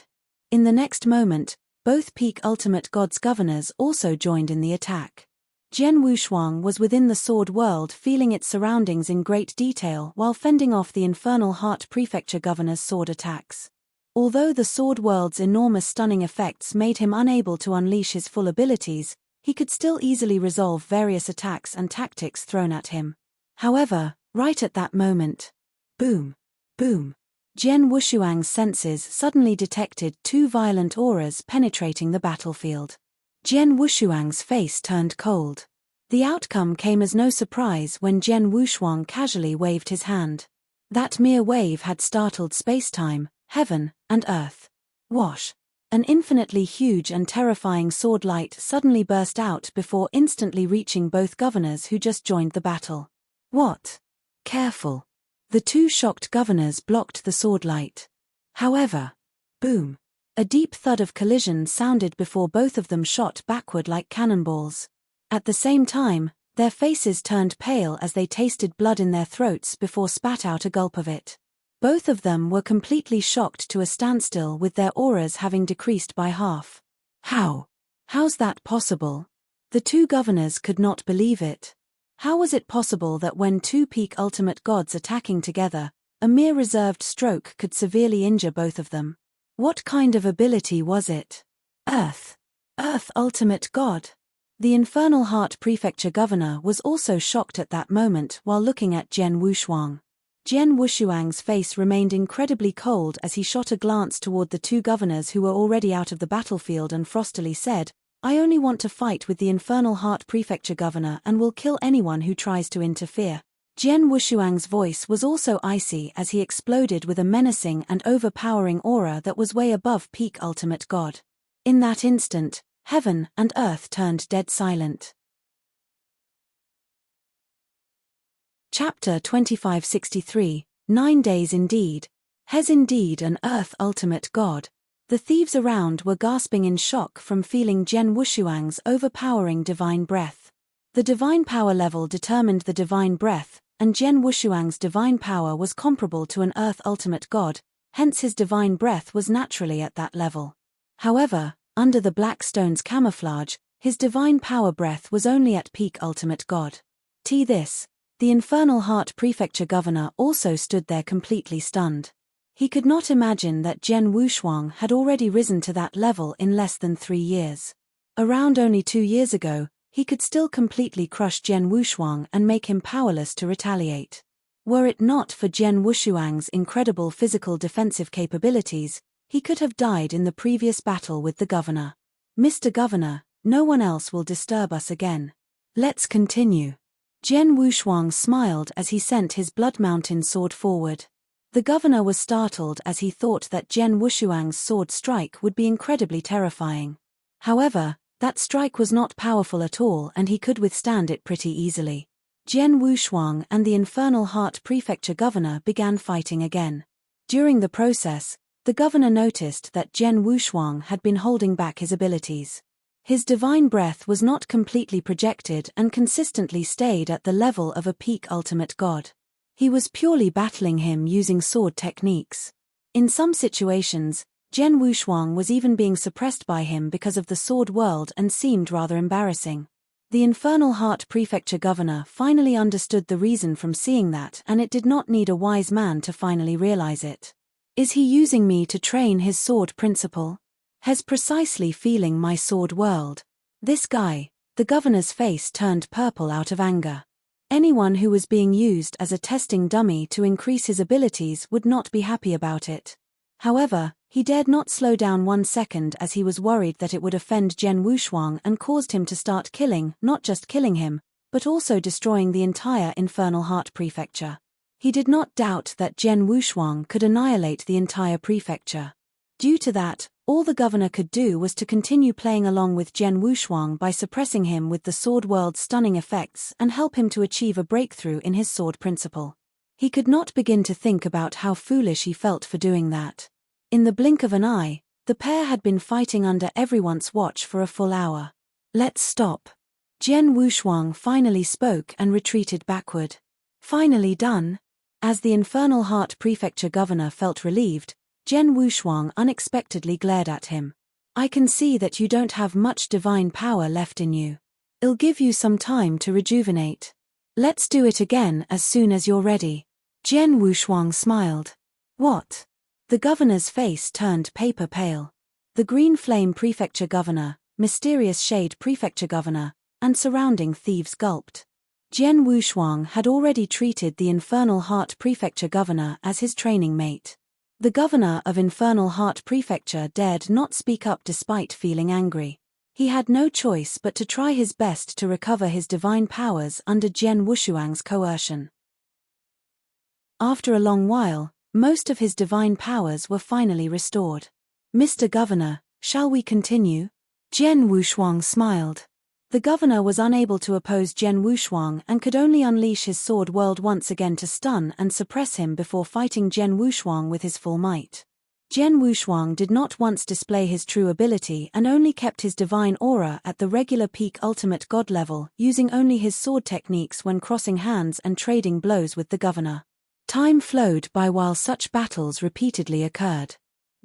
[SPEAKER 1] In the next moment, both Peak Ultimate Gods governors also joined in the attack. Jian Wushuang was within the sword world, feeling its surroundings in great detail while fending off the Infernal Heart Prefecture governor's sword attacks. Although the sword world's enormous stunning effects made him unable to unleash his full abilities, he could still easily resolve various attacks and tactics thrown at him. However, right at that moment, boom, boom, Jian Wushuang's senses suddenly detected 2 violent auras penetrating the battlefield. Jian Wushuang's face turned cold. The outcome came as no surprise when Jian Wushuang casually waved his hand. That mere wave had startled space-time, heaven, and earth. Wash. An infinitely huge and terrifying sword light suddenly burst out before instantly reaching both governors who just joined the battle. What? Careful. The 2 shocked governors blocked the sword light. However, boom. A deep thud of collision sounded before both of them shot backward like cannonballs. At the same time, their faces turned pale as they tasted blood in their throats before spat out a gulp of it. Both of them were completely shocked to a standstill with their auras having decreased by half. How's that possible? The 2 governors could not believe it. How was it possible that when 2 peak ultimate gods attacking together, a mere reserved stroke could severely injure both of them? What kind of ability was it? Earth ultimate god. The Infernal Heart Prefecture governor was also shocked at that moment while looking at Jian Wushuang. Jian Wushuang's face remained incredibly cold as he shot a glance toward the 2 governors who were already out of the battlefield and frostily said, I only want to fight with the Infernal Heart Prefecture Governor and will kill anyone who tries to interfere. Jian Wushuang's voice was also icy as he exploded with a menacing and overpowering aura that was way above peak ultimate god. In that instant, heaven and earth turned dead silent. Chapter 2563, 9 Days Indeed. Has indeed an earth ultimate god. The thieves around were gasping in shock from feeling Jian Wushuang's overpowering divine breath. The divine power level determined the divine breath, and Jian Wushuang's divine power was comparable to an earth ultimate god, hence his divine breath was naturally at that level. However, under the black stone's camouflage, his divine power breath was only at peak ultimate god. The Infernal Heart Prefecture Governor also stood there completely stunned. He could not imagine that Jian Wushuang had already risen to that level in less than 3 years. Around only 2 years ago, he could still completely crush Jian Wushuang and make him powerless to retaliate. Were it not for Jian Wushuang's incredible physical defensive capabilities, he could have died in the previous battle with the governor. Mr. Governor, no one else will disturb us again. Let's continue. Jian Wushuang smiled as he sent his Blood Mountain sword forward. The governor was startled as he thought that Jian Wushuang's sword strike would be incredibly terrifying. However, that strike was not powerful at all and he could withstand it pretty easily. Jian Wushuang and the Infernal Heart Prefecture Governor began fighting again. During the process, the governor noticed that Jian Wushuang had been holding back his abilities. His divine breath was not completely projected and consistently stayed at the level of a peak ultimate god. He was purely battling him using sword techniques. In some situations, Jian Wushuang was even being suppressed by him because of the sword world and seemed rather embarrassing. The Infernal Heart Prefecture Governor finally understood the reason from seeing that, and it did not need a wise man to finally realize it. Is he using me to train his sword principle? Has precisely feeling my sword world. This guy, the governor's face turned purple out of anger. Anyone who was being used as a testing dummy to increase his abilities would not be happy about it. However, he dared not slow down 1 second as he was worried that it would offend Jian Wushuang and caused him to start killing, not just killing him, but also destroying the entire Infernal Heart Prefecture. He did not doubt that Jian Wushuang could annihilate the entire prefecture. Due to that, all the governor could do was to continue playing along with Jian Wushuang by suppressing him with the sword world's stunning effects and help him to achieve a breakthrough in his sword principle. He could not begin to think about how foolish he felt for doing that. In the blink of an eye, the pair had been fighting under everyone's watch for a full hour. Let's stop. Jian Wushuang finally spoke and retreated backward. Finally done. As the Infernal Heart Prefecture Governor felt relieved, Jian Wushuang unexpectedly glared at him. I can see that you don't have much divine power left in you. I'll give you some time to rejuvenate. Let's do it again as soon as you're ready. Jian Wushuang smiled. What? The governor's face turned paper pale. The Green Flame Prefecture Governor, Mysterious Shade Prefecture Governor, and surrounding thieves gulped. Jian Wushuang had already treated the Infernal Heart Prefecture Governor as his training mate. The governor of Infernal Heart Prefecture dared not speak up despite feeling angry. He had no choice but to try his best to recover his divine powers under Jian Wushuang's coercion. After a long while, most of his divine powers were finally restored. Mr. Governor, shall we continue? Jian Wushuang smiled. The governor was unable to oppose Jian Wushuang and could only unleash his sword world once again to stun and suppress him before fighting Jian Wushuang with his full might. Jian Wushuang did not once display his true ability and only kept his divine aura at the regular peak ultimate god level, using only his sword techniques when crossing hands and trading blows with the governor. Time flowed by while such battles repeatedly occurred.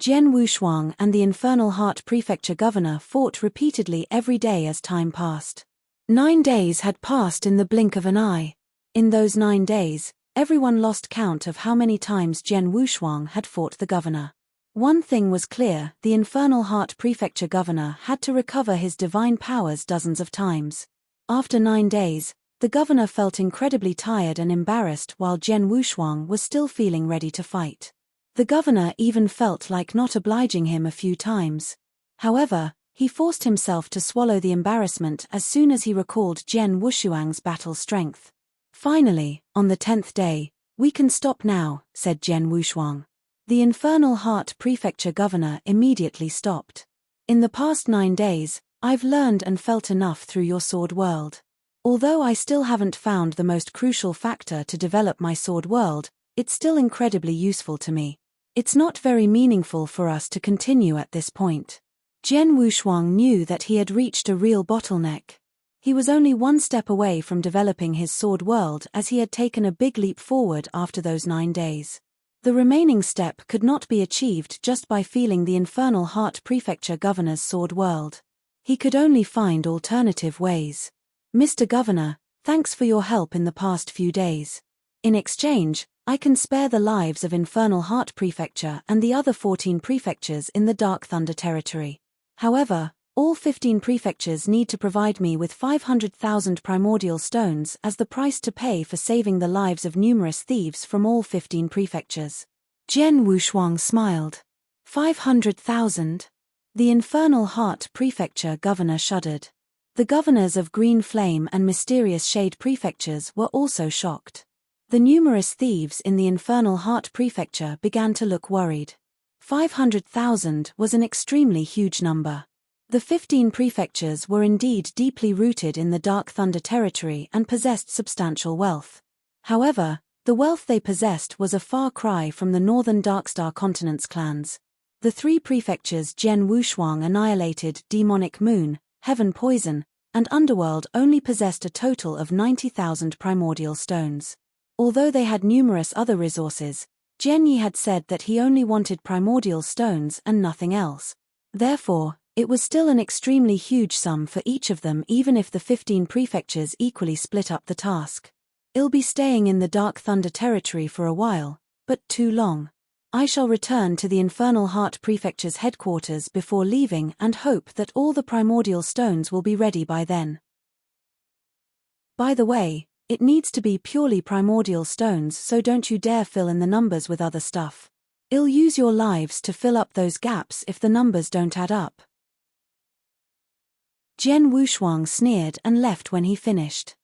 [SPEAKER 1] Jian Wushuang and the Infernal Heart Prefecture Governor fought repeatedly every day as time passed. 9 days had passed in the blink of an eye. In those 9 days, everyone lost count of how many times Jian Wushuang had fought the governor. One thing was clear, the Infernal Heart Prefecture Governor had to recover his divine powers dozens of times. After 9 days, the governor felt incredibly tired and embarrassed while Jian Wushuang was still feeling ready to fight. The governor even felt like not obliging him a few times. However, He forced himself to swallow the embarrassment as soon as he recalled Jian Wushuang's battle strength. Finally, on the 10th day, "We can stop now," said Jian Wushuang. The Infernal Heart Prefecture governor immediately stopped. "In the past 9 days, I've learned and felt enough through your sword world. Although I still haven't found the most crucial factor to develop my sword world, it's still incredibly useful to me. It's not very meaningful for us to continue at this point." Jian Wushuang knew that he had reached a real bottleneck. He was only 1 step away from developing his sword world, as he had taken a big leap forward after those 9 days. The remaining step could not be achieved just by feeling the Infernal Heart Prefecture governor's sword world. He could only find alternative ways. "Mr. Governor, thanks for your help in the past few days. In exchange, I can spare the lives of Infernal Heart Prefecture and the other 14 prefectures in the Dark Thunder territory. However, all 15 prefectures need to provide me with 500,000 primordial stones as the price to pay for saving the lives of numerous thieves from all 15 prefectures." Jian Wushuang smiled. 500,000? The Infernal Heart Prefecture governor shuddered. The governors of Green Flame and Mysterious Shade prefectures were also shocked. The numerous thieves in the Infernal Heart Prefecture began to look worried. 500,000 was an extremely huge number. The 15 prefectures were indeed deeply rooted in the Dark Thunder territory and possessed substantial wealth. However, the wealth they possessed was a far cry from the northern Darkstar continent's clans. The 3 prefectures Jian Wushuang annihilated, Demonic Moon, Heaven Poison, and Underworld, only possessed a total of 90,000 primordial stones. Although they had numerous other resources, Jian Yi had said that he only wanted primordial stones and nothing else. Therefore, it was still an extremely huge sum for each of them, even if the 15 prefectures equally split up the task. "I'll be staying in the Dark Thunder territory for a while, but too long. I shall return to the Infernal Heart Prefecture's headquarters before leaving and hope that all the primordial stones will be ready by then. By the way, it needs to be purely primordial stones, so don't you dare fill in the numbers with other stuff. I'll use your lives to fill up those gaps if the numbers don't add up." Jian Wushuang sneered and left when he finished.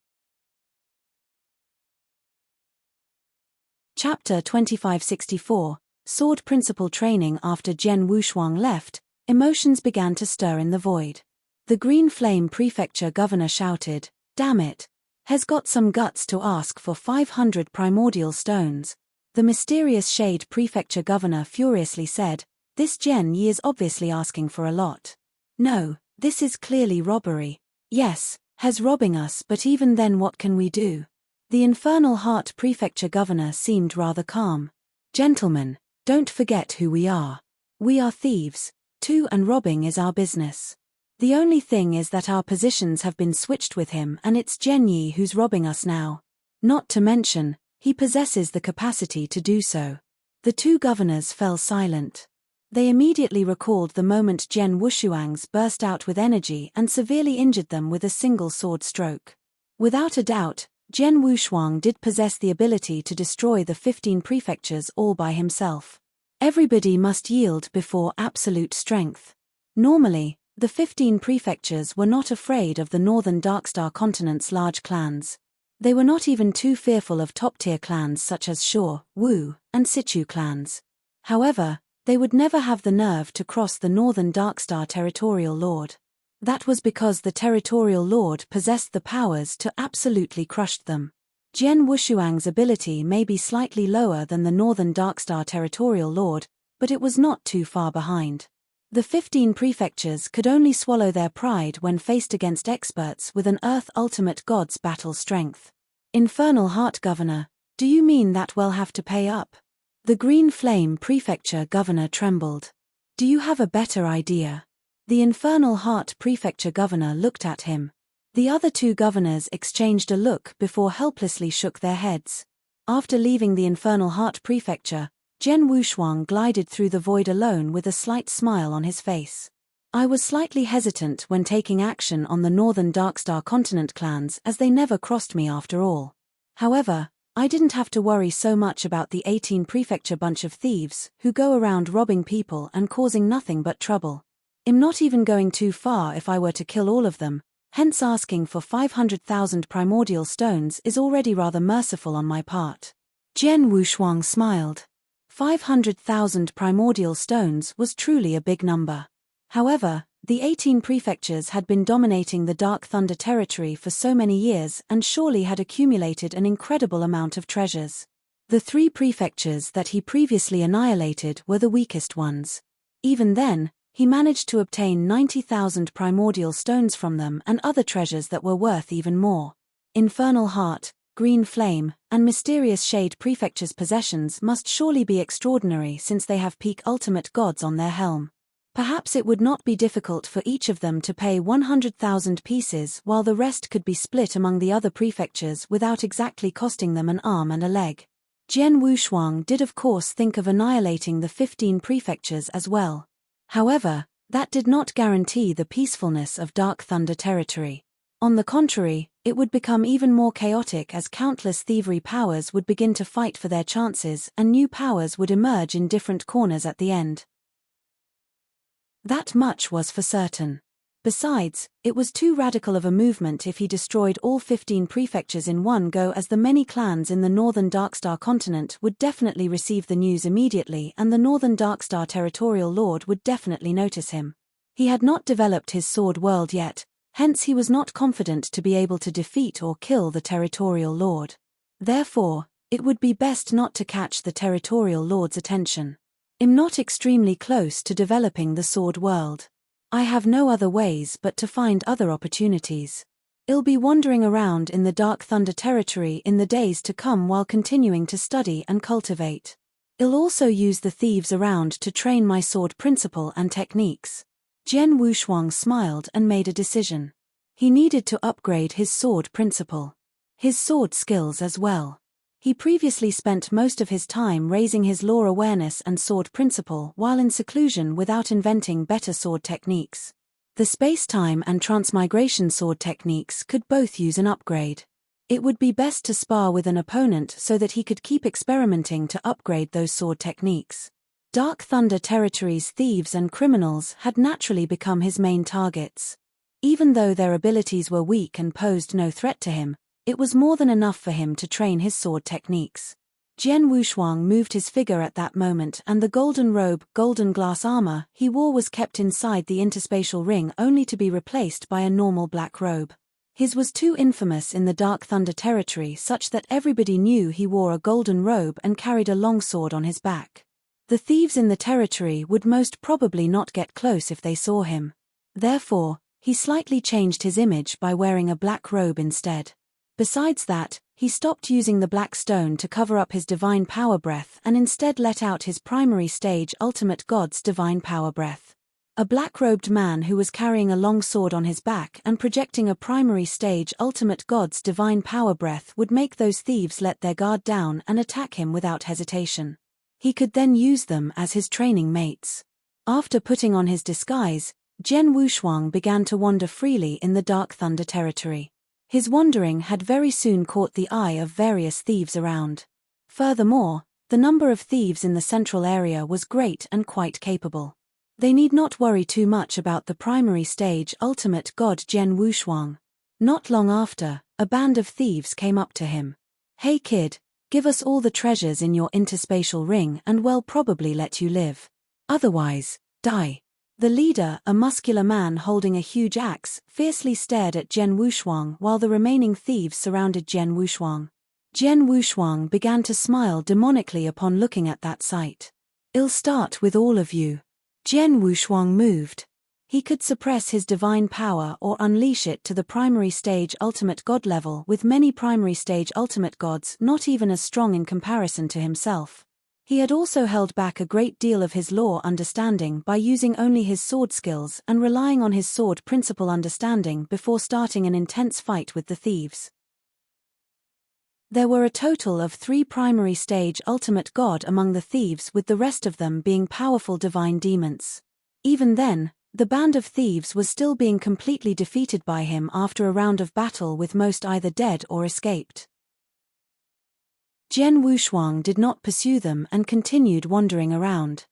[SPEAKER 1] Chapter 2564, Sword Principle Training. After Jian Wushuang left, emotions began to stir in the void. The Green Flame Prefecture governor shouted, "Damn it! Has got some guts to ask for 500 primordial stones." The Mysterious Shade Prefecture governor furiously said, "This Jian Yi is obviously asking for a lot. No, this is clearly robbery. Yes, has robbing us, but even then what can we do?" The Infernal Heart Prefecture governor seemed rather calm. "Gentlemen, don't forget who we are. We are thieves, too, and robbing is our business. The only thing is that our positions have been switched with him, and it's Jian Yi who's robbing us now. Not to mention, he possesses the capacity to do so." The 2 governors fell silent. They immediately recalled the moment Jian Wushuang's burst out with energy and severely injured them with a single sword stroke. Without a doubt, Jian Wushuang did possess the ability to destroy the 15 prefectures all by himself. Everybody must yield before absolute strength. Normally, the 15 prefectures were not afraid of the northern Darkstar continent's large clans. They were not even too fearful of top-tier clans such as Shuo, Wu, and Sichu clans. However, they would never have the nerve to cross the northern Darkstar territorial lord. That was because the territorial lord possessed the powers to absolutely crush them. Jian Wushuang's ability may be slightly lower than the northern Darkstar territorial lord, but it was not too far behind. The 15 prefectures could only swallow their pride when faced against experts with an Earth Ultimate God's battle strength. "Infernal Heart Governor, do you mean that we'll have to pay up?" The Green Flame Prefecture governor trembled. "Do you have a better idea?" The Infernal Heart Prefecture governor looked at him. The other 2 governors exchanged a look before helplessly shook their heads. After leaving the Infernal Heart Prefecture, Jian Wushuang glided through the void alone with a slight smile on his face. "I was slightly hesitant when taking action on the northern Darkstar continent clans, as they never crossed me after all. However, I didn't have to worry so much about the 18 prefecture bunch of thieves who go around robbing people and causing nothing but trouble. I'm not even going too far if I were to kill all of them, hence asking for 500,000 primordial stones is already rather merciful on my part. Jian Wushuang smiled. 500,000 primordial stones was truly a big number. However, the 18 prefectures had been dominating the Dark Thunder territory for so many years and surely had accumulated an incredible amount of treasures. The 3 prefectures that he previously annihilated were the weakest ones. Even then, he managed to obtain 90,000 primordial stones from them and other treasures that were worth even more. Infernal Heart, Green Flame, and Mysterious Shade Prefecture's possessions must surely be extraordinary since they have peak ultimate gods on their helm. Perhaps it would not be difficult for each of them to pay 100,000 pieces while the rest could be split among the other prefectures without exactly costing them an arm and a leg. Jian Wushuang did of course think of annihilating the 15 prefectures as well. However, that did not guarantee the peacefulness of Dark Thunder territory. On the contrary, it would become even more chaotic as countless thievery powers would begin to fight for their chances and new powers would emerge in different corners at the end. That much was for certain. Besides, it was too radical of a movement if he destroyed all 15 prefectures in one go, as the many clans in the northern Darkstar continent would definitely receive the news immediately and the northern Darkstar territorial lord would definitely notice him. He had not developed his sword world yet, hence he was not confident to be able to defeat or kill the territorial lord. Therefore, it would be best not to catch the territorial lord's attention. I'm not extremely close to developing the sword world. I have no other ways but to find other opportunities. I'll be wandering around in the Dark Thunder territory in the days to come while continuing to study and cultivate. I'll also use the thieves around to train my sword principle and techniques. Jian Wushuang smiled and made a decision. He needed to upgrade his sword principle. His sword skills as well. He previously spent most of his time raising his lore awareness and sword principle while in seclusion without inventing better sword techniques. The space-time and transmigration sword techniques could both use an upgrade. It would be best to spar with an opponent so that he could keep experimenting to upgrade those sword techniques. Dark Thunder territory's thieves and criminals had naturally become his main targets. Even though their abilities were weak and posed no threat to him, it was more than enough for him to train his sword techniques. Jian Wushuang moved his figure at that moment and the golden robe, golden glass armor he wore was kept inside the interspatial ring only to be replaced by a normal black robe. His was too infamous in the Dark Thunder territory such that everybody knew he wore a golden robe and carried a long sword on his back. The thieves in the territory would most probably not get close if they saw him. Therefore, he slightly changed his image by wearing a black robe instead. Besides that, he stopped using the black stone to cover up his divine power breath and instead let out his primary stage ultimate god's divine power breath. A black-robed man who was carrying a long sword on his back and projecting a primary stage ultimate god's divine power breath would make those thieves let their guard down and attack him without hesitation. He could then use them as his training mates. After putting on his disguise, Jian Wushuang began to wander freely in the Dark Thunder territory. His wandering had very soon caught the eye of various thieves around. Furthermore, the number of thieves in the central area was great and quite capable. They need not worry too much about the primary stage ultimate god Jian Wushuang. Not long after, a band of thieves came up to him. "Hey kid, give us all the treasures in your interspatial ring and we'll probably let you live. Otherwise, die." The leader, a muscular man holding a huge axe, fiercely stared at Jian Wushuang while the remaining thieves surrounded Jian Wushuang. Jian Wushuang began to smile demonically upon looking at that sight. "I'll start with all of you." Jian Wushuang moved. He could suppress his divine power or unleash it to the primary stage ultimate god level with many primary stage ultimate gods not even as strong in comparison to himself. He had also held back a great deal of his lore understanding by using only his sword skills and relying on his sword principle understanding before starting an intense fight with the thieves. There were a total of 3 primary stage ultimate god among the thieves, with the rest of them being powerful divine demons. Even then, the band of thieves was still being completely defeated by him after a round of battle, with most either dead or escaped. Jian Wushuang did not pursue them and continued wandering around.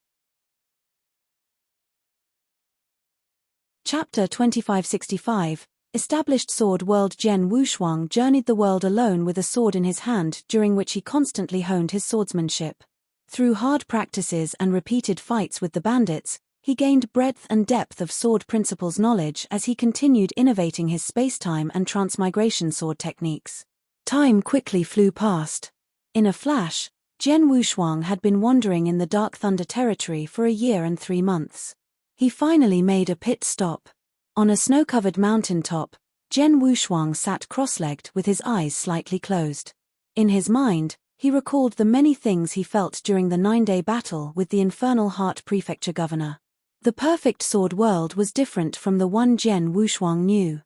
[SPEAKER 1] Chapter 2565, Established Sword World. Zhen Wushuang journeyed the world alone with a sword in his hand, during which he constantly honed his swordsmanship. Through hard practices and repeated fights with the bandits, he gained breadth and depth of sword principles knowledge as he continued innovating his space-time and transmigration sword techniques. Time quickly flew past. In a flash, Zhen Wushuang had been wandering in the Dark Thunder territory for a year and 3 months. He finally made a pit stop. On a snow-covered mountain top, Zhen Wushuang sat cross-legged with his eyes slightly closed. In his mind, he recalled the many things he felt during the 9-day battle with the Infernal Heart Prefecture governor. The perfect sword world was different from the one Zhen Wushuang knew.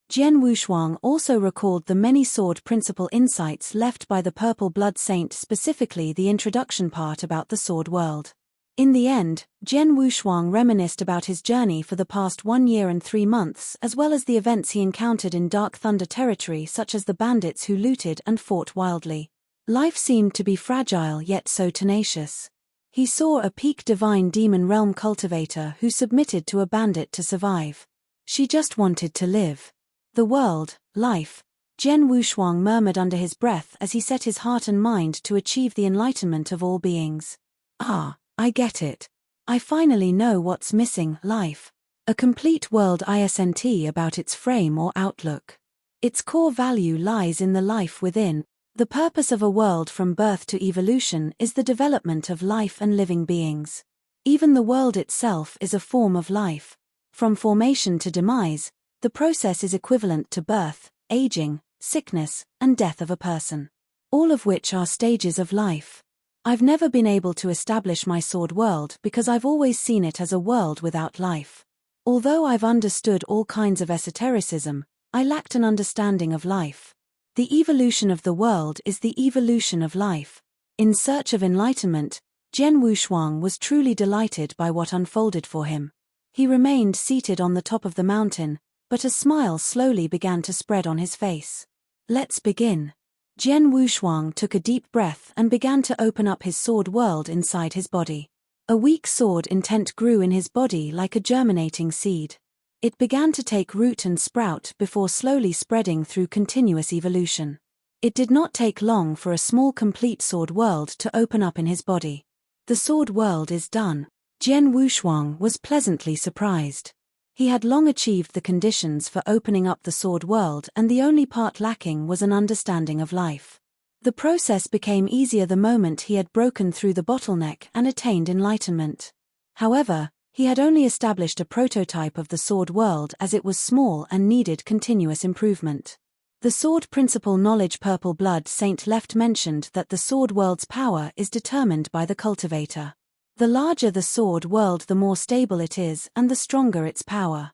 [SPEAKER 1] Zhen Wushuang also recalled the many sword principle insights left by the Purple Blood Saint, specifically the introduction part about the sword world. In the end, Zhen Wushuang reminisced about his journey for the past 1 year and 3 months, as well as the events he encountered in Dark Thunder territory, such as the bandits who looted and fought wildly. Life seemed to be fragile yet so tenacious. He saw a peak divine demon realm cultivator who submitted to a bandit to survive. She just wanted to live. The world, life, Zhen Wushuang murmured under his breath as he set his heart and mind to achieve the enlightenment of all beings. Ah, I get it. I finally know what's missing, life. A complete world isn't about its frame or outlook. Its core value lies in the life within. The purpose of a world from birth to evolution is the development of life and living beings. Even the world itself is a form of life. From formation to demise, the process is equivalent to birth, aging, sickness, and death of a person. All of which are stages of life. I've never been able to establish my sword world because I've always seen it as a world without life. Although I've understood all kinds of esotericism, I lacked an understanding of life. The evolution of the world is the evolution of life. In search of enlightenment, Zhen Wushuang was truly delighted by what unfolded for him. He remained seated on the top of the mountain, but a smile slowly began to spread on his face. Let's begin. Zhen Wushuang took a deep breath and began to open up his sword world inside his body. A weak sword intent grew in his body like a germinating seed. It began to take root and sprout before slowly spreading through continuous evolution. It did not take long for a small complete sword world to open up in his body. The sword world is done. Zhen Wushuang was pleasantly surprised. He had long achieved the conditions for opening up the sword world, and the only part lacking was an understanding of life. The process became easier the moment he had broken through the bottleneck and attained enlightenment. However, he had only established a prototype of the sword world as it was small and needed continuous improvement. The sword principle knowledge Purple Blood Saint left mentioned that the sword world's power is determined by the cultivator. The larger the sword world, the more stable it is and the stronger its power.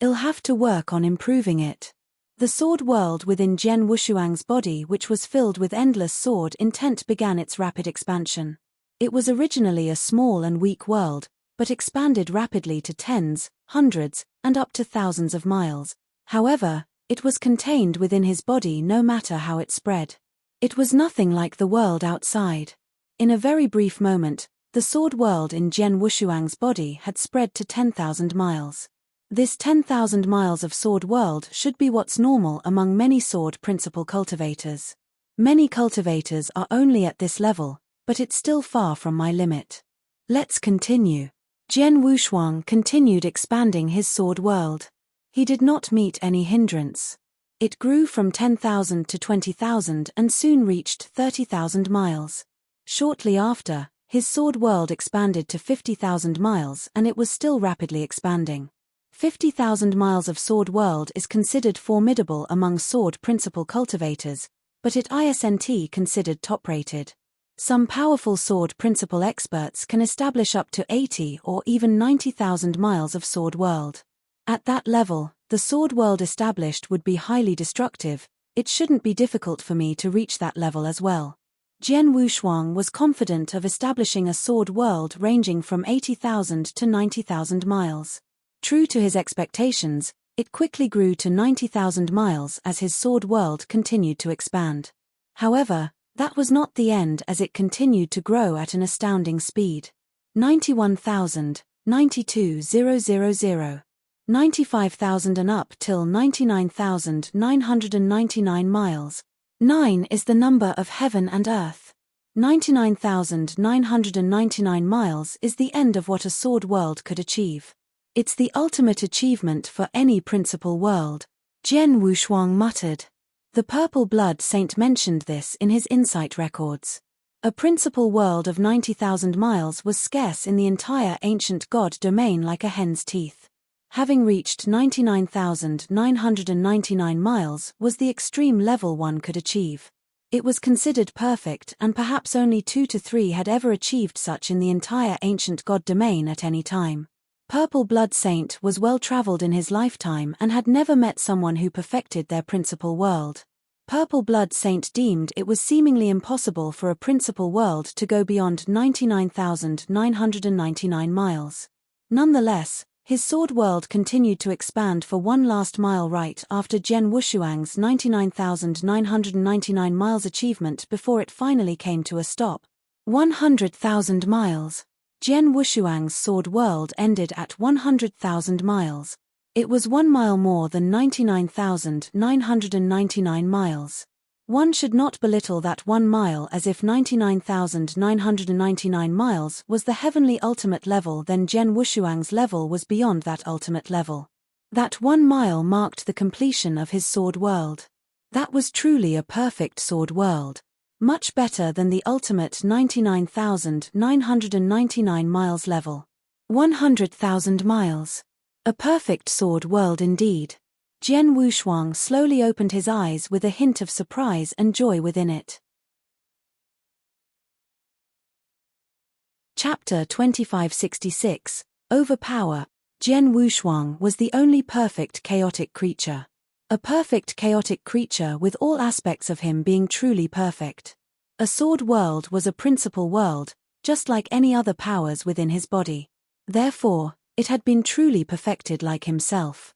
[SPEAKER 1] He'll have to work on improving it. The sword world within Zhen Wushuang's body, which was filled with endless sword intent, began its rapid expansion. It was originally a small and weak world, but expanded rapidly to tens, hundreds, and up to thousands of miles. However, it was contained within his body no matter how it spread. It was nothing like the world outside. In a very brief moment, the sword world in Zhen Wushuang's body had spread to 10,000 miles. This 10,000 miles of sword world should be what's normal among many sword principle cultivators. Many cultivators are only at this level, but it's still far from my limit. Let's continue. Zhen Wushuang continued expanding his sword world. He did not meet any hindrance. It grew from 10,000 to 20,000 and soon reached 30,000 miles. Shortly after, his sword world expanded to 50,000 miles, and it was still rapidly expanding. 50,000 miles of sword world is considered formidable among sword principle cultivators, but it isn't considered top-rated. Some powerful sword principle experts can establish up to 80 or even 90,000 miles of sword world. At that level, the sword world established would be highly destructive. It shouldn't be difficult for me to reach that level as well. Zhen Wushuang was confident of establishing a sword world ranging from 80,000 to 90,000 miles. True to his expectations, it quickly grew to 90,000 miles as his sword world continued to expand. However, that was not the end, as it continued to grow at an astounding speed. 91,000, 92,000. 95,000 and up till 99,999 miles. 9 is the number of heaven and earth. 99,999 miles is the end of what a sword world could achieve. It's the ultimate achievement for any principal world, Jian Wushuang muttered. The Purple Blood Saint mentioned this in his insight records. A principal world of 90,000 miles was scarce in the entire ancient god domain like a hen's teeth. Having reached 99,999 miles was the extreme level one could achieve. It was considered perfect, and perhaps only 2 to 3 had ever achieved such in the entire ancient god domain at any time. Purple Blood Saint was well-traveled in his lifetime and had never met someone who perfected their principal world. Purple Blood Saint deemed it was seemingly impossible for a principal world to go beyond 99,999 miles. Nonetheless, his sword world continued to expand for one last mile right after Jian Wushuang's 99,999 miles achievement before it finally came to a stop. 100,000 miles. Jian Wushuang's sword world ended at 100,000 miles. It was 1 mile more than 99,999 miles. One should not belittle that 1 mile as if 99,999 miles was the heavenly ultimate level, then Jian Wushuang's level was beyond that ultimate level. That 1 mile marked the completion of his sword world. That was truly a perfect sword world. Much better than the ultimate 99,999 miles level. 100,000 miles. A perfect sword world indeed. Jian Wushuang slowly opened his eyes with a hint of surprise and joy within it. Chapter 2566, Overpower. Jian Wushuang was the only perfect chaotic creature. A perfect chaotic creature with all aspects of him being truly perfect. A sword world was a principal world, just like any other powers within his body. Therefore, it had been truly perfected like himself.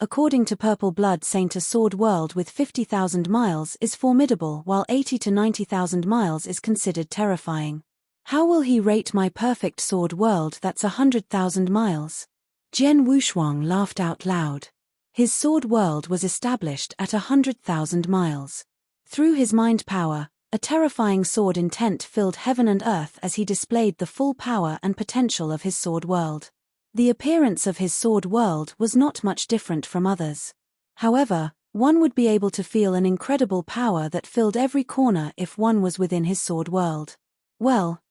[SPEAKER 1] According to Purple Blood Saint, a sword world with 50,000 miles is formidable while 80 to 90,000 miles is considered terrifying. How will he rate my perfect sword world that's 100,000 miles? Jian Wushuang laughed out loud. His sword world was established at 100,000 miles. Through his mind power, a terrifying sword intent filled heaven and earth as he displayed the full power and potential of his sword world. The appearance of his sword world was not much different from others. However, one would be able to feel an incredible power that filled every corner if one was within his sword world. Well,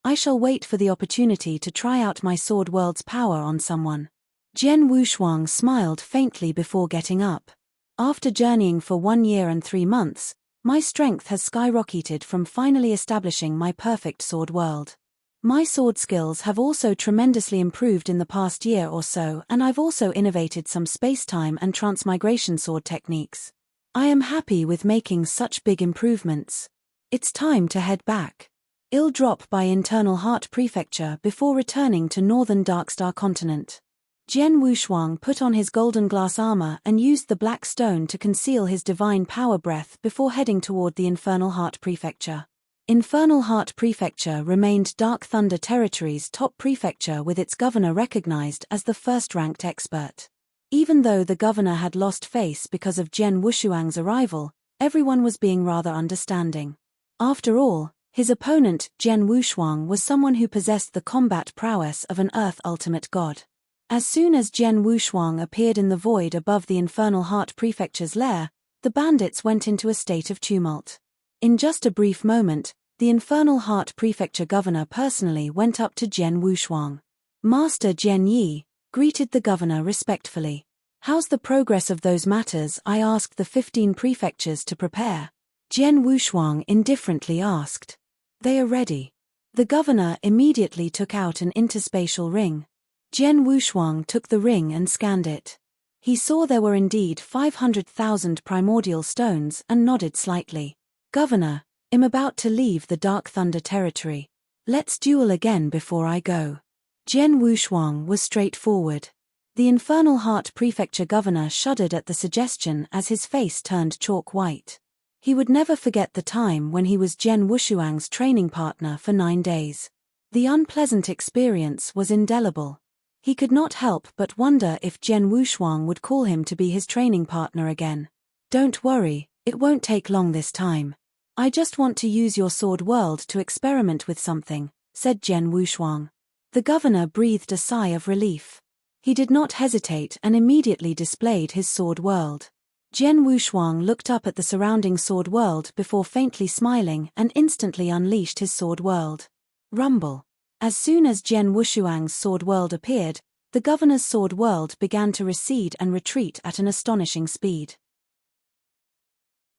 [SPEAKER 1] I shall wait for the opportunity to try out my sword world's power on someone. Jian Wushuang smiled faintly before getting up. After journeying for 1 year and 3 months, my strength has skyrocketed from finally establishing my perfect sword world. My sword skills have also tremendously improved in the past year or so, and I've also innovated some space-time and transmigration sword techniques. I am happy with making such big improvements. It's time to head back. I'll drop by Internal Heart Prefecture before returning to Northern Darkstar Continent. Jian Wushuang put on his golden glass armor and used the black stone to conceal his divine power breath before heading toward the Infernal Heart Prefecture. Infernal Heart Prefecture remained Dark Thunder Territory's top prefecture, with its governor recognized as the first-ranked expert. Even though the governor had lost face because of Jian Wushuang's arrival, everyone was being rather understanding. After all, his opponent, Jian Wushuang, was someone who possessed the combat prowess of an Earth ultimate god. As soon as Jian Wushuang appeared in the void above the Infernal Heart Prefecture's lair, the bandits went into a state of tumult. In just a brief moment, the Infernal Heart Prefecture governor personally went up to Jian Wushuang. Master Jian Yi greeted the governor respectfully. "How's the progress of those matters I asked the 15 prefectures to prepare?" Jian Wushuang indifferently asked. "They are ready." The governor immediately took out an interspatial ring. Jian Wushuang took the ring and scanned it. He saw there were indeed 500,000 primordial stones and nodded slightly. "Governor, I'm about to leave the Dark Thunder Territory. Let's duel again before I go." Jian Wushuang was straightforward. The Infernal Heart Prefecture governor shuddered at the suggestion as his face turned chalk white. He would never forget the time when he was Jian Wushuang's training partner for 9 days. The unpleasant experience was indelible. He could not help but wonder if Jian Wushuang would call him to be his training partner again. "Don't worry, it won't take long this time. I just want to use your sword world to experiment with something," said Jian Wushuang. The governor breathed a sigh of relief. He did not hesitate and immediately displayed his sword world. Jian Wushuang looked up at the surrounding sword world before faintly smiling and instantly unleashed his sword world. Rumble. As soon as Jian Wushuang's sword world appeared, the governor's sword world began to recede and retreat at an astonishing speed.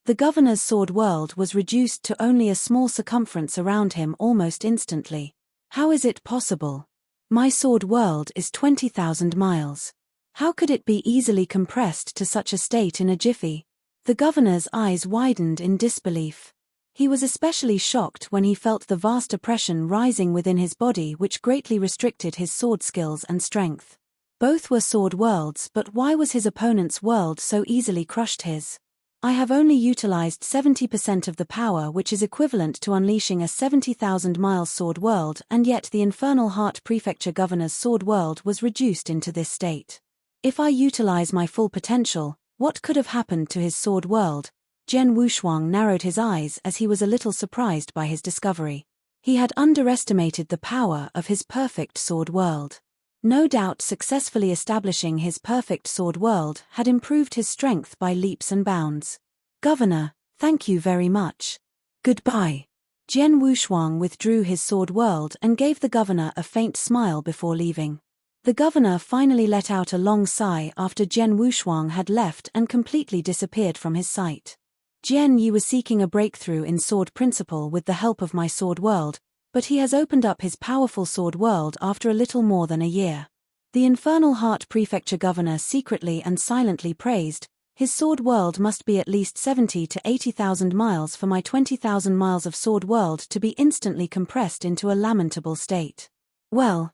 [SPEAKER 1] The governor's sword world was reduced to only a small circumference around him almost instantly. "How is it possible? My sword world is 20,000 miles. How could it be easily compressed to such a state in a jiffy?" The governor's eyes widened in disbelief. He was especially shocked when he felt the vast oppression rising within his body, which greatly restricted his sword skills and strength. Both were sword worlds, but why was his opponent's world so easily crushed his? "I have only utilized 70% of the power, which is equivalent to unleashing a 70,000-mile sword world, and yet the Infernal Heart Prefecture Governor's sword world was reduced into this state. If I utilize my full potential, what could have happened to his sword world?" Jian Wushuang narrowed his eyes as he was a little surprised by his discovery. He had underestimated the power of his perfect sword world. No doubt successfully establishing his perfect sword world had improved his strength by leaps and bounds. "Governor, thank you very much. Goodbye." Jian Wushuang withdrew his sword world and gave the governor a faint smile before leaving. The governor finally let out a long sigh after Jian Wushuang had left and completely disappeared from his sight. "Jian Yi was seeking a breakthrough in sword principle with the help of my sword world, but he has opened up his powerful sword world after a little more than a year." The Infernal Heart Prefecture Governor secretly and silently praised, "His sword world must be at least 70 to 80,000 miles for my 20,000 miles of sword world to be instantly compressed into a lamentable state. Well,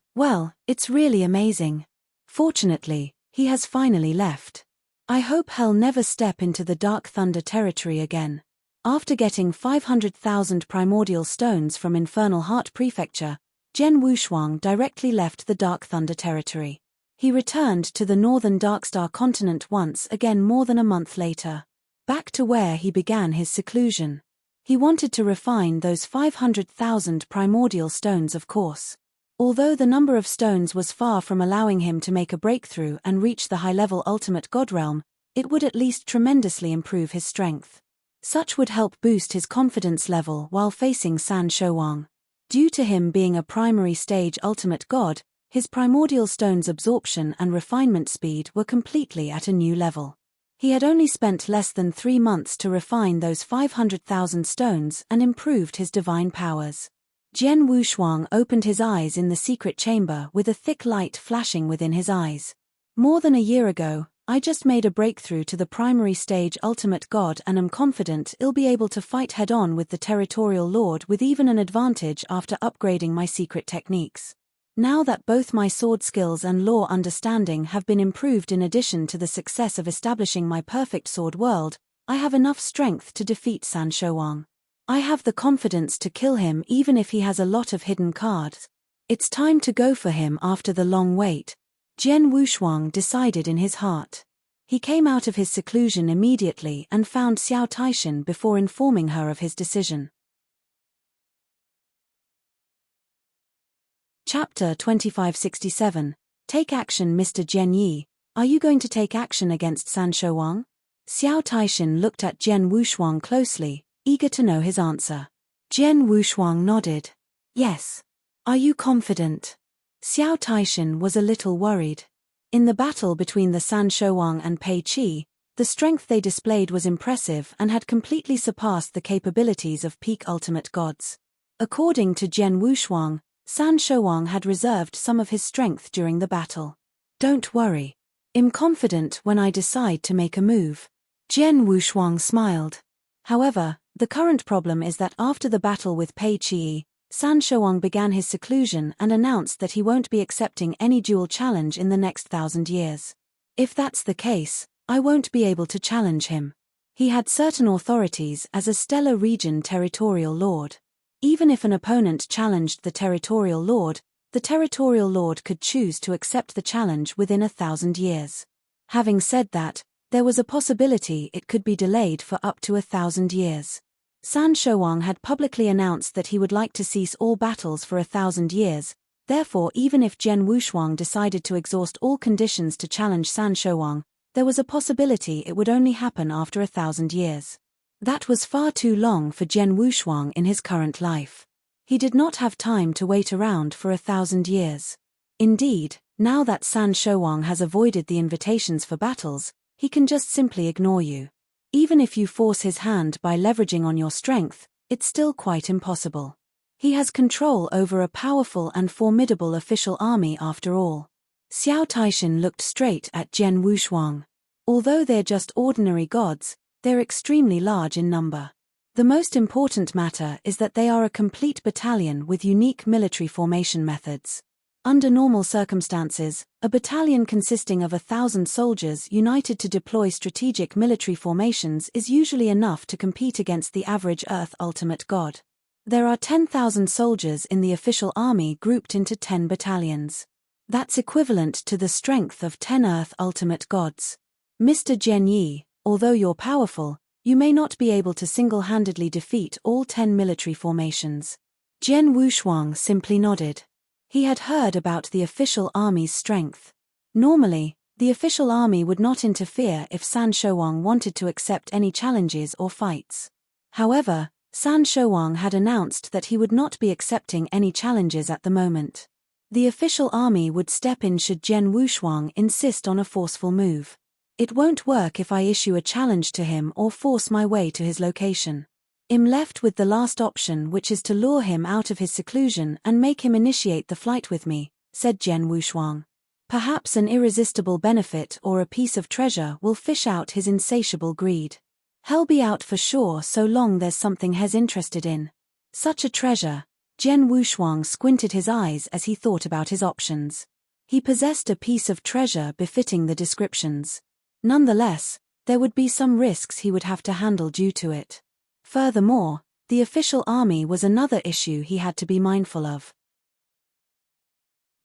[SPEAKER 1] it's really amazing. Fortunately, he has finally left. I hope he'll never step into the Dark Thunder territory again." After getting 500,000 primordial stones from Infernal Heart Prefecture, Jian Wushuang directly left the Dark Thunder territory. He returned to the northern Darkstar continent once again more than a month later. Back to where he began his seclusion. He wanted to refine those 500,000 primordial stones, of course. Although the number of stones was far from allowing him to make a breakthrough and reach the high-level ultimate god realm, it would at least tremendously improve his strength. Such would help boost his confidence level while facing San Shouwang. Due to him being a primary stage ultimate god, his primordial stones absorption and refinement speed were completely at a new level. He had only spent less than 3 months to refine those 500,000 stones and improved his divine powers. Jian Wushuang opened his eyes in the secret chamber with a thick light flashing within his eyes. "More than a year ago, I just made a breakthrough to the primary stage ultimate god and am confident I'll be able to fight head-on with the territorial lord with even an advantage after upgrading my secret techniques. Now that both my sword skills and lore understanding have been improved in addition to the success of establishing my perfect sword world, I have enough strength to defeat San Shouwang. I have the confidence to kill him even if he has a lot of hidden cards. It's time to go for him after the long wait," Jian Wushuang decided in his heart. He came out of his seclusion immediately and found Xiao Taishan before informing her of his decision. Chapter 2567. Take action, Mr. Jian Yi. Are you going to take action against San Shouwang? Xiao Taishan looked at Jian Wushuang closely, eager to know his answer. Jian Wushuang nodded. "Yes. Are you confident?" Xiao Taishan was a little worried. In the battle between the San Shouwang and Pei Qi, the strength they displayed was impressive and had completely surpassed the capabilities of peak ultimate gods. According to Jian Wushuang, San Shouwang had reserved some of his strength during the battle. "Don't worry. I'm confident when I decide to make a move." Jian Wushuang smiled. However, the current problem is that after the battle with Pei Qi, San Shouwang began his seclusion and announced that he won't be accepting any dual challenge in the next 1,000 years. If that's the case, I won't be able to challenge him. He had certain authorities as a stellar region territorial lord. Even if an opponent challenged the territorial lord, the territorial lord could choose to accept the challenge within 1,000 years. Having said that, there was a possibility it could be delayed for up to 1,000 years. San Shouwang had publicly announced that he would like to cease all battles for 1,000 years, therefore even if Jian Wushuang decided to exhaust all conditions to challenge San Shouwang, there was a possibility it would only happen after 1,000 years. That was far too long for Jian Wushuang in his current life. He did not have time to wait around for 1,000 years. Indeed, now that San Shouwang has avoided the invitations for battles, he can just simply ignore you. Even if you force his hand by leveraging on your strength, it's still quite impossible. He has control over a powerful and formidable official army after all. Xiao Taishan looked straight at Jian Wushuang. Although they're just ordinary gods, they're extremely large in number. The most important matter is that they are a complete battalion with unique military formation methods. Under normal circumstances, a battalion consisting of 1,000 soldiers united to deploy strategic military formations is usually enough to compete against the average Earth ultimate god. There are 10,000 soldiers in the official army grouped into 10 battalions. That's equivalent to the strength of 10 Earth ultimate gods. Mr. Zhen Yi, although you're powerful, you may not be able to single-handedly defeat all 10 military formations. Jian Wushuang simply nodded. He had heard about the official army's strength. Normally, the official army would not interfere if San Shouwang wanted to accept any challenges or fights. However, San Shouwang had announced that he would not be accepting any challenges at the moment. The official army would step in should Jian Wushuang insist on a forceful move. It won't work if I issue a challenge to him or force my way to his location. I'm left with the last option, which is to lure him out of his seclusion and make him initiate the flight with me, said Jian Wushuang. Perhaps an irresistible benefit or a piece of treasure will fish out his insatiable greed. He'll be out for sure so long there's something he's interested in. Such a treasure. Jian Wushuang squinted his eyes as he thought about his options. He possessed a piece of treasure befitting the descriptions. Nonetheless, there would be some risks he would have to handle due to it. Furthermore, the official army was another issue he had to be mindful of.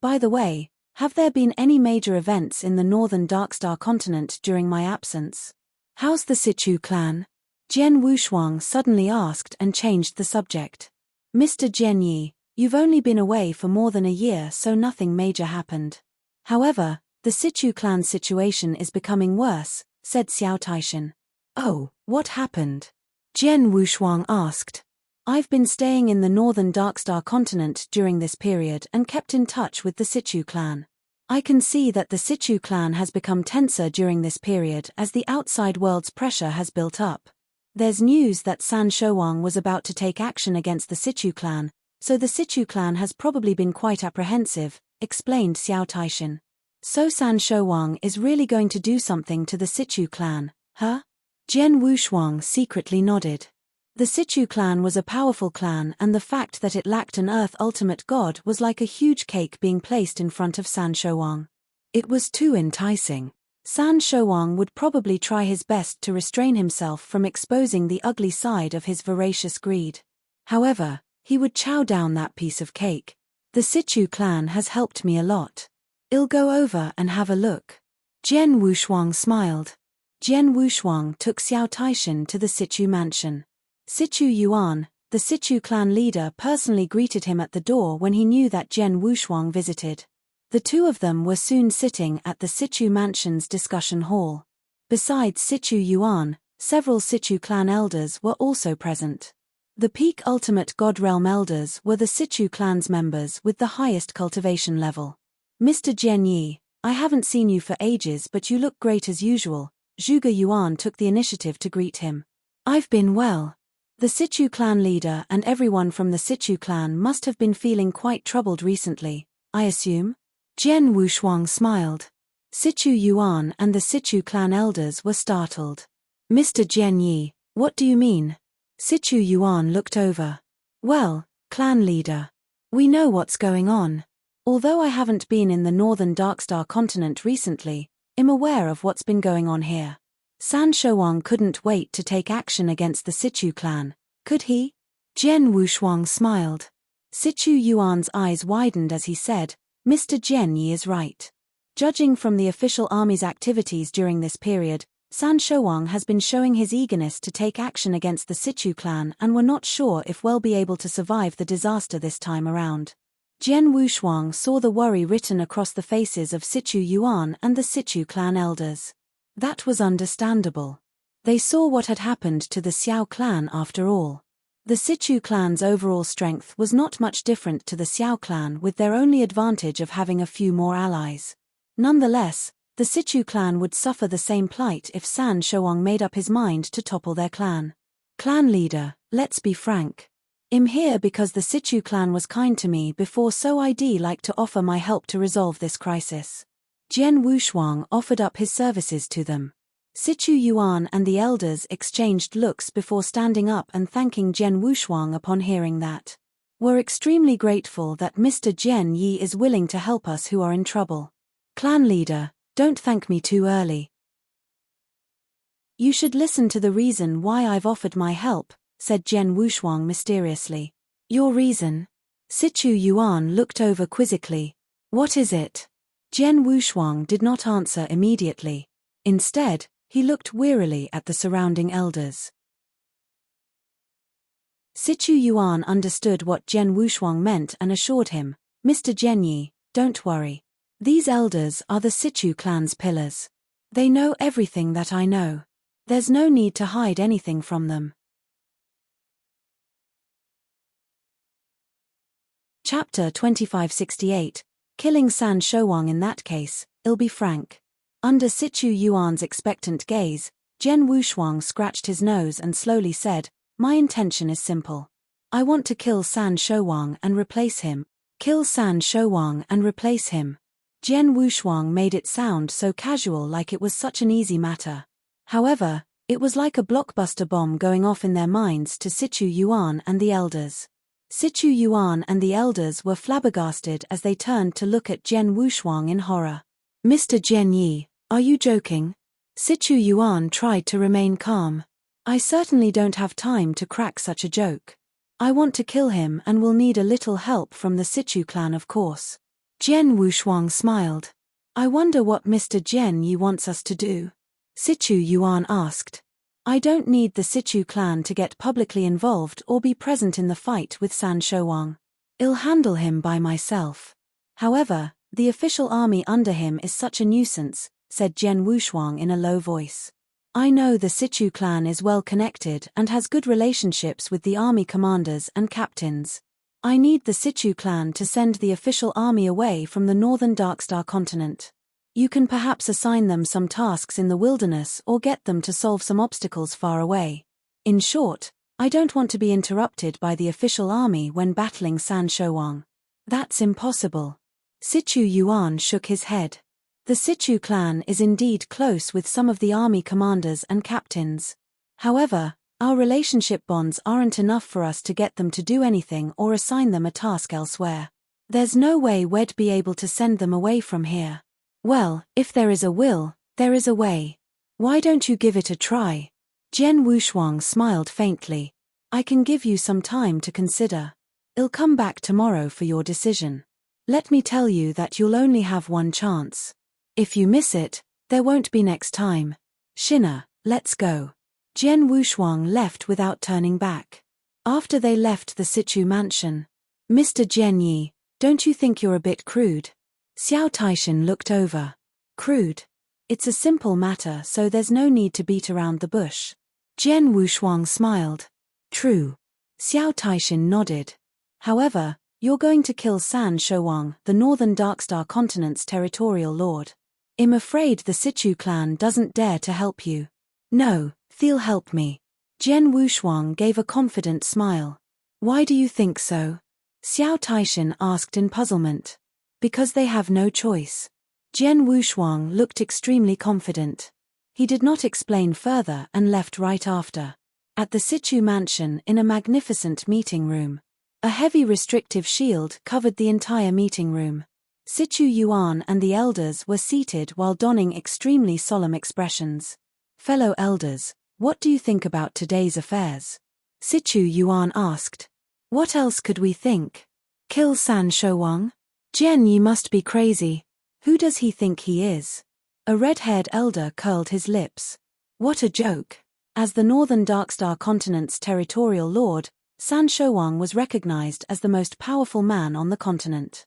[SPEAKER 1] By the way, have there been any major events in the northern Darkstar continent during my absence? How's the Sichu clan? Jian Wushuang suddenly asked and changed the subject. Mr. Zhen Yi, you've only been away for more than a year, so nothing major happened. However, the Sichu clan situation is becoming worse, said Xiao Taishan. Oh, what happened? Jian Wushuang asked. I've been staying in the northern Darkstar continent during this period and kept in touch with the Sichu clan. I can see that the Sichu clan has become tenser during this period as the outside world's pressure has built up. There's news that San Shouwang was about to take action against the Sichu clan, so the Sichu clan has probably been quite apprehensive, explained Xiao Taishan. So San Shouwang is really going to do something to the Sichu clan, huh? Jian Wushuang secretly nodded. The Sichu clan was a powerful clan, and the fact that it lacked an Earth ultimate god was like a huge cake being placed in front of San Shouwang. It was too enticing. San Shouwang would probably try his best to restrain himself from exposing the ugly side of his voracious greed. However, he would chow down that piece of cake. The Sichu clan has helped me a lot. I'll go over and have a look. Jian Wushuang smiled. Jian Wushuang took Xiao Taishan to the Sichu mansion. Sichu Yuan, the Sichu clan leader, personally greeted him at the door when he knew that Jian Wushuang visited. The two of them were soon sitting at the Sichu mansion's discussion hall. Besides Sichu Yuan, several Sichu clan elders were also present. The peak ultimate god realm elders were the Sichu clan's members with the highest cultivation level. Mr. Zhen Yi, I haven't seen you for ages, but you look great as usual. Zhuge Yuan took the initiative to greet him. I've been well. The Sichu clan leader and everyone from the Sichu clan must have been feeling quite troubled recently, I assume? Jian Wushuang smiled. Sichu Yuan and the Sichu clan elders were startled. Mr. Zhen Yi, what do you mean? Sichu Yuan looked over. Well, clan leader. We know what's going on. Although I haven't been in the northern Darkstar continent recently, I'm aware of what's been going on here. San Shouwang couldn't wait to take action against the Sichu clan, could he? Jian Wushuang smiled. Sichu Yuan's eyes widened as he said, Mr. Jian Yi is right. Judging from the official army's activities during this period, San Shouwang has been showing his eagerness to take action against the Sichu clan and we're not sure if we'll be able to survive the disaster this time around. Jian Wushuang saw the worry written across the faces of Sichu Yuan and the Sichu clan elders. That was understandable. They saw what had happened to the Xiao clan after all. The Sichu clan's overall strength was not much different to the Xiao clan, with their only advantage of having a few more allies. Nonetheless, the Sichu clan would suffer the same plight if San Shouwang made up his mind to topple their clan. Clan leader, let's be frank. I'm here because the Sichu clan was kind to me before, so I'd like to offer my help to resolve this crisis. Jian Wushuang offered up his services to them. Sichu Yuan and the elders exchanged looks before standing up and thanking Jian Wushuang upon hearing that. We're extremely grateful that Mr. Jian Yi is willing to help us who are in trouble. Clan leader, don't thank me too early. You should listen to the reason why I've offered my help, said Jian Wushuang mysteriously. Your reason? Sichu Yuan looked over quizzically. What is it? Jian Wushuang did not answer immediately. Instead, he looked wearily at the surrounding elders. Sichu Yuan understood what Jian Wushuang meant and assured him, Mr. Jian Yi, don't worry. These elders are the Sichu clan's pillars. They know everything that I know. There's no need to hide anything from them. Chapter 2568, Killing San Shouwang. In that case, I'll be frank. Under Sichu Yuan's expectant gaze, Jian Wushuang scratched his nose and slowly said, my intention is simple. I want to kill San Shouwang and replace him. Kill San Shouwang and replace him. Jian Wushuang made it sound so casual, like it was such an easy matter. However, it was like a blockbuster bomb going off in their minds to Sichu Yuan and the elders. Sichu Yuan and the elders were flabbergasted as they turned to look at Jian Wushuang in horror. Mr. Jian Yi, are you joking? Sichu Yuan tried to remain calm. I certainly don't have time to crack such a joke. I want to kill him and will need a little help from the Sichu clan, of course. Jian Wushuang smiled. I wonder what Mr. Jian Yi wants us to do? Sichu Yuan asked. I don't need the Sichu clan to get publicly involved or be present in the fight with San Shouwang. I'll handle him by myself. However, the official army under him is such a nuisance, said Jian Wushuang in a low voice. I know the Sichu clan is well connected and has good relationships with the army commanders and captains. I need the Sichu clan to send the official army away from the northern Darkstar continent. You can perhaps assign them some tasks in the wilderness or get them to solve some obstacles far away. In short, I don't want to be interrupted by the official army when battling San Shouwang. That's impossible. Sichu Yuan shook his head. The Sichu clan is indeed close with some of the army commanders and captains. However, our relationship bonds aren't enough for us to get them to do anything or assign them a task elsewhere. There's no way we'd be able to send them away from here. Well, if there is a will, there is a way. Why don't you give it a try? Jian Wushuang smiled faintly. I can give you some time to consider. I'll come back tomorrow for your decision. Let me tell you that you'll only have one chance. If you miss it, there won't be next time. Shina, let's go. Jian Wushuang left without turning back. After they left the Sichu mansion, Mr. Jian Yi, don't you think you're a bit crude? Xiao Taishan looked over. Crude? It's a simple matter, so there's no need to beat around the bush. Jian Wushuang smiled. True. Xiao Taishan nodded. However, you're going to kill San Shouwang, the northern Darkstar continent's territorial lord. I'm afraid the Sichu clan doesn't dare to help you. No, they'll help me. Jian Wushuang gave a confident smile. Why do you think so? Xiao Taishan asked in puzzlement. Because they have no choice. Jian Wushuang looked extremely confident. He did not explain further and left right after. At the Sichu mansion in a magnificent meeting room. A heavy restrictive shield covered the entire meeting room. Sichu Yuan and the elders were seated while donning extremely solemn expressions. Fellow elders, what do you think about today's affairs? Sichu Yuan asked. What else could we think? Kill San Shouwang? Jian Yi must be crazy. Who does he think he is? A red-haired elder curled his lips. What a joke. As the Northern Darkstar continent's territorial lord, San Shouwang was recognized as the most powerful man on the continent.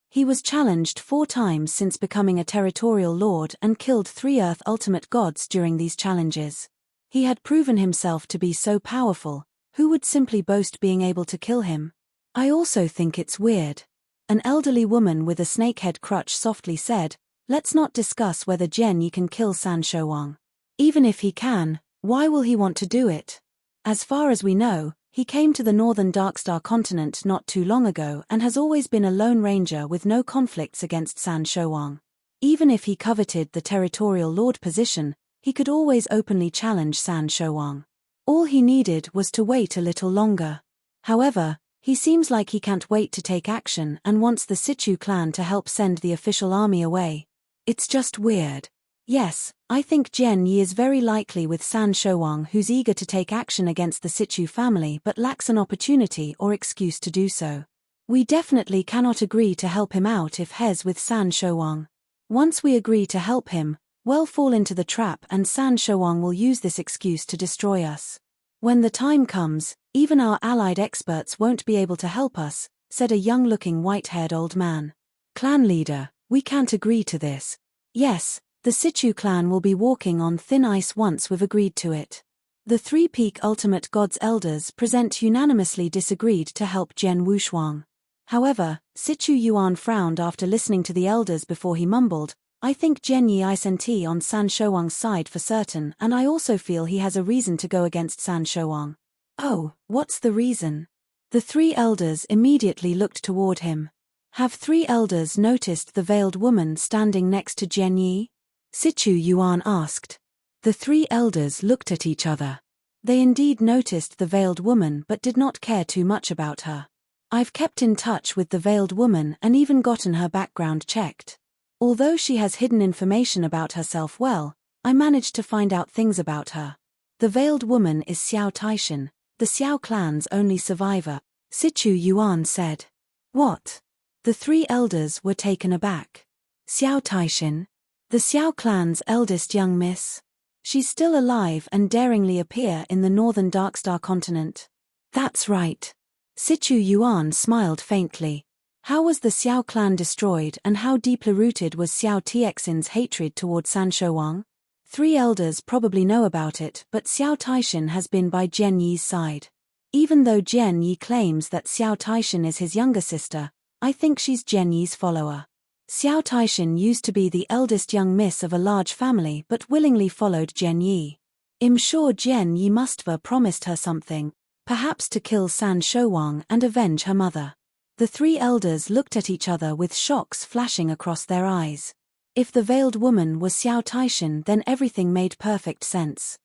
[SPEAKER 1] He was challenged 4 times since becoming a territorial lord and killed 3 Earth ultimate gods during these challenges. He had proven himself to be so powerful, who would simply boast being able to kill him? I also think it's weird. An elderly woman with a snakehead crutch softly said, let's not discuss whether Jian Yi can kill San Shouwang. Even if he can, why will he want to do it? As far as we know, he came to the Northern Darkstar continent not too long ago and has always been a lone ranger with no conflicts against San Shouwang. Even if he coveted the territorial lord position, he could always openly challenge San Shouwang. All he needed was to wait a little longer. However, he seems like he can't wait to take action and wants the Sichu clan to help send the official army away. It's just weird. Yes, I think Jian Yi is very likely with San Shouwang, who's eager to take action against the Sichu family but lacks an opportunity or excuse to do so. We definitely cannot agree to help him out if he's with San Shouwang. Once we agree to help him, we'll fall into the trap and San Shouwang will use this excuse to destroy us. When the time comes, even our allied experts won't be able to help us, said a young-looking white-haired old man. Clan leader, we can't agree to this. Yes, the Sichu clan will be walking on thin ice once we've agreed to it. The 3 Peak Ultimate Gods Elders present unanimously disagreed to help Jian Wuxuang. However, Sichu Yuan frowned after listening to the elders before he mumbled, I think Jian Yi isn't on San Shouwang's side for certain, and I also feel he has a reason to go against San Shouwang. Oh, what's the reason? The 3 elders immediately looked toward him. Have 3 elders noticed the veiled woman standing next to Jian Yi? Sichu Yuan asked. The 3 elders looked at each other. They indeed noticed the veiled woman but did not care too much about her. I've kept in touch with the veiled woman and even gotten her background checked. Although she has hidden information about herself well, I managed to find out things about her. The veiled woman is Xiao Taishan, the Xiao clan's only survivor, Sichu Yuan said. What? The 3 elders were taken aback. Xiao Taishan? The Xiao clan's eldest young miss? She's still alive and daringly appear in the Northern Darkstar continent. That's right. Sichu Yuan smiled faintly. How was the Xiao clan destroyed and how deeply rooted was Xiao Txin's hatred toward San Shouwang? 3 elders probably know about it, but Xiao Taishan has been by Jian Yi's side. Even though Jian Yi claims that Xiao Taishan is his younger sister, I think she's Jian Yi's follower. Xiao Taishan used to be the eldest young miss of a large family but willingly followed Jian Yi. I'm sure Jian Yi must have promised her something, perhaps to kill San Shouwang and avenge her mother. The 3 elders looked at each other with shocks flashing across their eyes. If the veiled woman was Xiao Taishan, then everything made perfect sense.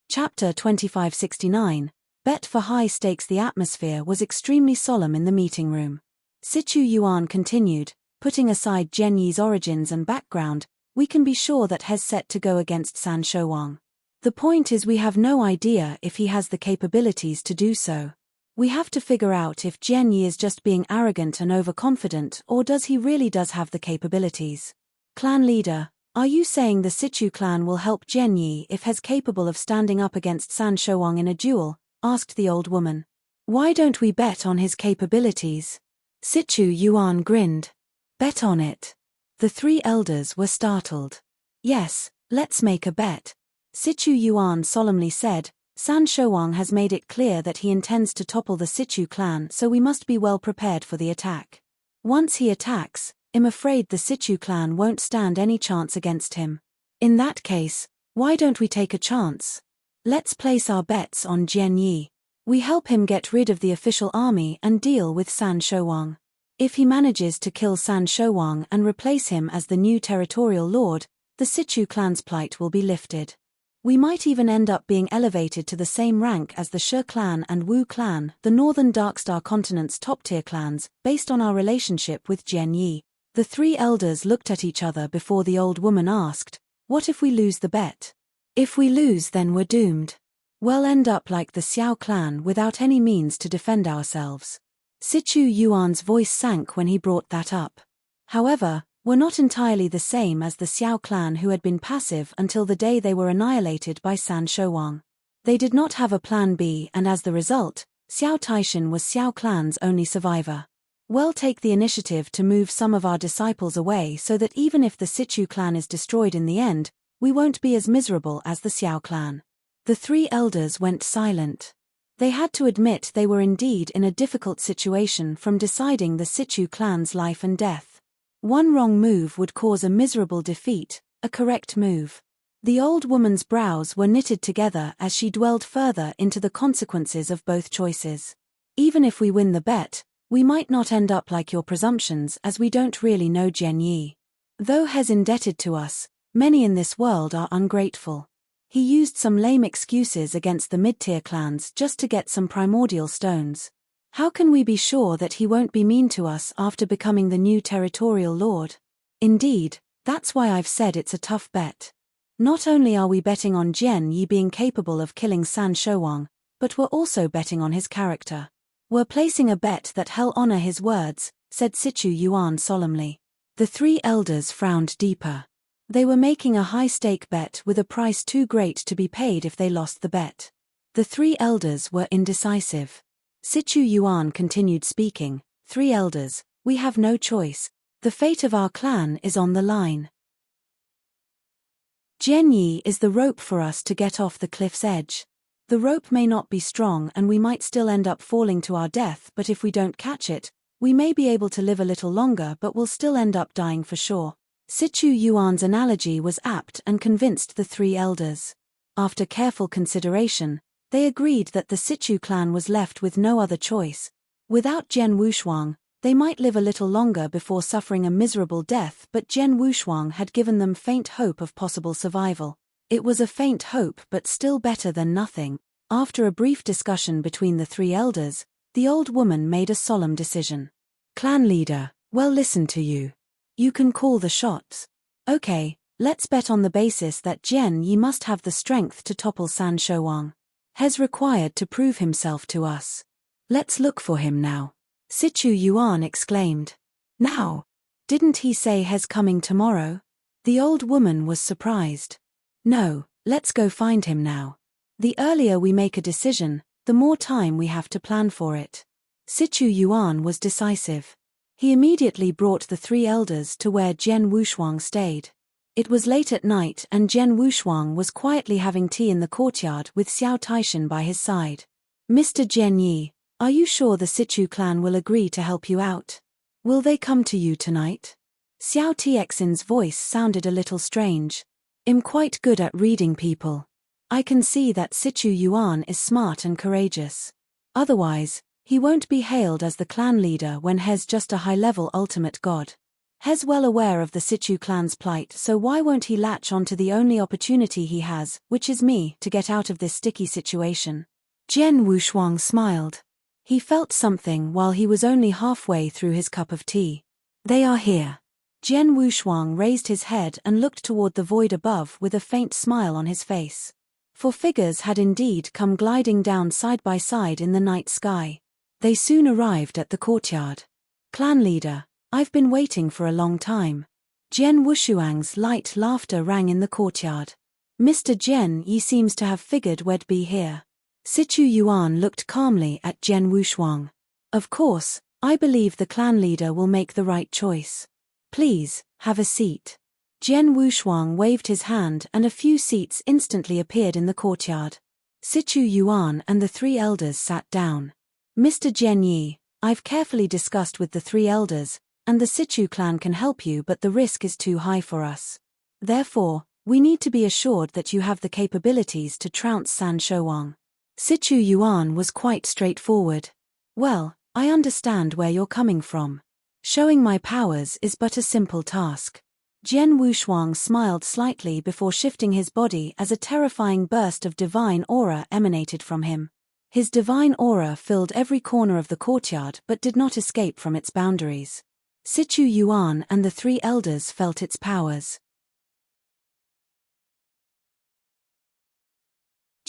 [SPEAKER 1] Chapter 2569, Bet for High Stakes. The atmosphere was extremely solemn in the meeting room. Sichu Yuan continued, putting aside Jian Yi's origins and background, we can be sure that he's set to go against San Shouwang. The point is we have no idea if he has the capabilities to do so. We have to figure out if Jian Yi is just being arrogant and overconfident or does he really have the capabilities. Clan leader, are you saying the Sichu clan will help Jian Yi if he's capable of standing up against San Shouwang in a duel? Asked the old woman. Why don't we bet on his capabilities? Sichu Yuan grinned. Bet on it. The 3 elders were startled. Yes, let's make a bet. Sichu Yuan solemnly said, San Shouwang has made it clear that he intends to topple the Sichu clan, so we must be well prepared for the attack. Once he attacks, I'm afraid the Sichu clan won't stand any chance against him. In that case, why don't we take a chance? Let's place our bets on Jian Yi. We help him get rid of the official army and deal with San Shouwang. If he manages to kill San Shouwang and replace him as the new territorial lord, the Sichu clan's plight will be lifted. We might even end up being elevated to the same rank as the Shi clan and Wu clan, the Northern Darkstar continent's top-tier clans, based on our relationship with Jian Yi. The 3 elders looked at each other before the old woman asked, What if we lose the bet? If we lose, then we're doomed. We'll end up like the Xiao clan without any means to defend ourselves. Sichu Yuan's voice sank when he brought that up. However, we're not entirely the same as the Xiao clan, who had been passive until the day they were annihilated by San Shouwang. They did not have a plan B, and as the result, Xiao Taishan was Xiao clan's only survivor. We'll take the initiative to move some of our disciples away so that even if the Sichu clan is destroyed in the end, we won't be as miserable as the Xiao clan. The three elders went silent. They had to admit they were indeed in a difficult situation from deciding the Sichu clan's life and death. One wrong move would cause a miserable defeat, a correct move. The old woman's brows were knitted together as she dwelled further into the consequences of both choices. Even if we win the bet, we might not end up like your presumptions, as we don't really know Jian Yi. Though He's indebted to us, many in this world are ungrateful. He used some lame excuses against the mid-tier clans just to get some primordial stones. How can we be sure that he won't be mean to us after becoming the new territorial lord? Indeed, that's why I've said it's a tough bet. Not only are we betting on Jian Yi being capable of killing San Shouwang, but we're also betting on his character. We're placing a bet that he'll honor his words, said Sichu Yuan solemnly. The three elders frowned deeper. They were making a high-stake bet with a price too great to be paid if they lost the bet. The three elders were indecisive. Sichu Yuan continued speaking. Three elders, we have no choice. The fate of our clan is on the line. Jian Yi is the rope for us to get off the cliff's edge. The rope may not be strong and we might still end up falling to our death, but if we don't catch it, we may be able to live a little longer, but we'll still end up dying for sure. Sichu Yuan's analogy was apt and convinced the three elders. After careful consideration, they agreed that the Sichu clan was left with no other choice. Without Jian Wushuang, they might live a little longer before suffering a miserable death, but Jian Wushuang had given them faint hope of possible survival. It was a faint hope, but still better than nothing. After a brief discussion between the three elders, the old woman made a solemn decision. Clan leader, well, listen to you. You can call the shots. Okay, let's bet on the basis that Jian Yi must have the strength to topple San Shouwang. He's required to prove himself to us. Let's look for him now. Sichu Yuan exclaimed. Now? Didn't he say he's coming tomorrow? The old woman was surprised. No, let's go find him now. The earlier we make a decision, the more time we have to plan for it. Sichu Yuan was decisive. He immediately brought the three elders to where Jian Wushuang stayed. It was late at night and Jian Wushuang was quietly having tea in the courtyard with Xiao Taishan by his side. Mr. Jian Yi, are you sure the Sichu clan will agree to help you out? Will they come to you tonight? Xiao Txin's voice sounded a little strange. I'm quite good at reading people. I can see that Sichu Yuan is smart and courageous. Otherwise, he won't be hailed as the clan leader when he's just a high-level ultimate god. He's well aware of the Sichu clan's plight, so why won't he latch onto the only opportunity he has, which is me, to get out of this sticky situation? Jian Wushuang smiled. He felt something while he was only halfway through his cup of tea. They are here. Jian Wushuang raised his head and looked toward the void above with a faint smile on his face. For figures had indeed come gliding down side by side in the night sky. They soon arrived at the courtyard. Clan leader, I've been waiting for a long time. Jian Wushuang's light laughter rang in the courtyard. Mr. Jian Yi seems to have figured we'd be here. Sichu Yuan looked calmly at Jian Wushuang. Of course, I believe the clan leader will make the right choice. Please, have a seat. Jian Wushuang waved his hand and a few seats instantly appeared in the courtyard. Sichu Yuan and the three elders sat down. Mr. Jian Yi, I've carefully discussed with the three elders, and the Sichu clan can help you, but the risk is too high for us. Therefore, we need to be assured that you have the capabilities to trounce San Shouwang. Sichu Yuan was quite straightforward. Well, I understand where you're coming from. Showing my powers is but a simple task. Jian Wushuang smiled slightly before shifting his body as a terrifying burst of divine aura emanated from him. His divine aura filled every corner of the courtyard but did not escape from its boundaries. Sichu Yuan and the three elders felt its powers.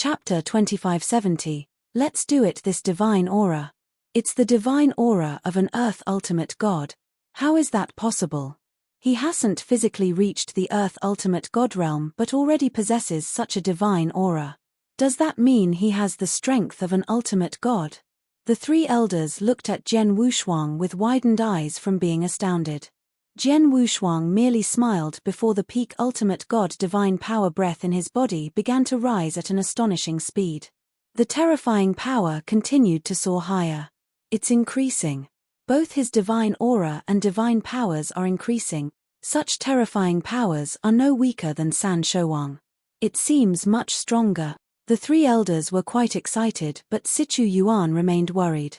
[SPEAKER 1] Chapter 2570, Let's Do It. This divine aura. It's the divine aura of an Earth ultimate god. How is that possible? He hasn't physically reached the Earth ultimate god realm but already possesses such a divine aura. Does that mean he has the strength of an ultimate god? The three elders looked at Jian Wushuang with widened eyes from being astounded. Jian Wushuang merely smiled before the peak ultimate god divine power breath in his body began to rise at an astonishing speed. The terrifying power continued to soar higher. It's increasing. Both his divine aura and divine powers are increasing. Such terrifying powers are no weaker than San Shouwang. It seems much stronger. The three elders were quite excited, but Sichu Yuan remained worried.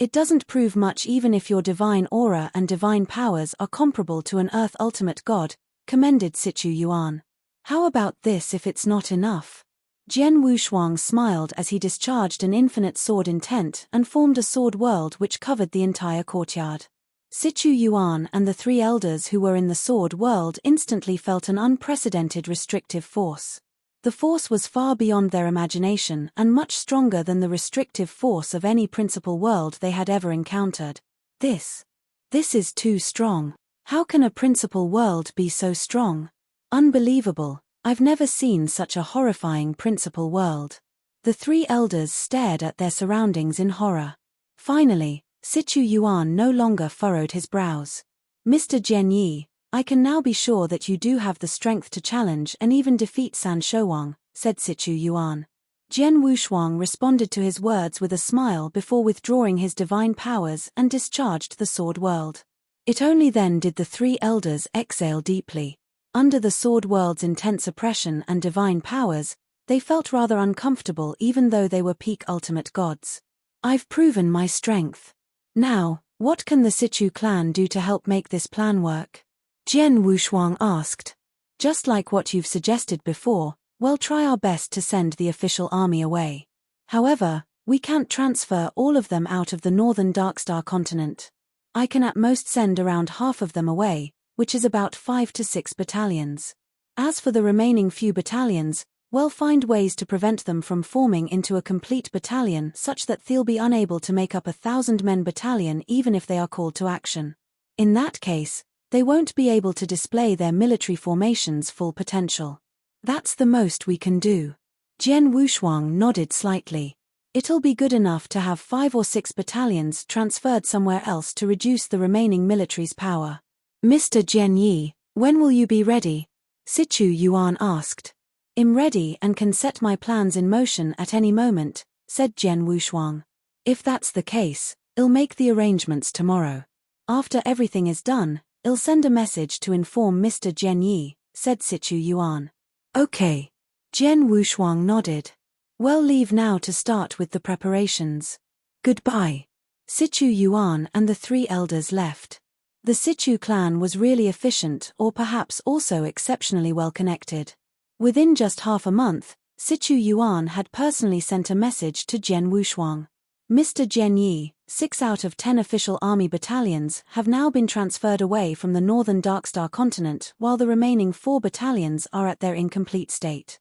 [SPEAKER 1] It doesn't prove much even if your divine aura and divine powers are comparable to an Earth ultimate god, commended Sichu Yuan. How about this if it's not enough? Jian Wushuang smiled as he discharged an infinite sword intent and formed a sword world which covered the entire courtyard. Sichu Yuan and the three elders who were in the sword world instantly felt an unprecedented restrictive force. The force was far beyond their imagination and much stronger than the restrictive force of any principal world they had ever encountered. This is too strong. How can a principal world be so strong? Unbelievable. I've never seen such a horrifying principal world. The three elders stared at their surroundings in horror. Finally, Sichu Yuan no longer furrowed his brows. Mr. Jian Yi, I can now be sure that you do have the strength to challenge and even defeat San Shouwang, said Sichu Yuan. Jian Wushuang responded to his words with a smile before withdrawing his divine powers and discharged the sword world. It only then did the three elders exhale deeply. Under the sword world's intense oppression and divine powers, they felt rather uncomfortable even though they were peak ultimate gods. I've proven my strength. Now, what can the Sichu clan do to help make this plan work? Jian Wushuang asked. Just like what you've suggested before, we'll try our best to send the official army away. However, we can't transfer all of them out of the northern Darkstar continent. I can at most send around half of them away, which is about 5 to 6 battalions. As for the remaining few battalions, we'll find ways to prevent them from forming into a complete battalion such that they'll be unable to make up a 1,000-men battalion even if they are called to action. In that case, they won't be able to display their military formation's full potential. That's the most we can do. Jian Wushuang nodded slightly. It'll be good enough to have 5 or 6 battalions transferred somewhere else to reduce the remaining military's power. Mr. Jian Yi, when will you be ready? Sichu Yuan asked. I'm ready and can set my plans in motion at any moment, said Jian Wushuang. If that's the case, I'll make the arrangements tomorrow. After everything is done, I'll send a message to inform Mr. Jian Yi, said Sichu Yuan. Okay. Jian Wushuang nodded. We'll leave now to start with the preparations. Goodbye. Sichu Yuan and the three elders left. The Sichu clan was really efficient or perhaps also exceptionally well connected. Within just half a month, Sichu Yuan had personally sent a message to Jian Wushuang. Mr. Jian Yi, 6 out of 10 official army battalions have now been transferred away from the northern Darkstar continent while the remaining 4 battalions are at their incomplete state.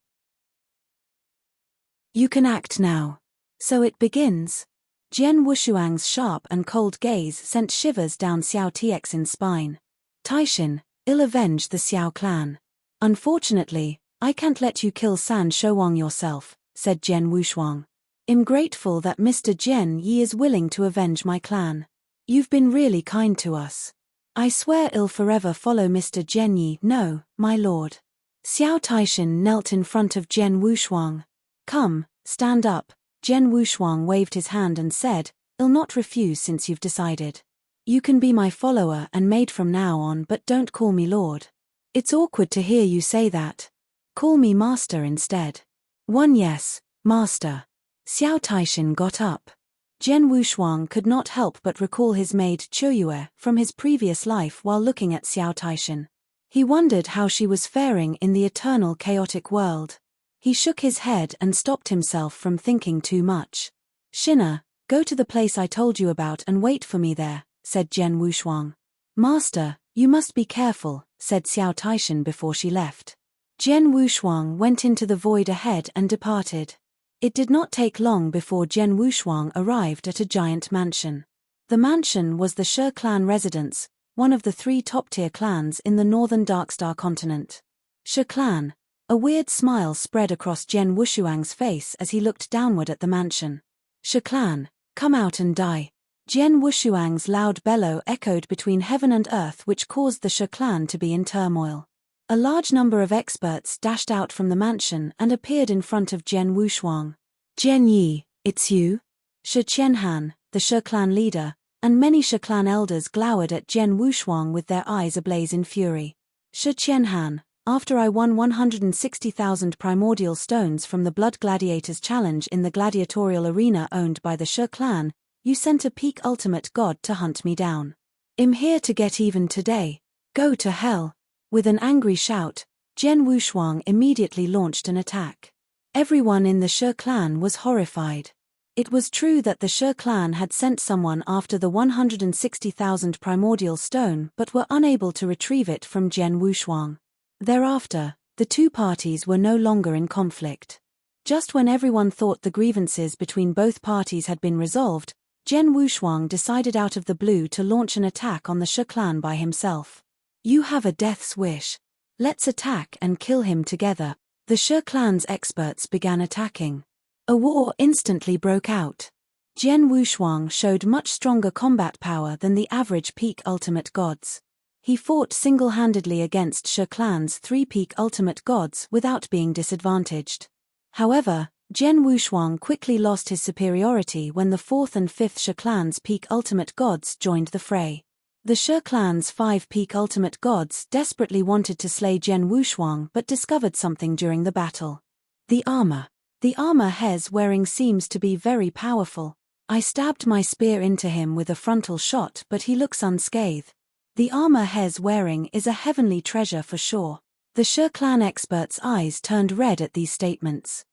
[SPEAKER 1] You can act now. So it begins. Jian Wushuang's sharp and cold gaze sent shivers down Xiao Tiexin's spine. Taishin, I'll avenge the Xiao clan. Unfortunately, I can't let you kill San Shouwang yourself, said Jian Wushuang. I'm grateful that Mr. Jian Yi is willing to avenge my clan. You've been really kind to us. I swear I'll forever follow Mr. Jian Yi. No, my lord. Xiao Taishin knelt in front of Jian Wushuang. Come, stand up. Jian Wushuang waved his hand and said, I'll not refuse since you've decided. You can be my follower and maid from now on, but don't call me lord. It's awkward to hear you say that. Call me master instead. Yes, master. Xiao Taishin got up. Jian Wushuang could not help but recall his maid Chuyue from his previous life while looking at Xiao Taishin. He wondered how she was faring in the eternal chaotic world. He shook his head and stopped himself from thinking too much. Shina, go to the place I told you about and wait for me there, said Jian Wushuang. Master, you must be careful, said Xiao Taishin before she left. Jian Wushuang went into the void ahead and departed. It did not take long before Jen Wushuang arrived at a giant mansion. The mansion was the She clan residence, one of the 3 top-tier clans in the northern Darkstar continent. She clan. A weird smile spread across Jen Wushuang's face as he looked downward at the mansion. She clan, come out and die. Jen Wushuang's loud bellow echoed between heaven and earth, which caused the She clan to be in turmoil. A large number of experts dashed out from the mansion and appeared in front of Jen Wushuang. Jen Yi, it's you? Shi Qianhan, the She clan leader, and many She clan elders glowered at Jen Wushuang with their eyes ablaze in fury. Shi Qianhan, after I won 160,000 primordial stones from the Blood Gladiators Challenge in the gladiatorial arena owned by the She clan, you sent a peak ultimate god to hunt me down. I'm here to get even today. Go to hell. With an angry shout, Jen Wushuang immediately launched an attack. Everyone in the She clan was horrified. It was true that the She clan had sent someone after the 160,000 primordial stone but were unable to retrieve it from Jen Wushuang. Thereafter, the 2 parties were no longer in conflict. Just when everyone thought the grievances between both parties had been resolved, Jen Wushuang decided out of the blue to launch an attack on the She clan by himself. You have a death's wish. Let's attack and kill him together. The She clan's experts began attacking. A war instantly broke out. Jen Wushuang showed much stronger combat power than the average peak ultimate gods. He fought single-handedly against She clan's 3 peak ultimate gods without being disadvantaged. However, Jen Wushuang quickly lost his superiority when the 4th and 5th She clan's peak ultimate gods joined the fray. The She clan's 5 peak ultimate gods desperately wanted to slay Jen Wushuang but discovered something during the battle. The armor. The armor he's wearing seems to be very powerful. I stabbed my spear into him with a frontal shot but he looks unscathed. The armor he's wearing is a heavenly treasure for sure. The She clan experts' eyes turned red at these statements.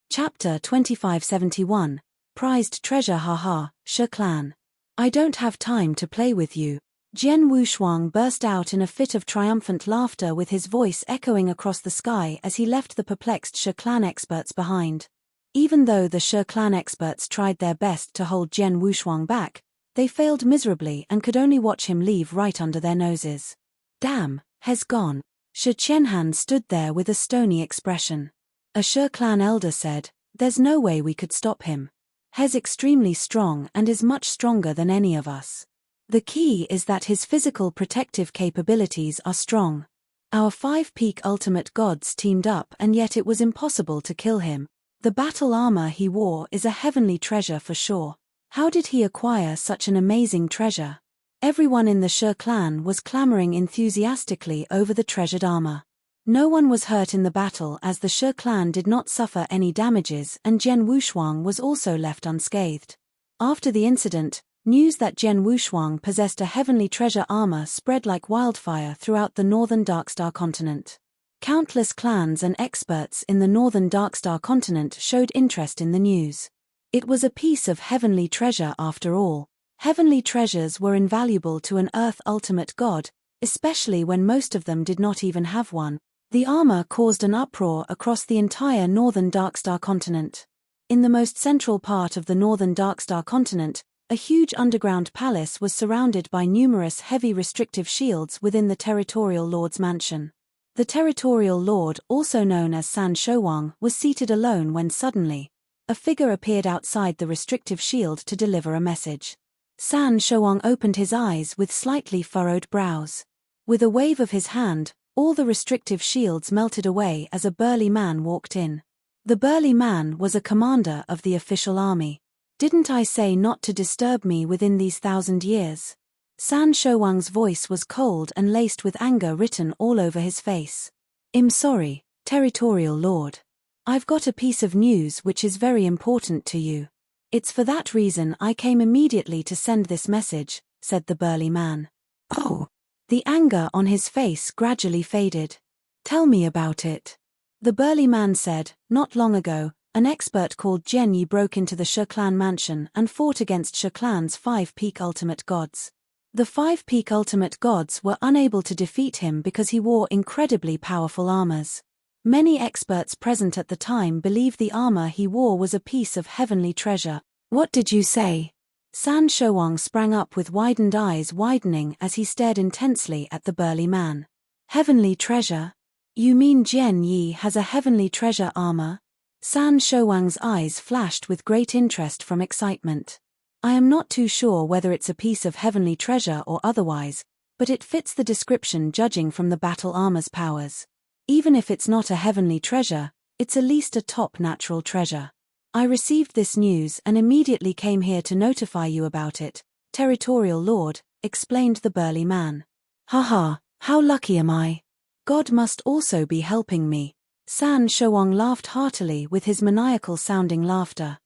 [SPEAKER 1] Chapter 2571. Prized treasure. Haha, She clan. I don't have time to play with you. Jen Wushuang burst out in a fit of triumphant laughter with his voice echoing across the sky as he left the perplexed She clan experts behind. Even though the She clan experts tried their best to hold Jen Wushuang back, they failed miserably and could only watch him leave right under their noses. Damn, he's gone. Shi Qianhan stood there with a stony expression. A She clan elder said, there's no way we could stop him. He's extremely strong and is much stronger than any of us. The key is that his physical protective capabilities are strong. Our 5 peak ultimate gods teamed up and yet it was impossible to kill him. The battle armor he wore is a heavenly treasure for sure. How did he acquire such an amazing treasure? Everyone in the She clan was clamoring enthusiastically over the treasured armor. No one was hurt in the battle as the She clan did not suffer any damages and Jen Wushuang was also left unscathed. After the incident, news that Jen Wushuang possessed a heavenly treasure armor spread like wildfire throughout the northern Darkstar continent. Countless clans and experts in the northern Darkstar continent showed interest in the news. It was a piece of heavenly treasure after all. Heavenly treasures were invaluable to an Earth ultimate god, especially when most of them did not even have one. The armor caused an uproar across the entire northern Darkstar continent. In the most central part of the northern Darkstar continent, a huge underground palace was surrounded by numerous heavy restrictive shields within the territorial lord's mansion. The territorial lord, also known as San Shouwang, was seated alone when suddenly, a figure appeared outside the restrictive shield to deliver a message. San Shouwang opened his eyes with slightly furrowed brows. With a wave of his hand, all the restrictive shields melted away as a burly man walked in. The burly man was a commander of the official army. Didn't I say not to disturb me within these 1,000 years? San Shouwang's voice was cold and laced with anger written all over his face. I'm sorry, territorial lord. I've got a piece of news which is very important to you. It's for that reason I came immediately to send this message, said the burly man. Oh. The anger on his face gradually faded. Tell me about it. The burly man said, not long ago, an expert called Jen Yi broke into the She clan mansion and fought against She clan's 5 peak ultimate gods. The 5 peak ultimate gods were unable to defeat him because he wore incredibly powerful armors. Many experts present at the time believed the armor he wore was a piece of heavenly treasure. What did you say? San Shouwang sprang up with widened eyes widening as he stared intensely at the burly man. Heavenly treasure? You mean Jian Yi has a heavenly treasure armor? San Shouwang's eyes flashed with great interest from excitement. I am not too sure whether it's a piece of heavenly treasure or otherwise, but it fits the description judging from the battle armor's powers. Even if it's not a heavenly treasure, it's at least a top natural treasure. I received this news and immediately came here to notify you about it, Territorial Lord, explained the burly man. Haha, how lucky am I? God must also be helping me. San Shouwang laughed heartily with his maniacal-sounding laughter.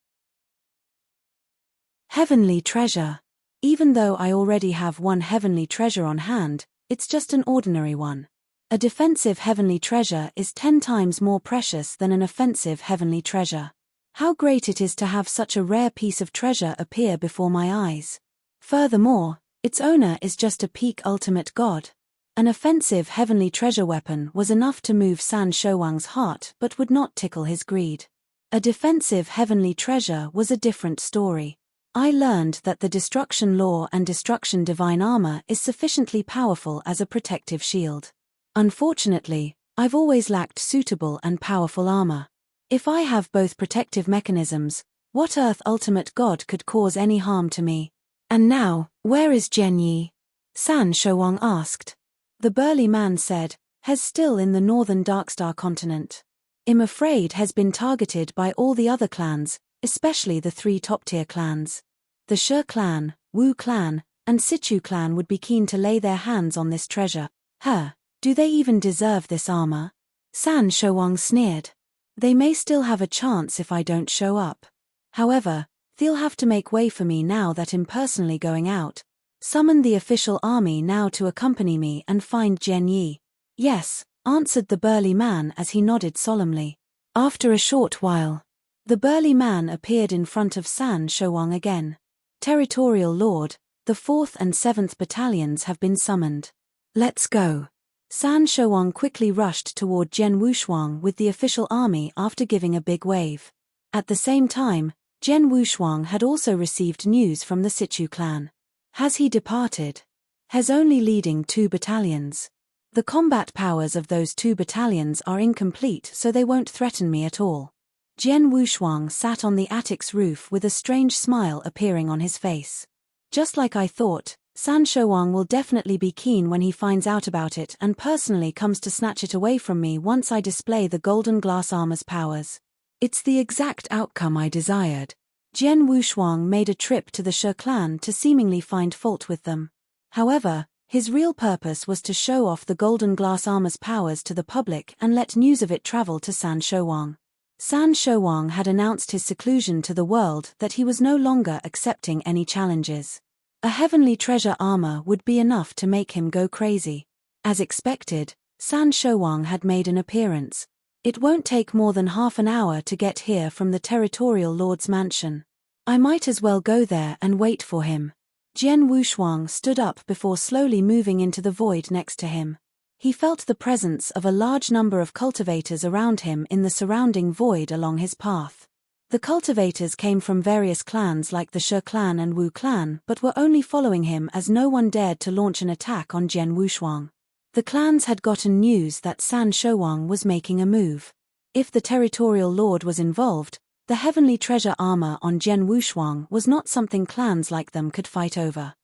[SPEAKER 1] Heavenly treasure. Even though I already have one heavenly treasure on hand, it's just an ordinary one. A defensive heavenly treasure is 10 times more precious than an offensive heavenly treasure. How great it is to have such a rare piece of treasure appear before my eyes. Furthermore, its owner is just a peak ultimate god. An offensive heavenly treasure weapon was enough to move San Shouwang's heart but would not tickle his greed. A defensive heavenly treasure was a different story. I learned that the destruction law and destruction divine armor is sufficiently powerful as a protective shield. Unfortunately, I've always lacked suitable and powerful armor. If I have both protective mechanisms, what Earth Ultimate God could cause any harm to me? And now, where is Jian Yi? San Shouwang asked. The burly man said, Hes still in the northern Darkstar continent. I'm afraid has been targeted by all the other clans, especially the 3 top-tier clans. The She clan, Wu clan, and Sichu clan would be keen to lay their hands on this treasure. Do they even deserve this armor? San Shouwang sneered. They may still have a chance if I don't show up. However, they'll have to make way for me now that I'm personally going out. Summon the official army now to accompany me and find Jian Yi. Yes, answered the burly man as he nodded solemnly. After a short while, the burly man appeared in front of San Shouwang again. Territorial Lord, the 4th and 7th battalions have been summoned. Let's go. San Shouwang quickly rushed toward Jian Wushuang with the official army after giving a big wave. At the same time, Jian Wushuang had also received news from the Sichu clan. Has he departed? Has only leading 2 battalions. The combat powers of those 2 battalions are incomplete, so they won't threaten me at all. Jian Wushuang sat on the attic's roof with a strange smile appearing on his face. Just like I thought, San Shouwang will definitely be keen when he finds out about it and personally comes to snatch it away from me once I display the golden glass armor's powers. It's the exact outcome I desired. Jian Wushuang made a trip to the She clan to seemingly find fault with them. However, his real purpose was to show off the golden glass armor's powers to the public and let news of it travel to San Shouwang. San Shouwang had announced his seclusion to the world that he was no longer accepting any challenges. A heavenly treasure armor would be enough to make him go crazy. As expected, San Shouwang had made an appearance. It won't take more than half an hour to get here from the Territorial Lord's mansion. I might as well go there and wait for him. Jian Wushuang stood up before slowly moving into the void next to him. He felt the presence of a large number of cultivators around him in the surrounding void along his path. The cultivators came from various clans like the She clan and Wu clan but were only following him as no one dared to launch an attack on Jian Wushuang. The clans had gotten news that San Shouwang was making a move. If the Territorial Lord was involved, the heavenly treasure armor on Jian Wushuang was not something clans like them could fight over.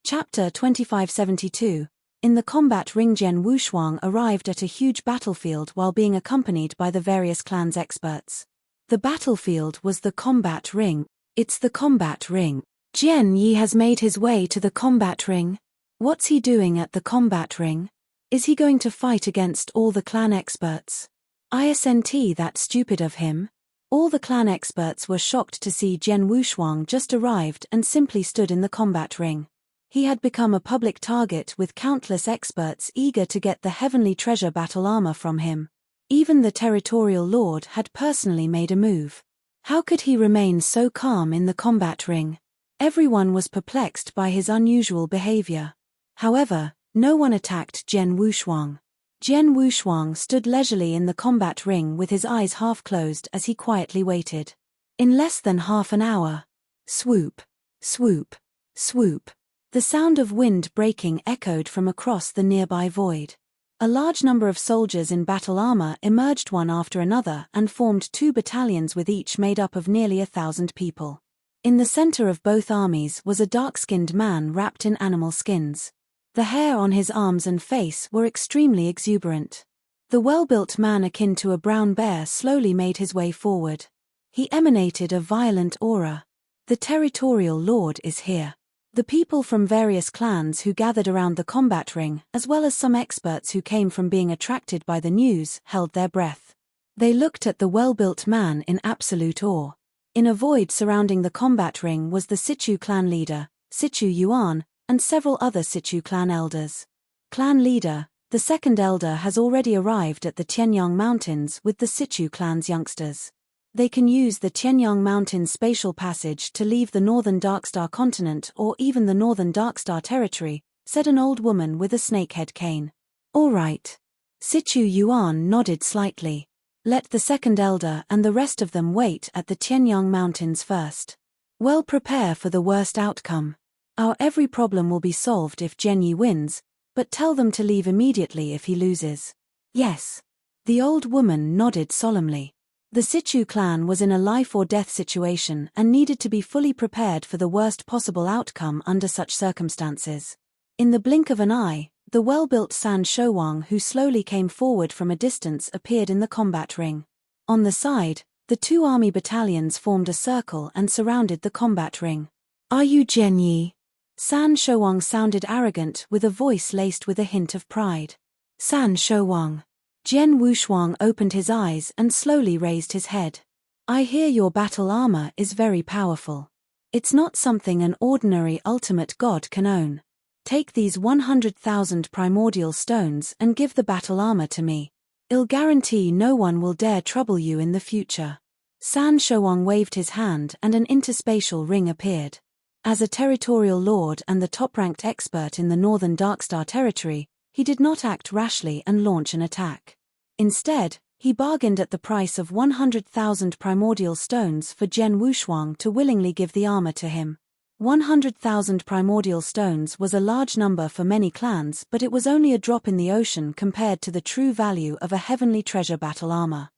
[SPEAKER 1] Chapter 2572. In the combat ring, Jian Wushuang arrived at a huge battlefield while being accompanied by the various clans' experts. The battlefield was the combat ring. It's the combat ring. Jian Yi has made his way to the combat ring. What's he doing at the combat ring? Is he going to fight against all the clan experts? Isn't that stupid of him? All the clan experts were shocked to see Jian Wushuang just arrived and simply stood in the combat ring. He had become a public target with countless experts eager to get the heavenly treasure battle armor from him. Even the Territorial Lord had personally made a move. How could he remain so calm in the combat ring? Everyone was perplexed by his unusual behavior. However, no one attacked Jian Wushuang. Jian Wushuang stood leisurely in the combat ring with his eyes half closed as he quietly waited. In less than half an hour. Swoop, swoop, swoop. The sound of wind breaking echoed from across the nearby void. A large number of soldiers in battle armor emerged one after another and formed 2 battalions with each made up of nearly 1,000 people. In the center of both armies was a dark-skinned man wrapped in animal skins. The hair on his arms and face were extremely exuberant. The well-built man akin to a brown bear slowly made his way forward. He emanated a violent aura. The territorial lord is here. The people from various clans who gathered around the combat ring, as well as some experts who came from being attracted by the news, held their breath. They looked at the well-built man in absolute awe. In a void surrounding the combat ring was the Sichu clan leader, Sichu Yuan, and several other Sichu clan elders. Clan leader, the second elder has already arrived at the Tianyang Mountains with the Sichu clan's youngsters. They can use the Tianyang Mountains spatial passage to leave the northern Darkstar continent or even the northern Darkstar territory, said an old woman with a snakehead cane. All right. Sichu Yuan nodded slightly. Let the second elder and the rest of them wait at the Tianyang Mountains first. Well, prepare for the worst outcome. Our every problem will be solved if Zhenyi wins, but tell them to leave immediately if he loses. Yes. The old woman nodded solemnly. The Sichu clan was in a life-or-death situation and needed to be fully prepared for the worst possible outcome under such circumstances. In the blink of an eye, the well-built San Shouwang who slowly came forward from a distance appeared in the combat ring. On the side, the 2 army battalions formed a circle and surrounded the combat ring. Are you Zhenyi? San Shouwang sounded arrogant with a voice laced with a hint of pride. San Shouwang. Jian Wushuang opened his eyes and slowly raised his head. I hear your battle armor is very powerful. It's not something an ordinary ultimate god can own. Take these 100,000 primordial stones and give the battle armor to me. I'll guarantee no one will dare trouble you in the future. San Shouwang waved his hand and an interspatial ring appeared. As a territorial lord and the top-ranked expert in the northern Darkstar territory, he did not act rashly and launch an attack. Instead, he bargained at the price of 100,000 primordial stones for Jian Wushuang to willingly give the armor to him. 100,000 primordial stones was a large number for many clans, but it was only a drop in the ocean compared to the true value of a heavenly treasure battle armor.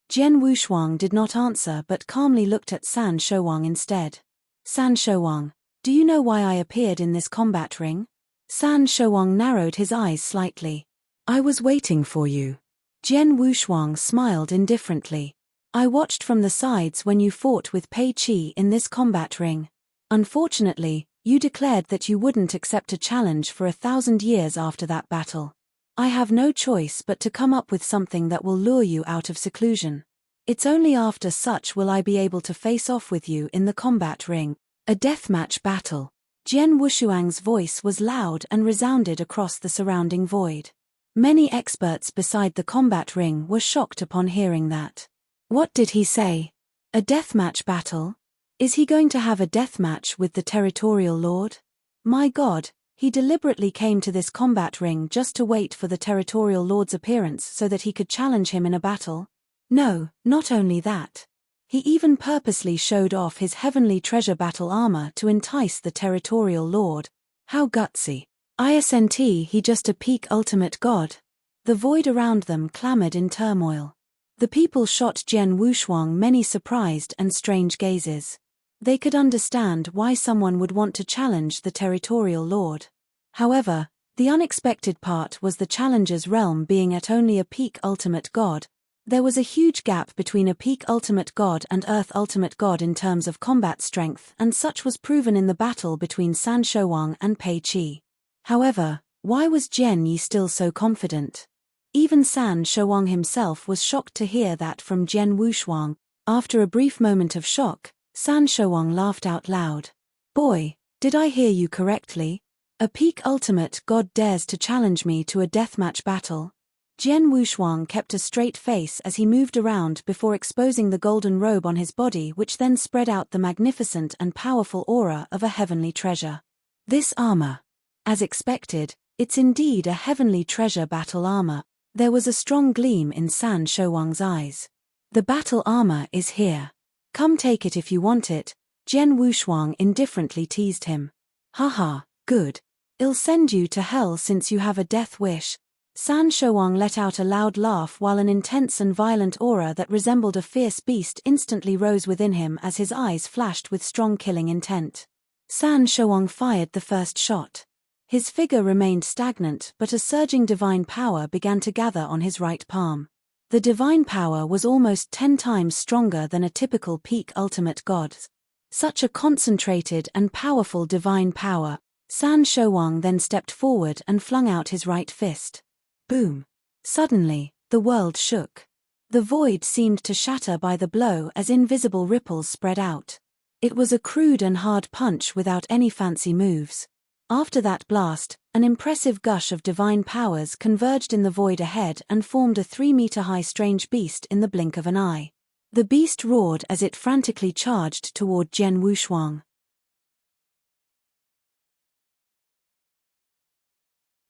[SPEAKER 1] Jian Wushuang did not answer but calmly looked at San Shouwang instead. San Shouwang, do you know why I appeared in this combat ring? San Shouwang narrowed his eyes slightly. I was waiting for you. Jian Wushuang smiled indifferently. I watched from the sides when you fought with Pei Qi in this combat ring. Unfortunately, you declared that you wouldn't accept a challenge for 1,000 years after that battle. I have no choice but to come up with something that will lure you out of seclusion. It's only after such will I be able to face off with you in the combat ring, a deathmatch battle. Jian Wushuang's voice was loud and resounded across the surrounding void. Many experts beside the combat ring were shocked upon hearing that. What did he say? A deathmatch battle? Is he going to have a deathmatch with the territorial lord? My God, he deliberately came to this combat ring just to wait for the territorial lord's appearance so that he could challenge him in a battle? No, not only that. He even purposely showed off his heavenly treasure battle armor to entice the territorial lord. How gutsy. Isn't he just a peak ultimate god? The void around them clamored in turmoil. The people shot Jian Wushuang many surprised and strange gazes. They could understand why someone would want to challenge the territorial lord. However, the unexpected part was the challenger's realm being at only a peak ultimate god. There was a huge gap between a peak ultimate god and earth ultimate god in terms of combat strength, and such was proven in the battle between San Shouwang and Pei Qi. However, why was Jian Yi still so confident? Even San Shouwang himself was shocked to hear that from Jian Wushuang. After a brief moment of shock, San Shouwang laughed out loud. Boy, did I hear you correctly? A peak ultimate god dares to challenge me to a deathmatch battle? Jian Wushuang kept a straight face as he moved around before exposing the golden robe on his body, which then spread out the magnificent and powerful aura of a heavenly treasure. This armor. As expected, it's indeed a heavenly treasure battle armor. There was a strong gleam in San Shouwang's eyes. The battle armor is here. Come take it if you want it, Jian Wushuang indifferently teased him. Haha, good. I'll send you to hell since you have a death wish. San Shouwang let out a loud laugh while an intense and violent aura that resembled a fierce beast instantly rose within him as his eyes flashed with strong killing intent. San Shouwang fired the first shot. His figure remained stagnant, but a surging divine power began to gather on his right palm. The divine power was almost 10 times stronger than a typical peak ultimate god's. Such a concentrated and powerful divine power. San Shouwang then stepped forward and flung out his right fist. Boom! Suddenly, the world shook. The void seemed to shatter by the blow as invisible ripples spread out. It was a crude and hard punch without any fancy moves. After that blast, an impressive gush of divine powers converged in the void ahead and formed a 3-meter-high strange beast in the blink of an eye. The beast roared as it frantically charged toward Jian Wushuang.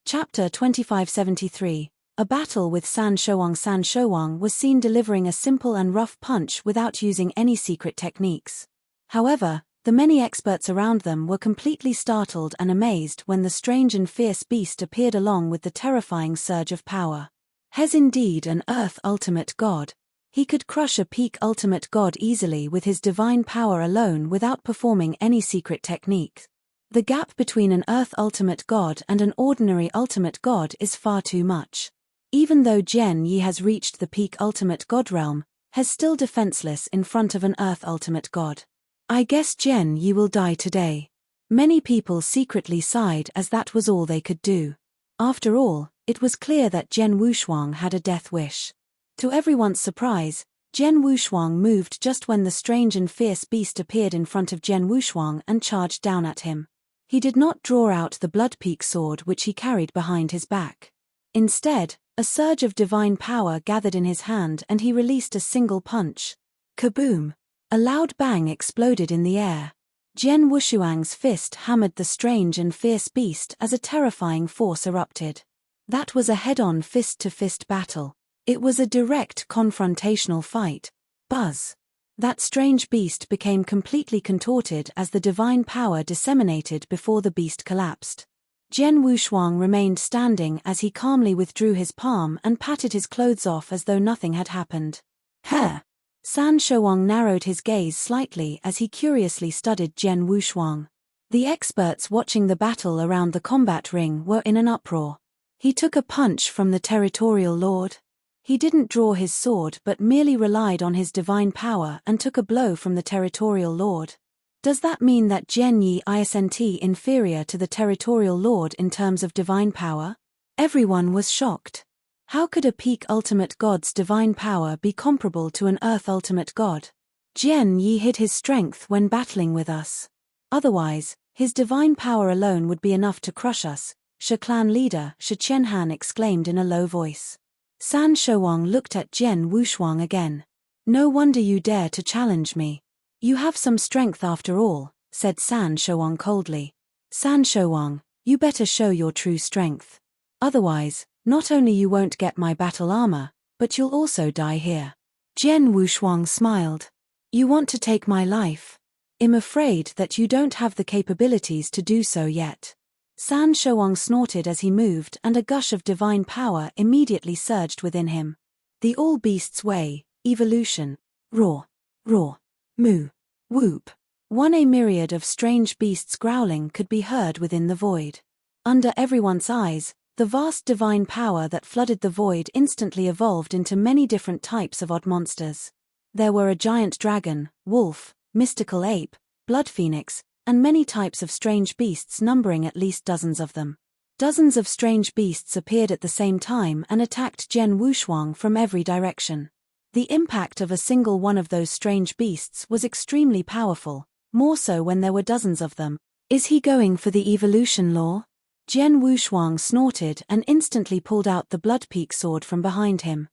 [SPEAKER 1] Chapter 2573. A battle with San Shouwang. San Shouwang was seen delivering a simple and rough punch without using any secret techniques. However, the many experts around them were completely startled and amazed when the strange and fierce beast appeared along with the terrifying surge of power. He's indeed an Earth ultimate god. He could crush a peak ultimate god easily with his divine power alone without performing any secret technique. The gap between an Earth ultimate god and an ordinary ultimate god is far too much. Even though Jian Yi has reached the peak ultimate god realm, he's still defenseless in front of an Earth ultimate god. I guess Jian Yi will die today. Many people secretly sighed as that was all they could do. After all, it was clear that Jian Wushuang had a death wish. To everyone's surprise, Jian Wushuang moved just when the strange and fierce beast appeared in front of Jian Wushuang and charged down at him. He did not draw out the blood peak sword which he carried behind his back. Instead, a surge of divine power gathered in his hand and he released a single punch. Kaboom! A loud bang exploded in the air. Jian Wushuang's fist hammered the strange and fierce beast as a terrifying force erupted. That was a head-on fist-to-fist battle. It was a direct confrontational fight. Buzz! That strange beast became completely contorted as the divine power disseminated before the beast collapsed. Jian Wushuang remained standing as he calmly withdrew his palm and patted his clothes off as though nothing had happened. Huh! San Shouwang narrowed his gaze slightly as he curiously studied Jian Wushuang. The experts watching the battle around the combat ring were in an uproar. He took a punch from the territorial lord. He didn't draw his sword but merely relied on his divine power and took a blow from the territorial lord. Does that mean that Jian Yi isn't inferior to the territorial lord in terms of divine power? Everyone was shocked. How could a peak ultimate god's divine power be comparable to an Earth ultimate god? Jian Yi hid his strength when battling with us. Otherwise, his divine power alone would be enough to crush us, Shi clan leader Shi Qianhan exclaimed in a low voice. San Shouwang looked at Jian Wushuang again. No wonder you dare to challenge me. You have some strength after all, said San Shouwang coldly. San Shouwang, you better show your true strength. Otherwise, not only you won't get my battle armor, but you'll also die here. Jian Wushuang smiled. You want to take my life? I'm afraid that you don't have the capabilities to do so yet. San Shouwang snorted as he moved and a gush of divine power immediately surged within him. The all beasts way, evolution. Roar. Roar. Moo. Whoop. A myriad of strange beasts growling could be heard within the void. Under everyone's eyes, the vast divine power that flooded the void instantly evolved into many different types of odd monsters. There were a giant dragon, wolf, mystical ape, blood phoenix, and many types of strange beasts numbering at least dozens of them. Dozens of strange beasts appeared at the same time and attacked Jian Wushuang from every direction. The impact of a single one of those strange beasts was extremely powerful, more so when there were dozens of them. Is he going for the evolution law? Jian Wushuang snorted and instantly pulled out the blood-peak sword from behind him.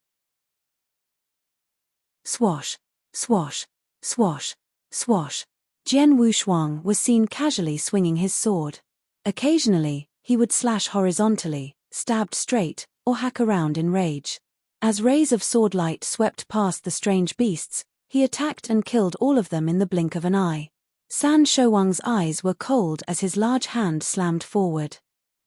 [SPEAKER 1] Swash, swash, swash, swash. Jian Wushuang was seen casually swinging his sword. Occasionally, he would slash horizontally, stabbed straight, or hack around in rage. As rays of sword light swept past the strange beasts, he attacked and killed all of them in the blink of an eye. San Shouwang's eyes were cold as his large hand slammed forward.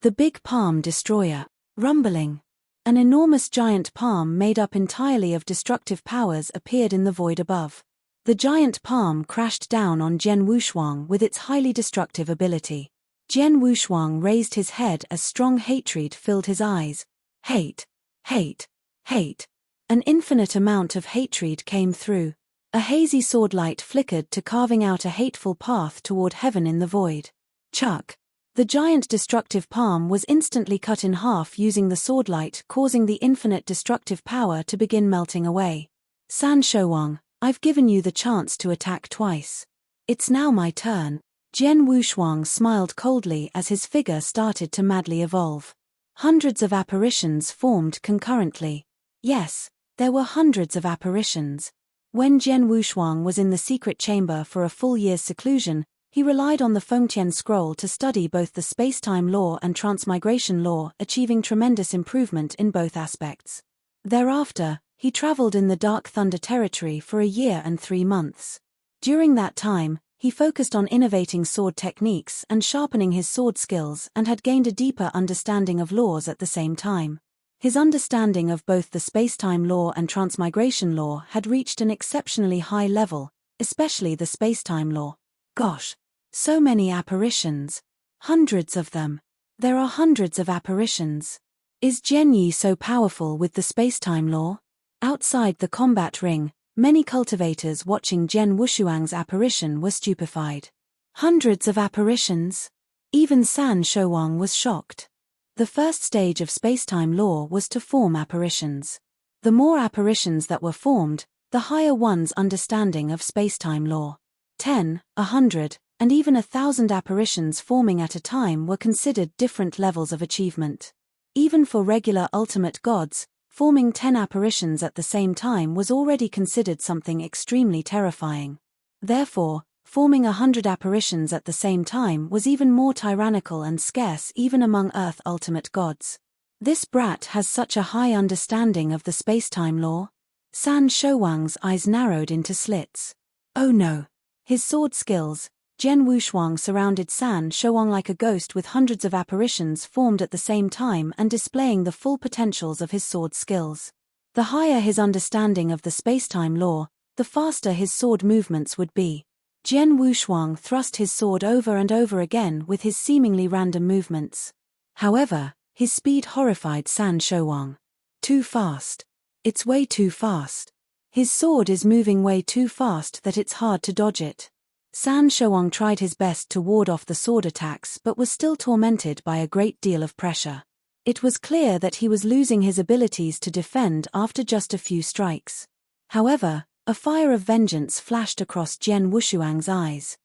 [SPEAKER 1] The big palm destroyer. Rumbling. An enormous giant palm made up entirely of destructive powers appeared in the void above. The giant palm crashed down on Jian Wushuang with its highly destructive ability. Jian Wushuang raised his head as strong hatred filled his eyes. Hate. Hate. Hate. An infinite amount of hatred came through. A hazy sword light flickered to carving out a hateful path toward heaven in the void. Chuck. The giant destructive palm was instantly cut in half using the sword light, causing the infinite destructive power to begin melting away. San Shouwang, I've given you the chance to attack twice. It's now my turn. Jian Wushuang smiled coldly as his figure started to madly evolve. Hundreds of apparitions formed concurrently. Yes, there were hundreds of apparitions. When Jian Wushuang was in the secret chamber for a full year's seclusion, he relied on the Fengtian scroll to study both the space-time law and transmigration law, achieving tremendous improvement in both aspects. Thereafter, he traveled in the Dark Thunder territory for a year and 3 months. During that time, he focused on innovating sword techniques and sharpening his sword skills and had gained a deeper understanding of laws at the same time. His understanding of both the space-time law and transmigration law had reached an exceptionally high level, especially the space-time law. Gosh! So many apparitions. Hundreds of them. There are hundreds of apparitions. Is Jian Yi so powerful with the space-time law? Outside the combat ring, many cultivators watching Jian Wushuang's apparition were stupefied. Hundreds of apparitions? Even San Shouwang was shocked. The first stage of space-time law was to form apparitions. The more apparitions that were formed, the higher one's understanding of space-time law. 10, 100, and even 1,000 apparitions forming at a time were considered different levels of achievement. Even for regular ultimate gods, forming 10 apparitions at the same time was already considered something extremely terrifying. Therefore, forming 100 apparitions at the same time was even more tyrannical and scarce even among Earth ultimate gods. This brat has such a high understanding of the space-time law. San Shouwang's eyes narrowed into slits. Oh no! His sword skills. Jian Wushuang surrounded San Shouwang like a ghost with hundreds of apparitions formed at the same time and displaying the full potentials of his sword skills. The higher his understanding of the space-time law, the faster his sword movements would be. Jian Wushuang thrust his sword over and over again with his seemingly random movements. However, his speed horrified San Shouwang. Too fast. It's way too fast. His sword is moving way too fast that it's hard to dodge it. San Shouwang tried his best to ward off the sword attacks but was still tormented by a great deal of pressure. It was clear that he was losing his abilities to defend after just a few strikes. However, a fire of vengeance flashed across Jian Wushuang's eyes.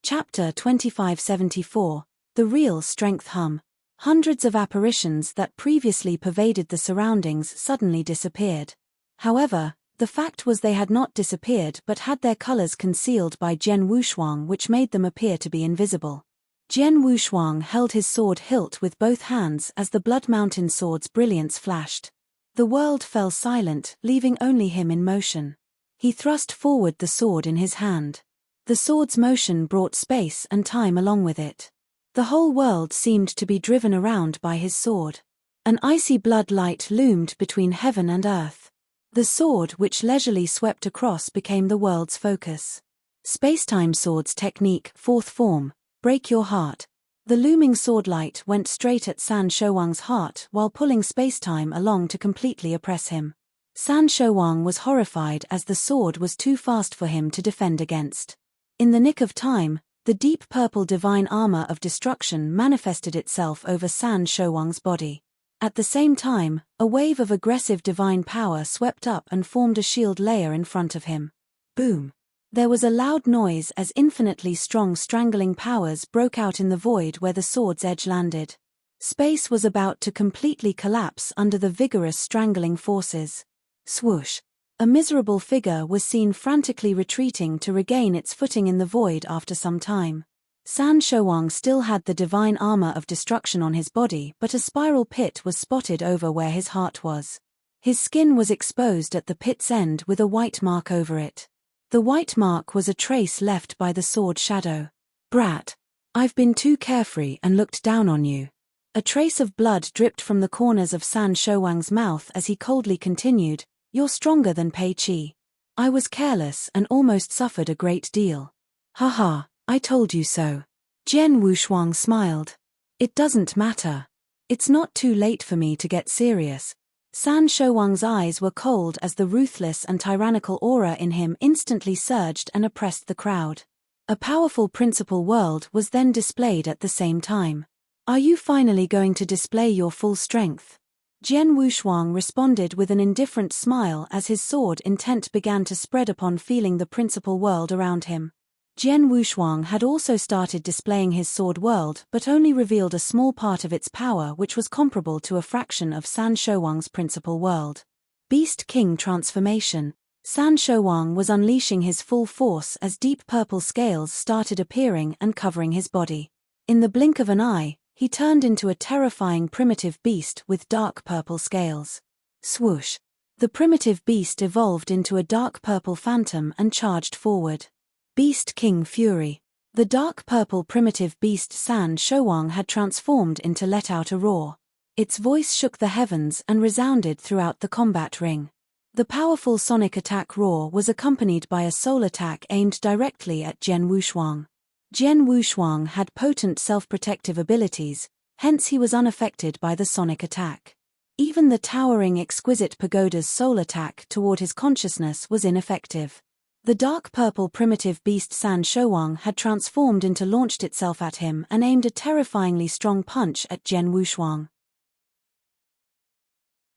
[SPEAKER 1] Chapter 2574, The Real Strength Hum. Hundreds of apparitions that previously pervaded the surroundings suddenly disappeared. However, the fact was they had not disappeared but had their colors concealed by Jian Wushuang, which made them appear to be invisible. Jian Wushuang held his sword hilt with both hands as the Blood Mountain sword's brilliance flashed. The world fell silent, leaving only him in motion. He thrust forward the sword in his hand. The sword's motion brought space and time along with it. The whole world seemed to be driven around by his sword. An icy blood light loomed between heaven and earth. The sword which leisurely swept across became the world's focus. Spacetime sword's technique, fourth form, break your heart. The looming sword light went straight at San Shouwang's heart while pulling spacetime along to completely oppress him. San Shouwang was horrified as the sword was too fast for him to defend against. In the nick of time, the deep purple divine armor of destruction manifested itself over San Shouwang's body. At the same time, a wave of aggressive divine power swept up and formed a shield layer in front of him. Boom! There was a loud noise as infinitely strong strangling powers broke out in the void where the sword's edge landed. Space was about to completely collapse under the vigorous strangling forces. Swoosh! A miserable figure was seen frantically retreating to regain its footing in the void after some time. San Shouwang still had the divine armor of destruction on his body, but a spiral pit was spotted over where his heart was. His skin was exposed at the pit's end with a white mark over it. The white mark was a trace left by the sword shadow. Brat! I've been too carefree and looked down on you. A trace of blood dripped from the corners of San Shouwang's mouth as he coldly continued, You're stronger than Pei Qi. I was careless and almost suffered a great deal. Haha, I told you so. Jian Wushuang smiled. It doesn't matter. It's not too late for me to get serious. San Shouwang's eyes were cold as the ruthless and tyrannical aura in him instantly surged and oppressed the crowd. A powerful principal world was then displayed at the same time. Are you finally going to display your full strength? Jian Wushuang responded with an indifferent smile as his sword intent began to spread upon feeling the principal world around him. Jian Wushuang had also started displaying his sword world but only revealed a small part of its power, which was comparable to a fraction of San Shouwang's principal world. Beast King transformation. San Shouwang was unleashing his full force as deep purple scales started appearing and covering his body. In the blink of an eye, he turned into a terrifying primitive beast with dark purple scales. Swoosh! The primitive beast evolved into a dark purple phantom and charged forward. Beast King Fury. The dark purple primitive beast San Shouwang had transformed into let out a roar. Its voice shook the heavens and resounded throughout the combat ring. The powerful sonic attack roar was accompanied by a soul attack aimed directly at Jian Wushuang. Jian Wushuang had potent self-protective abilities, hence he was unaffected by the sonic attack. Even the towering exquisite pagoda's soul attack toward his consciousness was ineffective. The dark purple primitive beast San Shouwang had transformed into launched itself at him and aimed a terrifyingly strong punch at Jian Wushuang.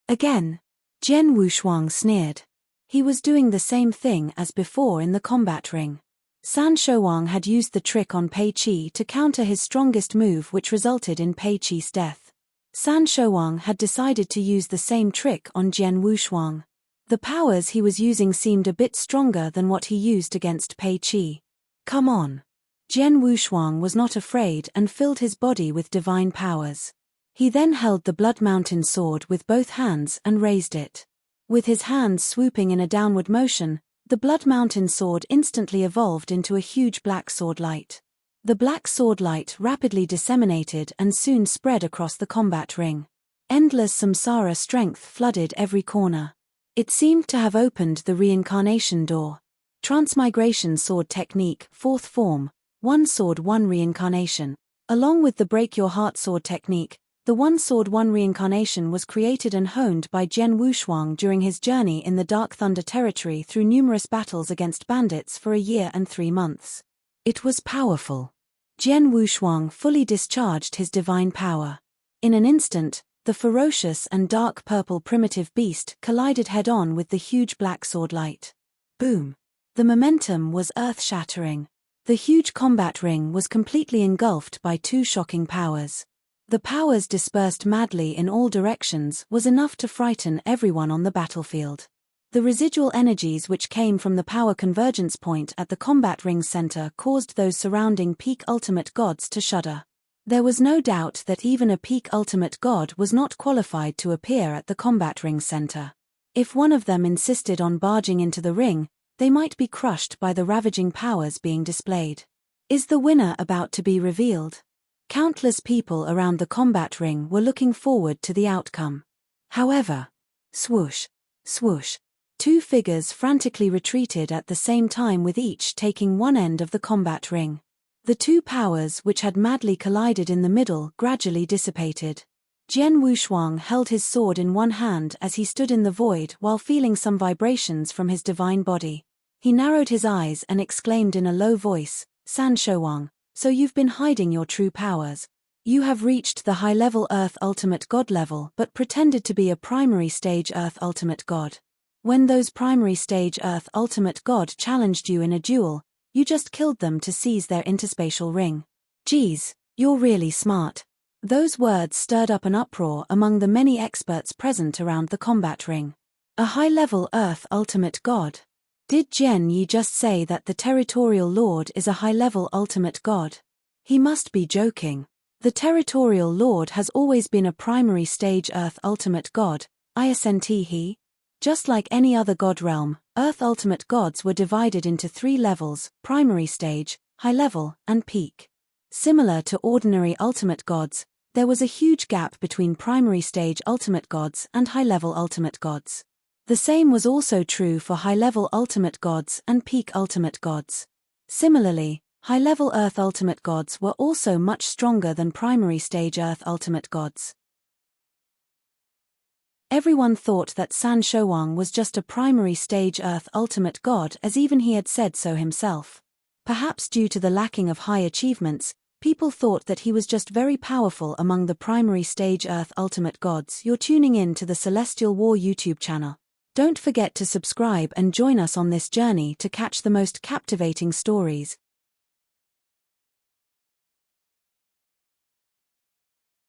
[SPEAKER 1] Again, Jian Wushuang sneered. He was doing the same thing as before in the combat ring. San Shouwang had used the trick on Pei Qi to counter his strongest move, which resulted in Pei Qi's death. San Shouwang had decided to use the same trick on Jian Wushuang. The powers he was using seemed a bit stronger than what he used against Pei Qi. Come on. Jian Wushuang was not afraid and filled his body with divine powers. He then held the Blood Mountain sword with both hands and raised it. With his hands swooping in a downward motion, the Blood Mountain sword instantly evolved into a huge black sword light. The black sword light rapidly disseminated and soon spread across the combat ring. Endless samsara strength flooded every corner. It seemed to have opened the reincarnation door. Transmigration sword technique, 4th form, 1 sword 1 reincarnation. Along with the break your heart sword technique, the 1 sword 1 reincarnation was created and honed by Jian Wushuang during his journey in the Dark Thunder territory through numerous battles against bandits for a year and 3 months. It was powerful. Jian Wushuang fully discharged his divine power. In an instant, the ferocious and dark purple primitive beast collided head-on with the huge black sword light. Boom! The momentum was earth-shattering. The huge combat ring was completely engulfed by 2 shocking powers. The powers dispersed madly in all directions was enough to frighten everyone on the battlefield. The residual energies which came from the power convergence point at the combat ring's center caused those surrounding peak ultimate gods to shudder. There was no doubt that even a peak ultimate god was not qualified to appear at the combat ring center. If one of them insisted on barging into the ring, they might be crushed by the ravaging powers being displayed. Is the winner about to be revealed? Countless people around the combat ring were looking forward to the outcome. However, swoosh, swoosh, 2 figures frantically retreated at the same time, with each taking one end of the combat ring. The 2 powers which had madly collided in the middle gradually dissipated. Jian Wushuang held his sword in one hand as he stood in the void while feeling some vibrations from his divine body. He narrowed his eyes and exclaimed in a low voice, San Shouwang, so you've been hiding your true powers. You have reached the high-level Earth Ultimate God level but pretended to be a primary stage Earth Ultimate God. When those primary stage Earth Ultimate God challenged you in a duel, you just killed them to seize their interspatial ring. Geez, you're really smart. Those words stirred up an uproar among the many experts present around the combat ring. A high-level Earth Ultimate God? Did Jian Yi just say that the Territorial Lord is a high-level Ultimate God? He must be joking. The Territorial Lord has always been a primary stage Earth Ultimate God, isn't he? Just like any other god realm, Earth Ultimate Gods were divided into 3 levels: primary stage, high level, and peak. Similar to ordinary Ultimate Gods, there was a huge gap between primary stage Ultimate Gods and high-level Ultimate Gods. The same was also true for high-level Ultimate Gods and peak Ultimate Gods. Similarly, high-level Earth Ultimate Gods were also much stronger than primary stage Earth Ultimate Gods. Everyone thought that San Shouwang was just a primary stage Earth Ultimate God, as even he had said so himself. Perhaps due to the lacking of high achievements, people thought that he was just very powerful among the primary stage Earth Ultimate Gods. You're tuning in to the Celestial War YouTube channel. Don't forget to subscribe and join us on this journey to catch the most captivating stories,